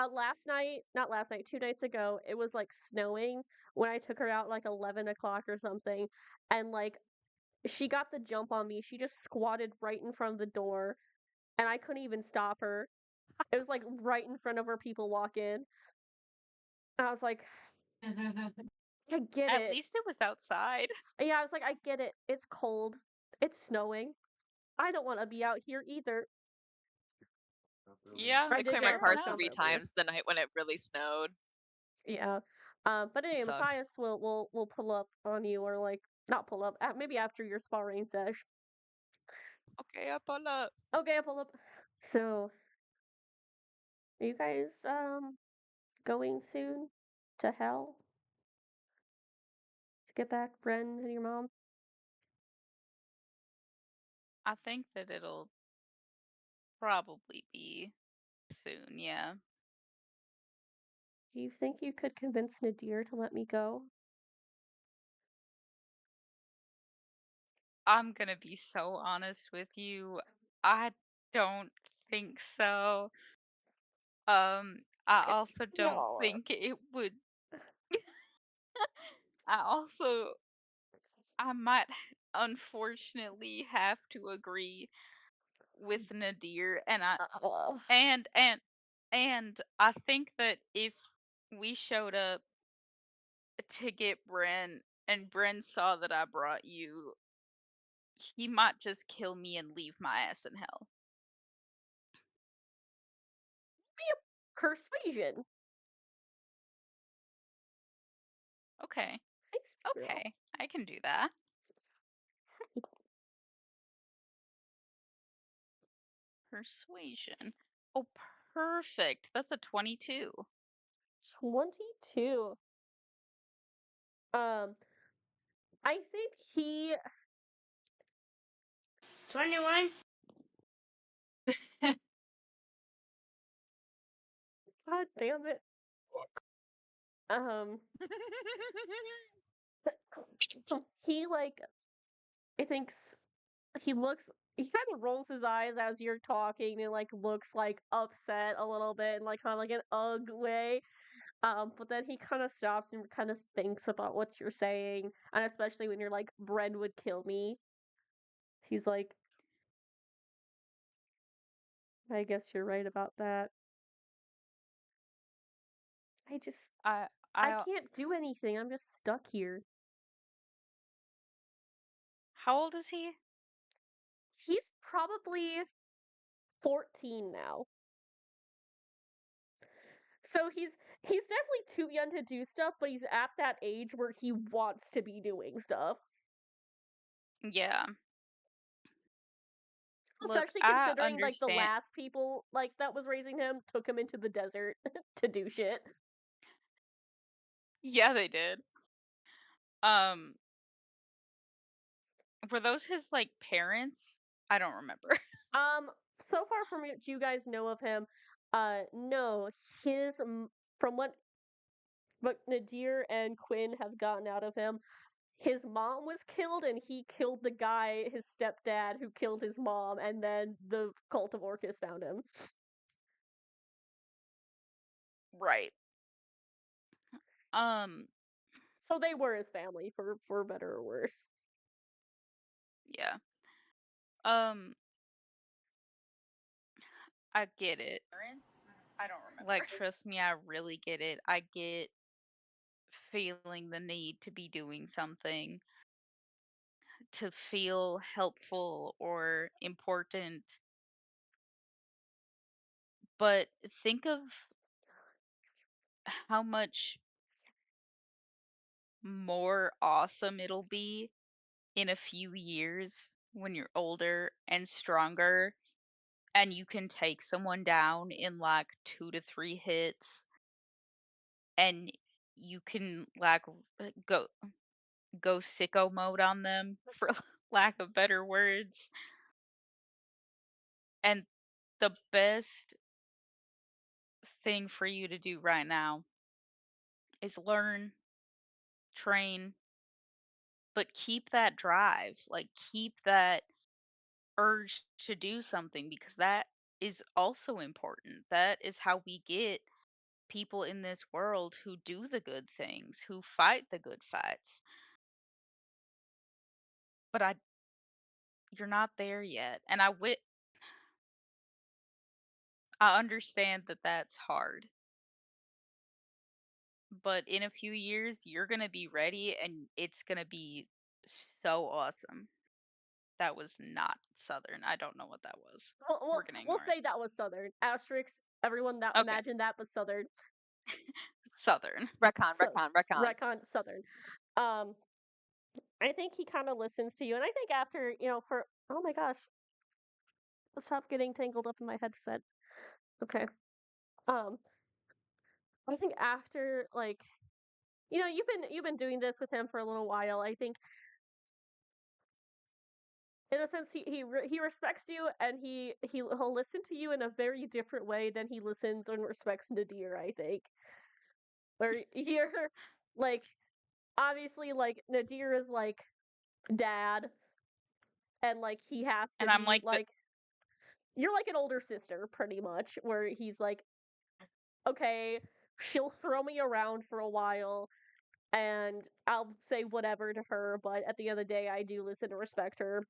Last night, not last night, 2 nights ago, it was like snowing when I took her out like 11 o'clock or something, and like she got the jump on me. She just squatted right in front of the door, and I couldn't even stop her. It was like right in front of where people walk in. I was like, I get At it. least it was outside. Yeah, I was like, I get it. It's cold. It's snowing. I don't want to be out here either. Yeah, I I did cleared get my it car parked out 3 early. times the night when it really snowed. Yeah. But anyway, Sucked. Matthias will pull up on you, or like not pull up, maybe after your sparring sesh. Okay, up on up. Okay, I'll pull up. So, are you guys going soon to hell? To get back Bren and your mom? I think that it'll probably be soon, yeah. Do you think you could convince Nadir to let me go? I'm gonna be so honest with you. I don't think so. I also don't No. think it would. I might unfortunately have to agree with Nadir, and I think that if we showed up to get Bren and Bren saw that I brought you, he might just kill me and leave my ass in hell. Persuasion. Okay. Thanks, girl. Okay. I can do that. Persuasion. Oh, perfect. That's a 22. 22. I think he 21. God damn it. He like I think he kind of rolls his eyes as you're talking and like looks like upset a little bit and like kind of like an ugh way. But then he kind of stops and kind of thinks about what you're saying, and especially when you're like, Bren would kill me. He's like, I guess you're right about that. I I can't do anything. I'm just stuck here. How old is he? He's probably 14 now. So he's definitely too young to do stuff, but he's at that age where he wants to be doing stuff. Yeah. Look, Especially I considering like the understand. last people like that was raising him took him into the desert to do shit. Yeah, they did. Were those his like parents? I don't remember. So far from what you guys know of him, No, from what Nadir and Quinn have gotten out of him, his mom was killed and he killed the guy, his stepdad, who killed his mom, and then the cult of Orcus found him. Right. Um, So they were his family, for better or worse. yeah. Um, I get it. I don't remember. Like, trust me, I really get it. I get feeling the need to be doing something to feel helpful or important. But think of how much more awesome it'll be in a few years when you're older and stronger and you can take someone down in like 2 to 3 hits and you can like go sicko mode on them for lack of better words. And the best thing for you to do right now is learn, train, but keep that drive. Like keep that urge to do something because that is also important. That is how we get people in this world who do the good things, who fight the good fights. But you're not there yet. And I understand that that's hard. But in a few years you're going to be ready and it's going to be so awesome. That was not Southern. I don't know what that was. We're gonna We'll ignore it. say that was Southern. Asterix, everyone that Okay. imagined that was Southern. Southern. Retcon, So- retcon, retcon. Retcon, Southern. I think he kind of listens to you, and I think after, oh my gosh, stop getting tangled up in my headset. Okay. I think after, like, you've been doing this with him for a little while. I think in a sense he respects you, and he'll listen to you in a very different way than he listens and respects Nadir, I think. Where you're like, obviously, like, Nadir is like dad, and like he has to And I'm be like, like, you're like an older sister pretty much, where he's like, okay, she'll throw me around for a while and I'll say whatever to her, but at the end of the day I do listen and respect her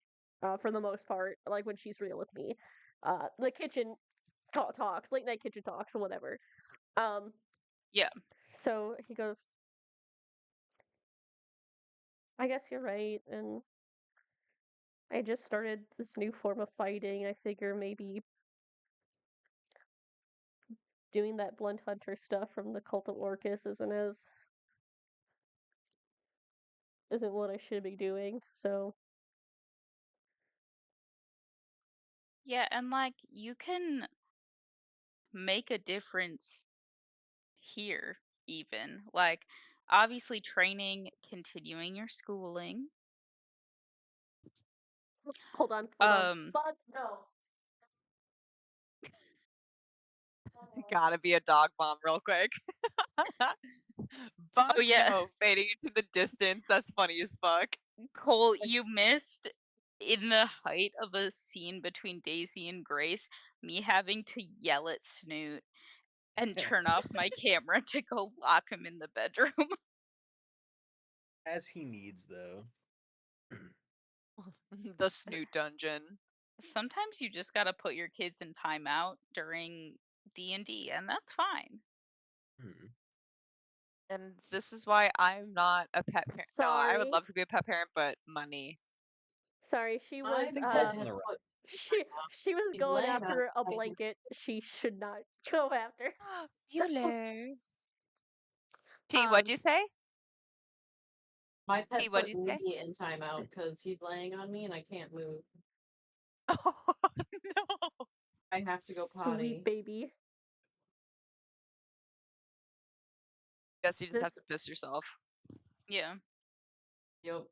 for the most part, like when she's real with me. The kitchen talks, late night kitchen talks or whatever. yeah. So he goes, I guess you're right, and I just started this new form of fighting. I figure maybe doing that Blunt Hunter stuff from the Cult of Orcus isn't what I should be doing. So Yeah, and like you can make a difference here even. Like obviously training, continuing your schooling. hold on. But no. Gotta be a dog bomb real quick. Fuck Oh, yeah. no, fading into the distance. That's funny as fuck. Cole, you missed in the height of a scene between Daisy and Grace, me having to yell at Snoot and turn off my camera to go lock him in the bedroom. As he needs, though. The Snoot dungeon. Sometimes you just gotta put your kids in timeout during D&D, and that's fine. And this is why I'm not a pet parent. No, I would Sorry. love to be a pet parent, but money. Sorry, she My was pet has the put she was She's going laying after a outside. blanket she should not go after. Bueller. T, what'd you say? My pet Hey, what'd put you say? me in timeout because he's laying on me and I can't move. Oh no. I have to go potty. Sweet baby. Guess you just have This to piss yourself. Yeah. Yup.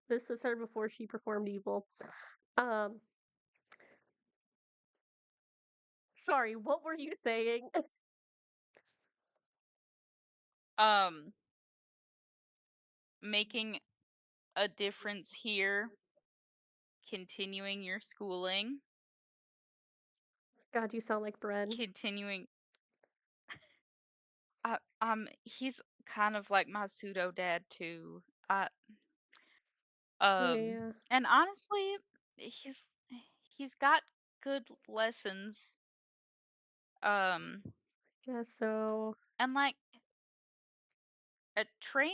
this was her before she performed evil. Um Sorry, what were you saying? Making a difference here, continuing your schooling, God, you sound like bread. continuing. He's kind of like my pseudo dad too. I Yeah, and honestly, he's he's got good lessons. Um, guess so. and like train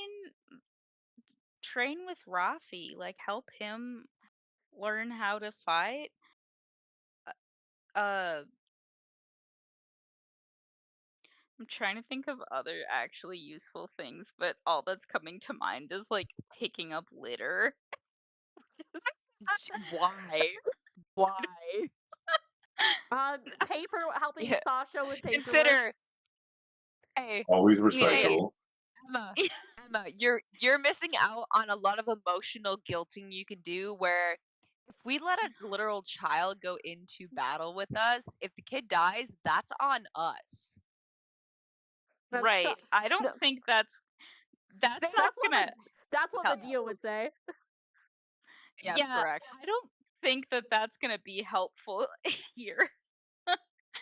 with Rafi, like help him learn how to fight. Uh, I'm trying to think of other actually useful things, but all that's coming to mind is like picking up litter. Why? Why? Paper helping Yeah. Sasha with paperwork. Consider. Hey, Always hey, recycle. Emma. Emma, you're missing out on a lot of emotional guilting you can do. Where if we let a literal child go into battle with us, if the kid dies, that's on us. That's Right. not- I don't no, think that's not that's what gonna that's what help. Medea would say. Yeah, Yeah, correct. I don't think that that's gonna be helpful here.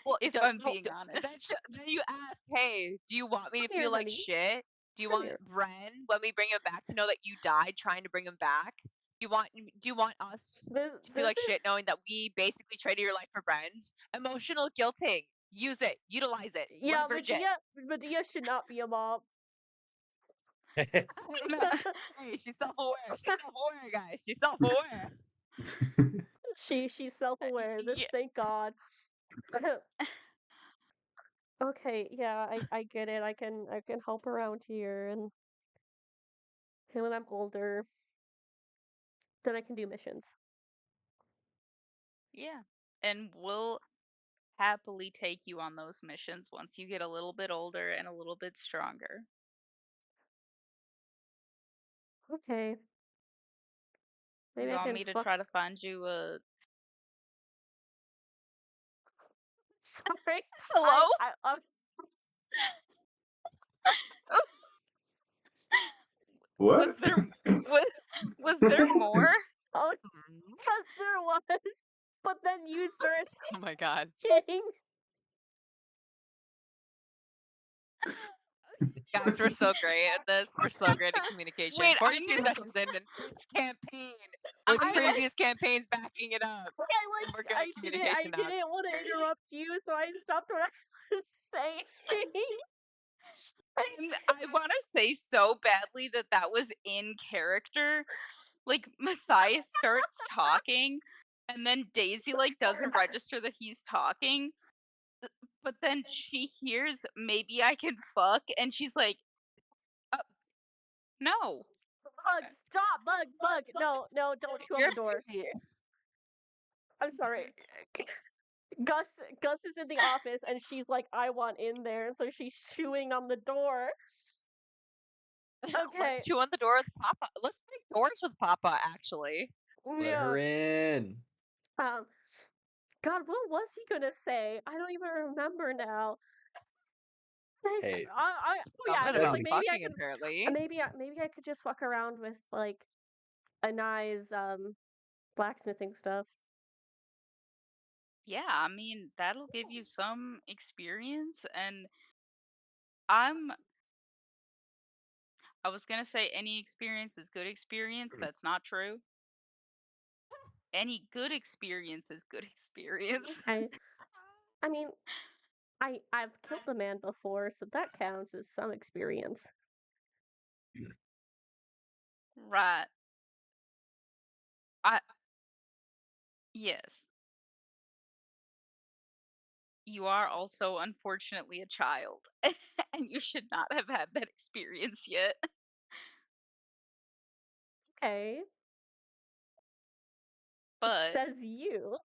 Well, If no, I'm no, being then honest. then you ask, hey, do you want me to Come here, feel like honey. shit? Do you Come want here. Bren when we bring him back to know that you died trying to bring him back? Do you want us This, to feel this like is shit knowing that we basically traded your life for Bren's? Emotional guilting. Use it. Utilize it. yeah. Leverage it. Medea should not be a mom. Hey, she's self-aware. She's self-aware, guys. She's self-aware. She's self-aware. This, Yeah. thank God. Okay, yeah, I get it. I can help around here, and when I'm older, then I can do missions. Yeah. And we'll happily take you on those missions once you get a little bit older and a little bit stronger. Okay. Maybe You I want can me to fuck. try to find you a Sorry. hello? What? Was there more? Oh, yes, there was. But then you started Oh my god. talking. Guys, we're so great at this. We're so great at communication. Wait, 42 I'm sessions in, and this campaign with I- previous campaigns backing it up. We're good at I communication now. didn't want to interrupt you, so I stopped what I was saying. And I want to say so badly that that was in character. Like Matthias starts talking, and then Daisy like doesn't register that he's talking, but then she hears maybe I can fuck, and she's like, no. Bug, stop, bug. No, don't chew on the door. I'm sorry. Gus is in the office, and she's like, I want in there, and so she's chewing on the door. Okay. Let's chew on the door with Papa. Let's break doors with Papa, actually. Let her in. God, what was he gonna say? I don't even remember now. Hey, Yeah, Something I was about like, maybe I fucking, could, apparently. maybe I could just fuck around with like Anai's blacksmithing stuff. Yeah, I mean, that'll give you some experience, and I was gonna say any experience is good experience. That's not true. Any good experience is good experience. I mean, I've killed a man before, so that counts as some experience. Right. Yes. You are also unfortunately a child, and you should not have had that experience yet. Okay, But says you.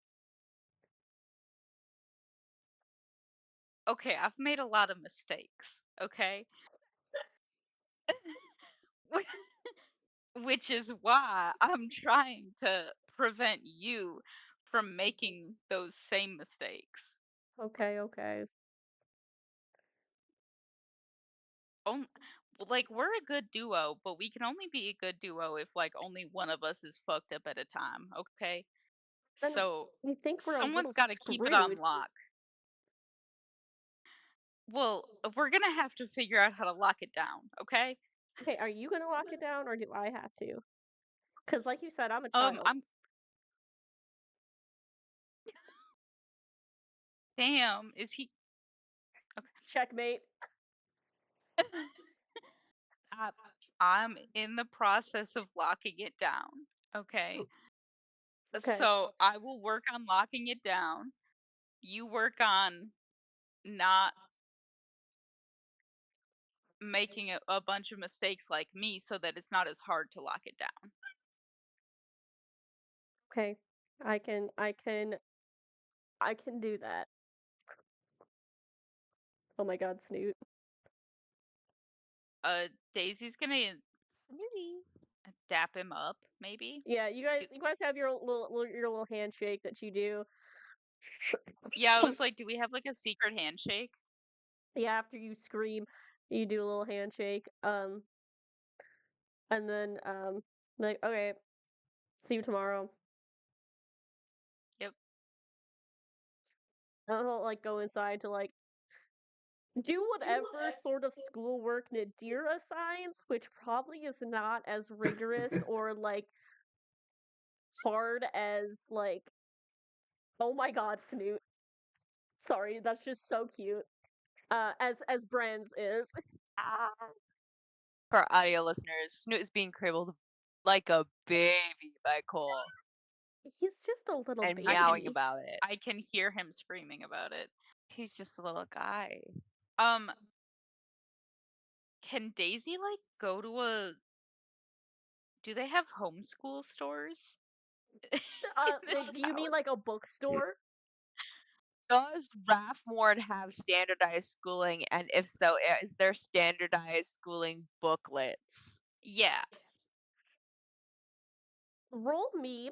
okay, I've made a lot of mistakes, okay? Which is why I'm trying to prevent you from making those same mistakes. Okay. Like we're a good duo, but we can only be a good duo if like only one of us is fucked up at a time, okay? Then So I think we're a little someone's got to keep it on screwed. lock. Well, we're gonna have to figure out how to lock it down, okay? Okay, are you gonna lock it down or do I have to? Because, like you said, I'm a child. I'm damn. Is he? Checkmate. I'm in the process of locking it down. Okay. Okay. So I will work on locking it down. You work on not making a bunch of mistakes like me so that it's not as hard to lock it down. Okay. I can do that. Oh my god, Snoot. Daisy's gonna dap him up, maybe. Yeah, you guys have your little handshake that you do. Yeah, I was like, do we have like a secret handshake? Yeah, after you scream, you do a little handshake. And then like, okay, see you tomorrow. Yep. And he'll like go inside to like do whatever sort of schoolwork Nadir assigns, which probably is not as rigorous or like hard as like, oh my god, Snoot. Sorry, that's just so cute. As Bran's is. For our audio listeners, Snoot is being cradled like a baby by Cole He's just a little and baby. meowing about it. I can hear him screaming about it. He's just a little guy. Can Daisy like go to a do they have homeschool stores? in this Do you mean town? like a bookstore? Does Rathmore have standardized schooling? And if so, is there standardized schooling booklets? Yeah. Roll me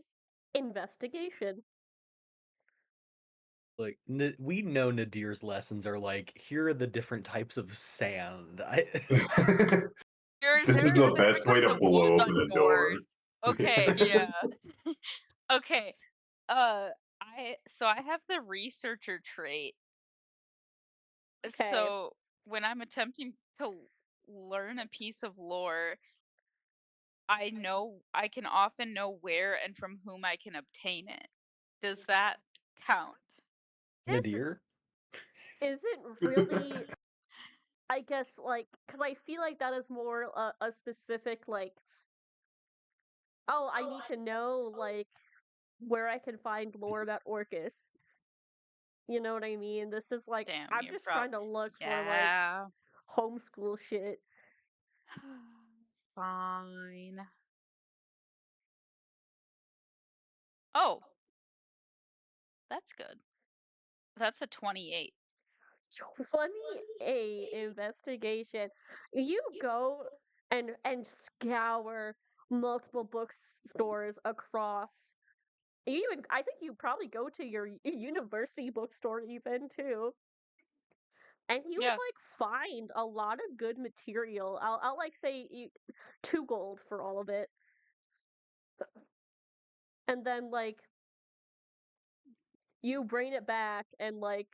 investigation. Like we know Nadir's lessons are like, here are the different types of sand. This is the best way to blow open a door. Okay. Yeah. Okay. I have the researcher trait. Okay. So when I'm attempting to learn a piece of lore, I can often know where and from whom I can obtain it. Does that count? Nadir? Isn't really, I guess, like, because I feel like that is more a specific, like, oh, I need to know, like, where I can find lore about Orcus. You know what I mean? This is like, Damn, I'm you're just trying to look for, like, yeah. homeschool shit. Fine. Oh. That's good. That's a 28. 28 investigation. You go and scour multiple bookstores across. I think you probably go to your university bookstore even too. And you would Yeah. like find a lot of good material. I'll like say 2 gold for all of it. And then like you bring it back and like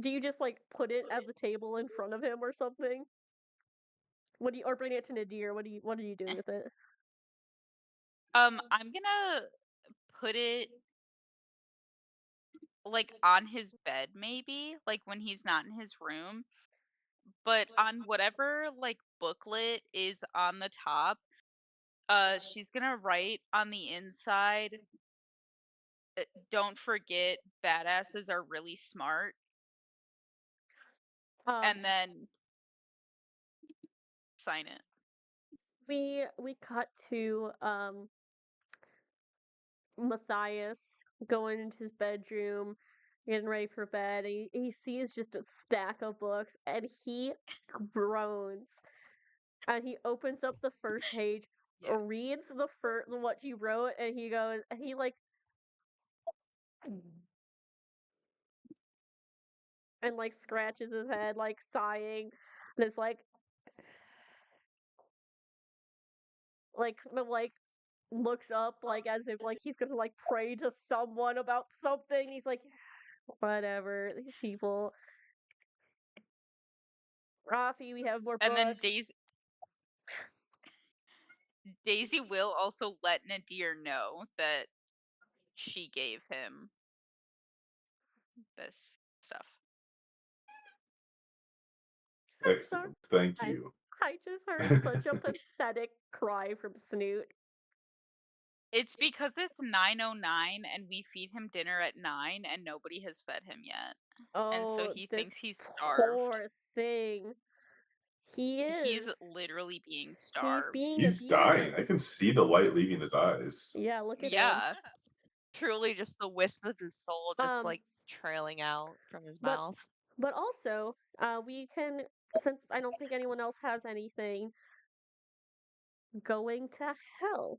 do you just like put it at the table in front of him or something? What do you or bring it to Nadir? What are you doing with it? I'm gonna put it like on his bed maybe, like when he's not in his room. But on whatever like booklet is on the top, she's gonna write on the inside, don't forget badasses are really smart. And then sign it. We cut to Matthias going into his bedroom, getting ready for bed. He sees just a stack of books and he groans. And he opens up the first page, Yeah. reads the what you wrote, and he goes, and he like and like scratches his head, like sighing, and is like looks up like as if like he's gonna like pray to someone about something. He's like, whatever, these people. Rafi, we have more And then books. Daisy will also let Nadir know that she gave him this stuff. I'm sorry. Excellent. Thank I- you. I just heard such a pathetic cry from Snoot. It's because it's 9:09 and we feed him dinner at 9 and nobody has fed him yet. And so Oh, he this thinks he's starved. poor thing. He He's is. literally being He's starved. being He's abused. dying. I can see the light leaving his eyes. Yeah, look at him. Yeah. Truly just the wisp of his soul just Um, like trailing out from his but- mouth. But also, we can, since I don't think anyone else has anything, going to hell.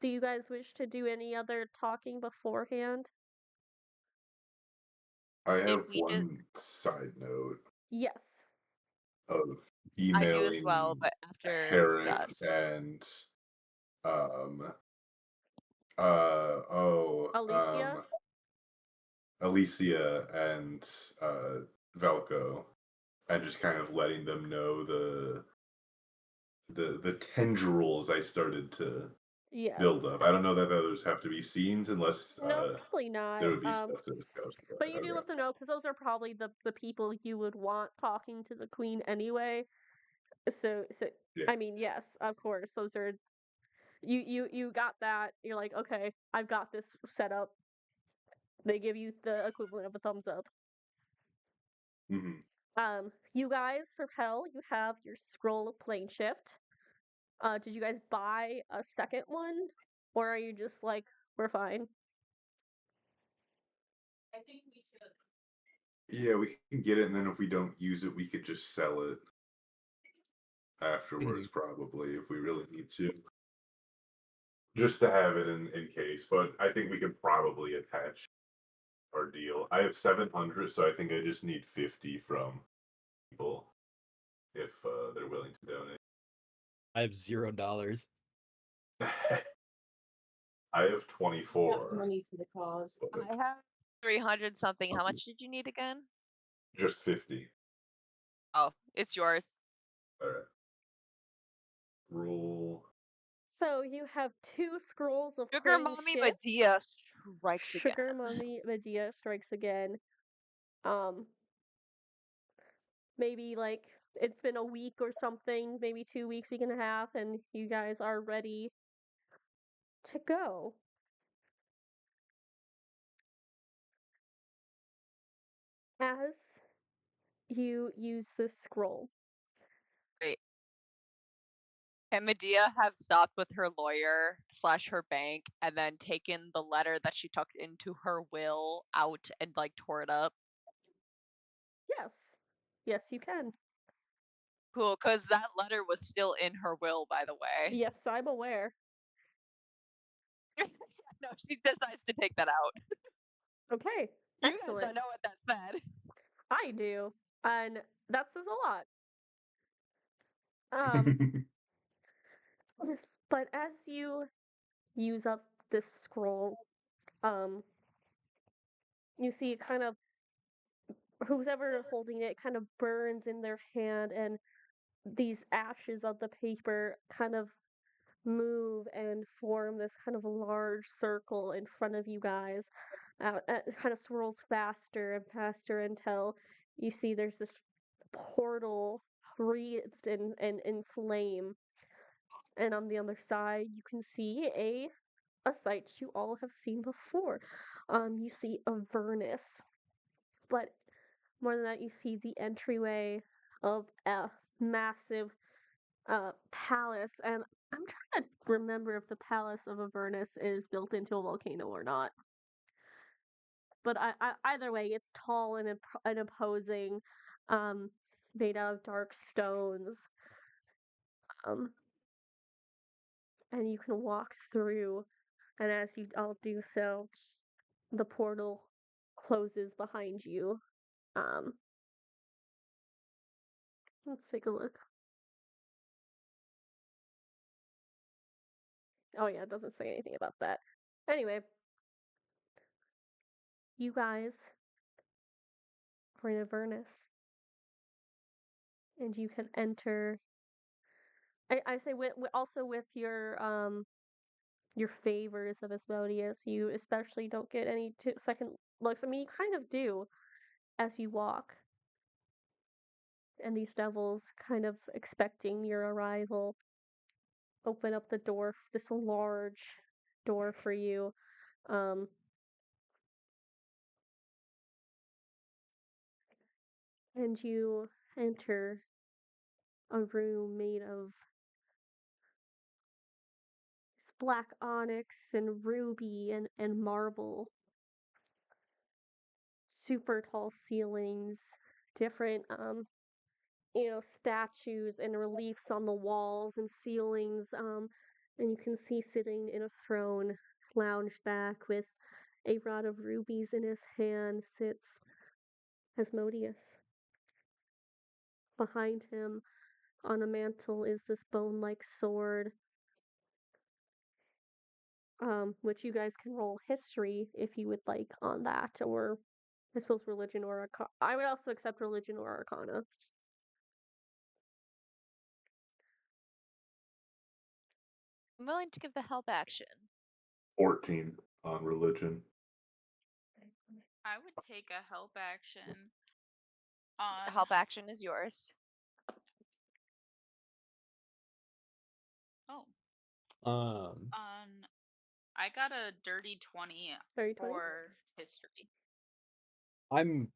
Do you guys wish to do any other talking beforehand? I have we did- one side note Yes. of I emailing do as well, but after Herrick us. and Alicia? Alicia and Velko, and just kind of letting them know the tendrils I started to Yes. build up. I don't know that others have to be scenes unless No, probably not. there would be stuff to discuss. But you do okay. let them know because those are probably the people you would want talking to the queen anyway. So Yeah. I mean, yes, of course, those are you got that. You're like, okay, I've got this set up. They give you the equivalent of a thumbs up. Mhm. You guys for Hell, you have your scroll of plane shift. Did you guys buy a second one, or are you just like, we're fine? I think we should. Yeah, we can get it, and then if we don't use it, we could just sell it afterwards, probably, if we really need to. Just to have it in case, but I think we could probably attach our deal. I have 700, so I think I just need 50 from people if they're willing to donate. I have $0. I have 24. Money for the cause. but I have 300 something. How much did you need again? just 50. Oh, it's yours. All right. Rule. So you have 2 scrolls of Sugar plane Mommy shift. Medea strikes Sugar again. Mommy Medea strikes again. Maybe like it's been a week or something, maybe 2 weeks, week and a half, and you guys are ready to go. As you use the scroll. Wait. Can Medea have stopped with her lawyer / her bank and then taken the letter that she tucked into her will out and like tore it up? Yes. Yes, you can. Cool, because that letter was still in her will, by the way. Yes, I'm aware. No, she decides to take that out. Okay. You guys Excellent. don't know what that said. I do. And that says a lot. But as you use up this scroll, you see it kind of who's ever holding it kind of burns in their hand, and these ashes of the paper kind of move and form this kind of large circle in front of you guys. It kind of swirls faster and faster until you see there's this portal wreathed in flame. And on the other side, you can see a sight you all have seen before. You see Avernus, but more than that, you see the entryway of a massive palace, and I'm trying to remember if the palace of Avernus is built into a volcano or not. But either way, it's tall and imposing, made out of dark stones. And you can walk through, and as you all do so, the portal closes behind you. Let's take a look. Oh yeah, it doesn't say anything about that. Anyway, you guys are in Avernus, and you can enter. I say also with your favors of Asmodeus, you especially don't get any second looks. I mean, you kind of do as you walk, and these devils, kind of expecting your arrival, open up the door, this large door for you. And you enter a room made of this black onyx and ruby and marble. Super tall ceilings, different statues and reliefs on the walls and ceilings, and you can see sitting in a throne, lounged back with a rod of rubies in his hand, sits Asmodeus. Behind him on a mantle is this bone-like sword, which you guys can roll history if you would like on that, or I suppose religion or arcana. I would also accept religion or arcana. I'm willing to give the help action. 14 on religion. I would take a help action on. Help action is yours. Oh. Um, I got a dirty 20 Dirty 20? for history. I'm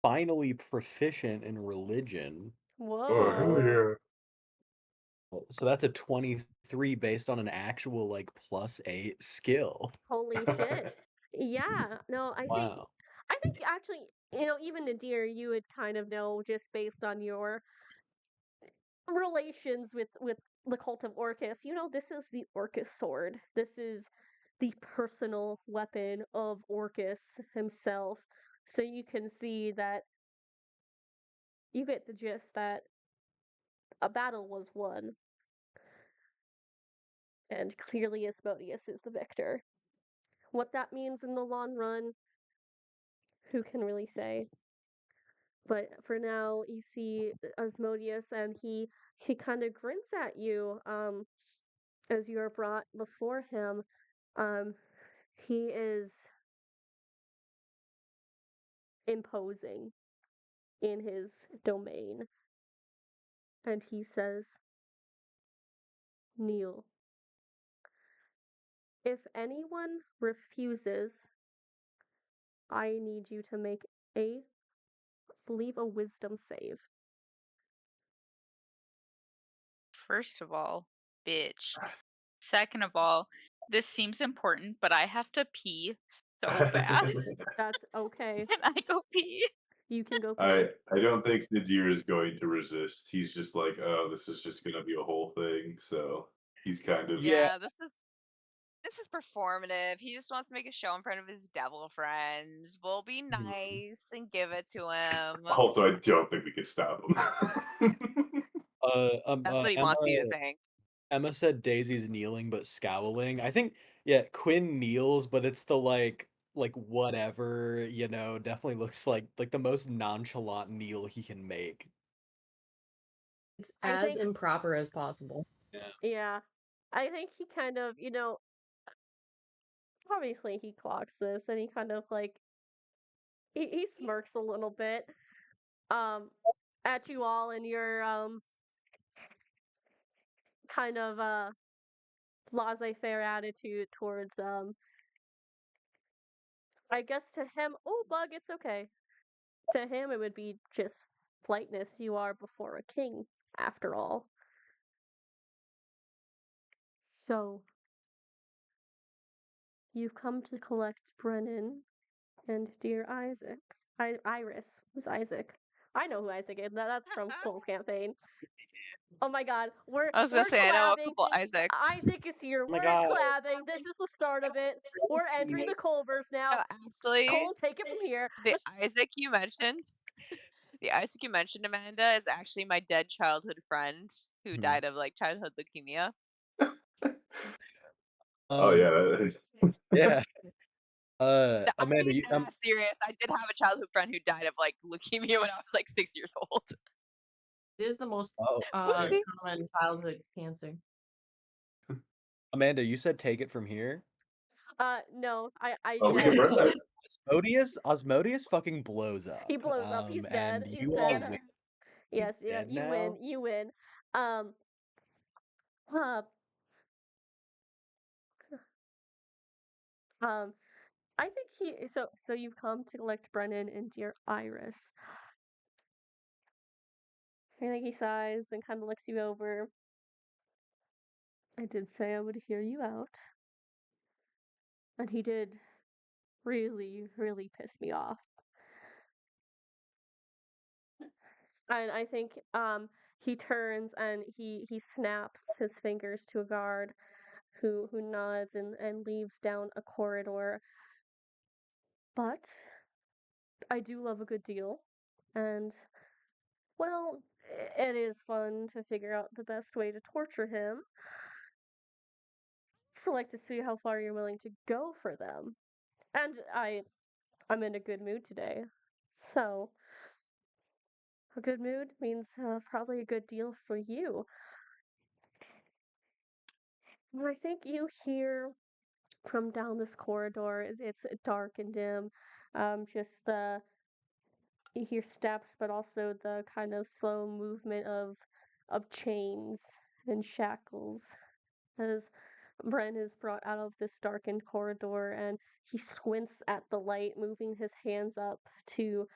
finally proficient in religion. Oh, hell Whoa. yeah. So that's a 23 based on an actual like +8 skill. Holy shit. Yeah, no, I think Wow. actually, even Nadir, you would kind of know just based on your relations with the cult of Orcus. This is the Orcus sword. This is the personal weapon of Orcus himself. So you can see that you get the gist that a battle was won. And clearly Asmodeus is the victor. What that means in the long run, who can really say? But for now, you see Asmodeus, and he kind of grins at you as you are brought before him. He is imposing in his domain, and he says, "Kneel. If anyone refuses, I need you to make a wisdom save." First of all, bitch. Second of all, this seems important, but I have to pee so bad. That's okay. Can I go pee? You can go pee. I don't think Nadir is going to resist. He's just like, oh, this is just gonna be a whole thing. So he's kind of Yeah. This is performative. He just wants to make a show in front of his devil friends. We'll be nice and give it to him. Also, I don't think we could stop him. That's what he wants you to think. Emma said Daisy's kneeling but scowling. I think Quinn kneels, but it's the like whatever, definitely looks like the most nonchalant kneel he can make. It's I as think- improper as possible. Yeah. I think he kind of, obviously he clocks this, and he kind of he smirks a little bit at you all, and your kind of laissez-faire attitude towards I guess to him, oh Bug, it's okay. To him it would be just politeness. You are before a king, after all. So you've come to collect Brennan and dear Isaac. Iris. Who's Isaac? I know who Isaac is. That's from Cole's campaign. Oh my god. I was gonna we're say, I know a collabing. couple Isaacs. Isaac is here. Oh my We're God. collabing. This is the start of it. We're entering the Coleverse now. No, actually, Cole, take it from here. the Isaac you mentioned, The Isaac you mentioned, Amanda, is actually my dead childhood friend who Mhm. died of like childhood leukemia. Oh Um, yeah, that is- yeah. No, I'm Amanda, being you dead ass serious. I did have a childhood friend who died of like leukemia when I was like 6 years old. It is the most oh, Whoopsie. common childhood cancer. Amanda, you said take it from here. No, I Oh, we can did. run that. Osmodius fucking blows up. He blows up. He's dead. And He's you all dead. win. Yes, yeah, Dead you win. now. You win. Um, uh, um, I think so you've come to collect Brennan and dear Iris. I think he sighs and kind of looks you over. I did say I would hear you out. And he did really, really piss me off. And I think he turns and he snaps his fingers to a guard who nods and leaves down a corridor. But I do love a good deal. And well, it is fun to figure out the best way to torture him. So like to see how far you're willing to go for them. And I'm in a good mood today. So a good mood means probably a good deal for you. And I think you hear from down this corridor, it's dark and dim. Just you hear steps, but also the kind of slow movement of chains and shackles as Bren is brought out of this darkened corridor, and he squints at the light, moving his hands up to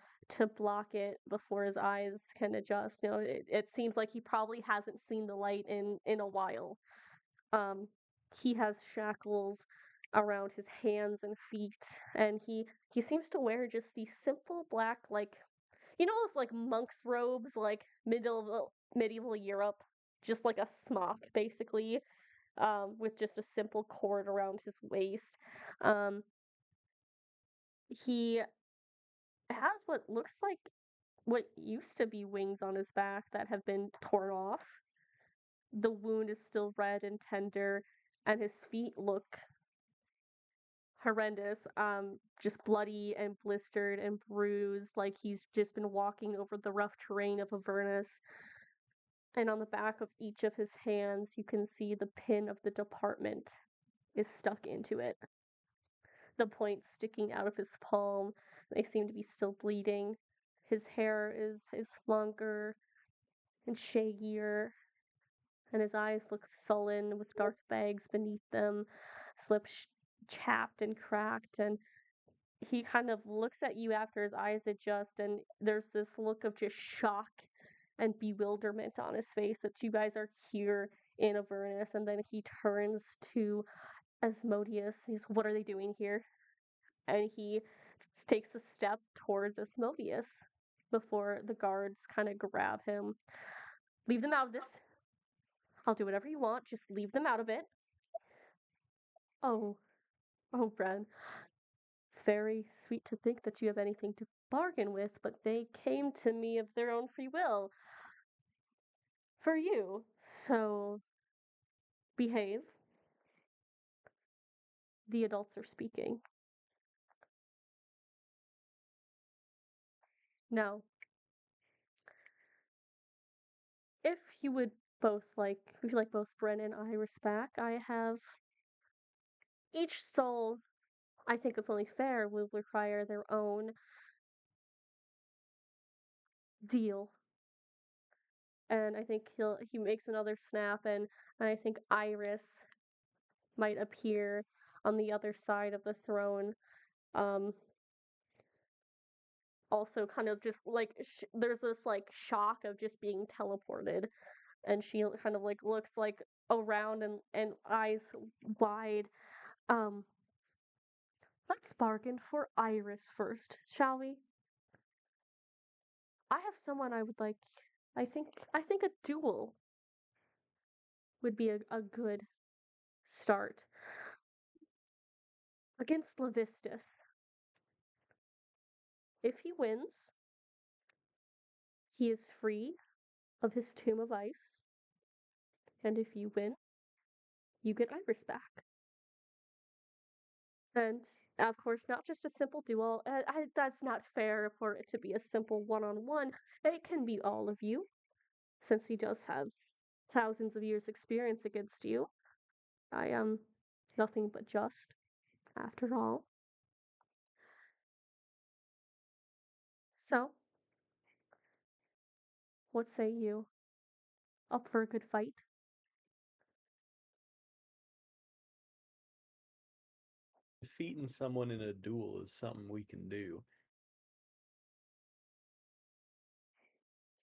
block it before his eyes can adjust. You know, it seems like he probably hasn't seen the light in a while. Um, he has shackles around his hands and feet, and he seems to wear just these simple black, like, you know, those like monks robes, like medieval Europe, just like a smock basically, with just a simple cord around his waist. Um, he has what looks like what used to be wings on his back that have been torn off. The wound is still red and tender, and his feet look horrendous, just bloody and blistered and bruised, like he's just been walking over the rough terrain of Avernus. And on the back of each of his hands, you can see the pin of the department is stuck into it. The point sticking out of his palm, they seem to be still bleeding. His hair is longer and shaggier, and his eyes look sullen with dark bags beneath them, his lips chapped and cracked, and he kind of looks at you after his eyes adjust, and there's this look of just shock and bewilderment on his face that you guys are here in Avernus, and then he turns to Asmodeus. He's, what are they doing here? And he just takes a step towards Asmodeus before the guards kind of grab him. Leave them out of this. I'll do whatever you want. Just leave them out of it. Oh, oh, Bren. It's very sweet to think that you have anything to bargain with, but they came to me of their own free will. For you. So, behave. The adults are speaking. Now, if you would if you like both Bren and Iris back, I have each soul, I think it's only fair, will require their own deal. And I think he makes another snap, and I think Iris might appear on the other side of the throne. Um, also kind of just like there's this like shock of just being teleported, and she kind of like looks like around and eyes wide. um let's bargain for Iris first, shall we? I have someone I would like. I think a duel would be a good start against Levistus. If he wins, he is free of his tomb of ice. And if you win, you get Iris back. And of course, not just a simple duel. That's not fair for it to be a simple one-on-one. It can be all of you, since he does have thousands of years' experience against you. I am nothing but just, after all. So, what say you? Up for a good fight? Defeating someone in a duel is something we can do.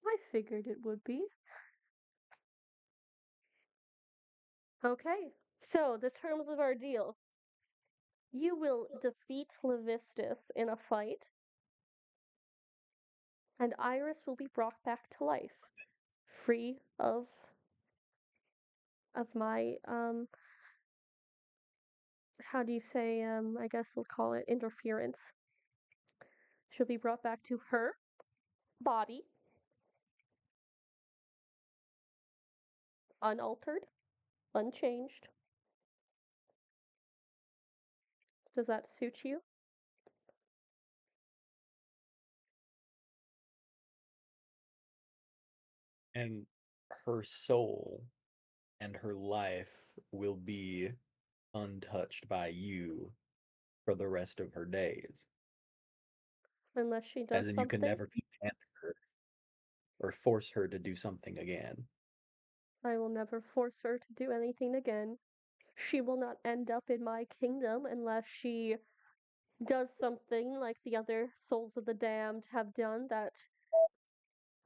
I figured it would be. Okay, so the terms of our deal. You will defeat Levistus in a fight, and Iris will be brought back to life, free of my how do you say, I guess we'll call it interference. She'll be brought back to her body, unaltered, unchanged. Does that suit you? And her soul and her life will be untouched by you for the rest of her days. Unless she As does in, you can something. never command her or force her to do something again. I will never force her to do anything again. She will not end up in my kingdom unless she does something like the other souls of the damned have done that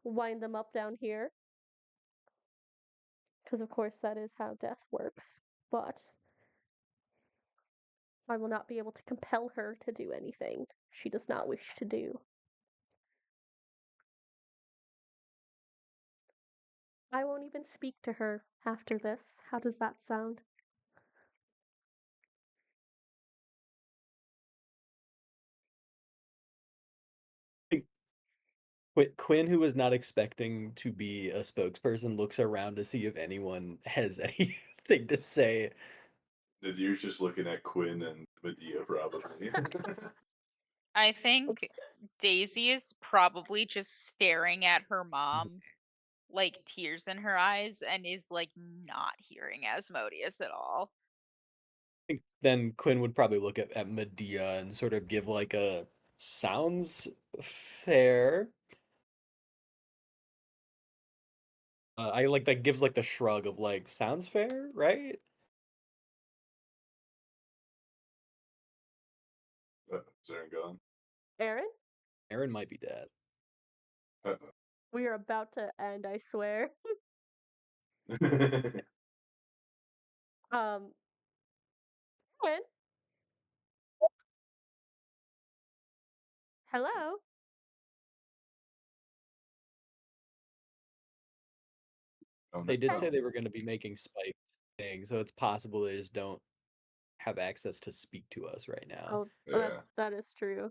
wind them up down here. Because, of course, that is how death works. But I will not be able to compel her to do anything she does not wish to do. I won't even speak to her after this. How does that sound? Quinn, who was not expecting to be a spokesperson, looks around to see if anyone has anything to say. Nadir's just looking at Quinn and Medea, probably. I think Daisy is probably just staring at her mom, like tears in her eyes, and is like not hearing Asmodeus at all. I think then Quinn would probably look at Medea and sort of give like a sounds fair. I like that gives like the shrug of like sounds fair, right? Zaren gone. Aaron? Aaron might be dead. Uh-oh. We are about to end, I swear. Aaron? Hello? They did say they were going to be making spiked things, so it's possible they just don't have access to speak to us right now. Oh, that is true.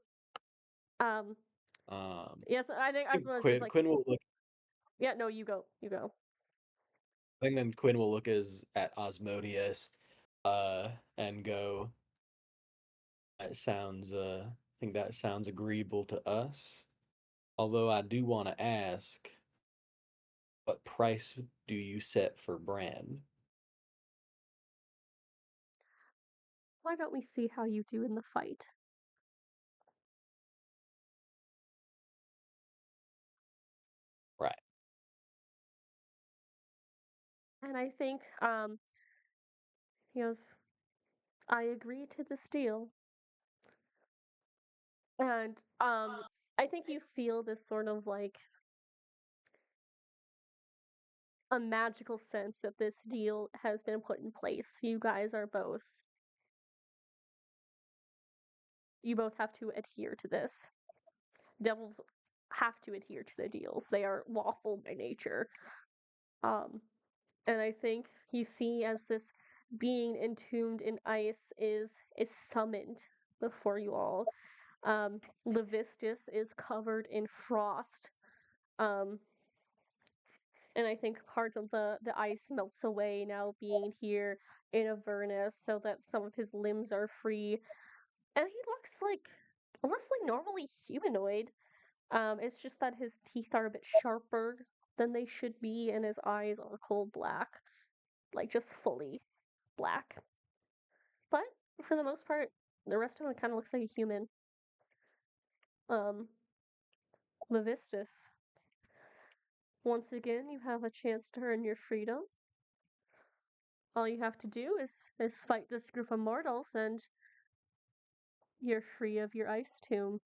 Yes, I think I think Asmodeus is like. Quinn will look. Yeah, no, you go. You go. I think then Quinn will look at Osmodius, and go. That sounds. I think that sounds agreeable to us. Although I do want to ask, what price do you set for Bran? Why don't we see how you do in the fight? Right. And I think, he goes, I agree to this deal. And, I think you feel this sort of like a magical sense that this deal has been put in place. You guys are both. You both have to adhere to this. Devils have to adhere to the deals. They are lawful by nature. And I think you see as this being entombed in ice is summoned before you all. Levistus is covered in frost, Um, and I think part of the ice melts away now being here in Avernus so that some of his limbs are free. And he looks like almost like normally humanoid. It's just that his teeth are a bit sharper than they should be, and his eyes are coal black. Like just fully black. But for the most part, the rest of him kind of looks like a human. Levistus. Once again, you have a chance to earn your freedom. All you have to do is fight this group of mortals, and you're free of your ice tomb.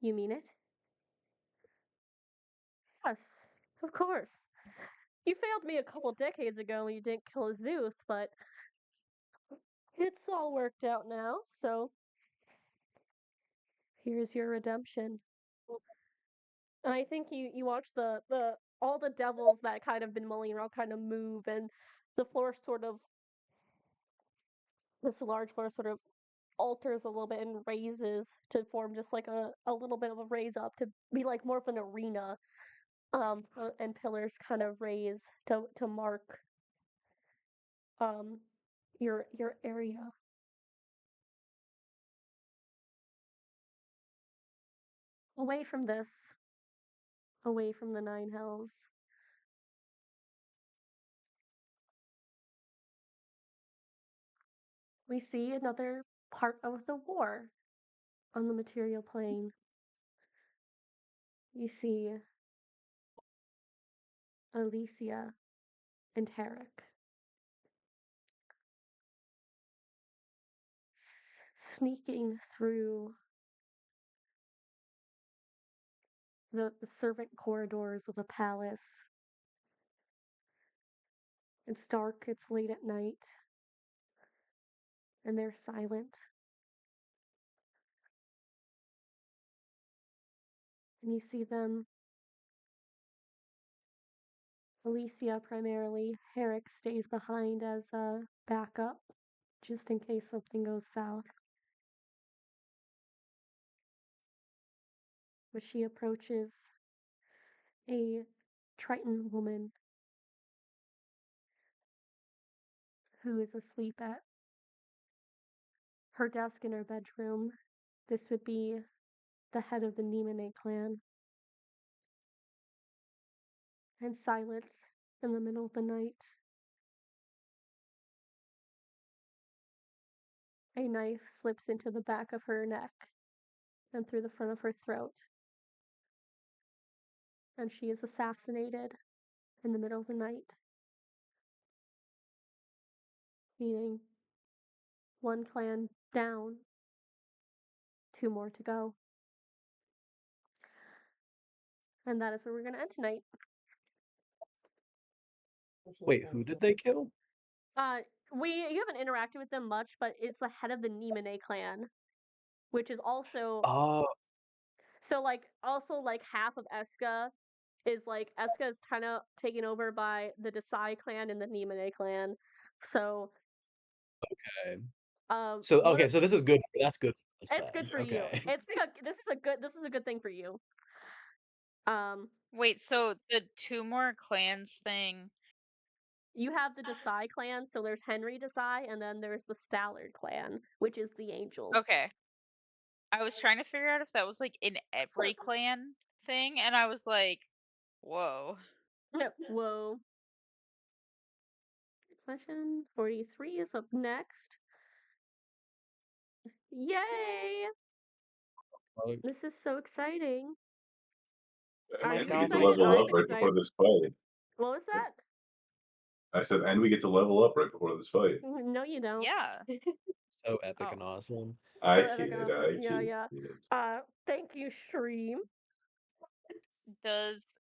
You mean it? Yes, of course. You failed me a couple decades ago when you didn't kill a Zooth, but it's all worked out now, so here's your redemption. And I think you watch the all the devils that kind of been mulling around kind of move, and the floor sort of this large floor sort of alters a little bit and raises to form just like a little bit of a raise up to be like more of an arena. And pillars kind of raise to mark your area. Away from this, away from the Nine Hells. We see another part of the war on the material plane. You see Alicia and Herrick sneaking through the servant corridors of a palace. It's dark, it's late at night, and they're silent. And you see them, Alicia primarily, Herrick stays behind as a backup, just in case something goes south. But she approaches a Triton woman who is asleep at her desk in her bedroom. This would be the head of the Nemone clan. And silent in the middle of the night. A knife slips into the back of her neck and through the front of her throat. And she is assassinated in the middle of the night. Meaning one clan down, 2 more to go. And that is where we're going to end tonight. Wait, who did they kill? You haven't interacted with them much, but it's the head of the Nemone clan, which is also Oh, so also half of Eska is Eska is kind of taken over by the Desai clan and the Nemone clan. So okay. So So this is good. That's good for us. It's then. good for you. Okay. This is a good thing for you. Wait, so the 2 more clans thing. You have the Desai clan, so there's Henry Desai, and then there's the Stallard clan, which is the Angel. Okay. I was trying to figure out if that was like in every clan thing, and I was like, whoa. Whoa. Session 43 is up next. Yay! This is so exciting. And Are we you get to excited? level I'm up right before excited. this fight. What was that? I said, and we get to level up right before this fight. No, you don't. Yeah. So epic Oh. and awesome. I epic and kid, awesome. I Yeah, kid. yeah. Thank you, Stream. Does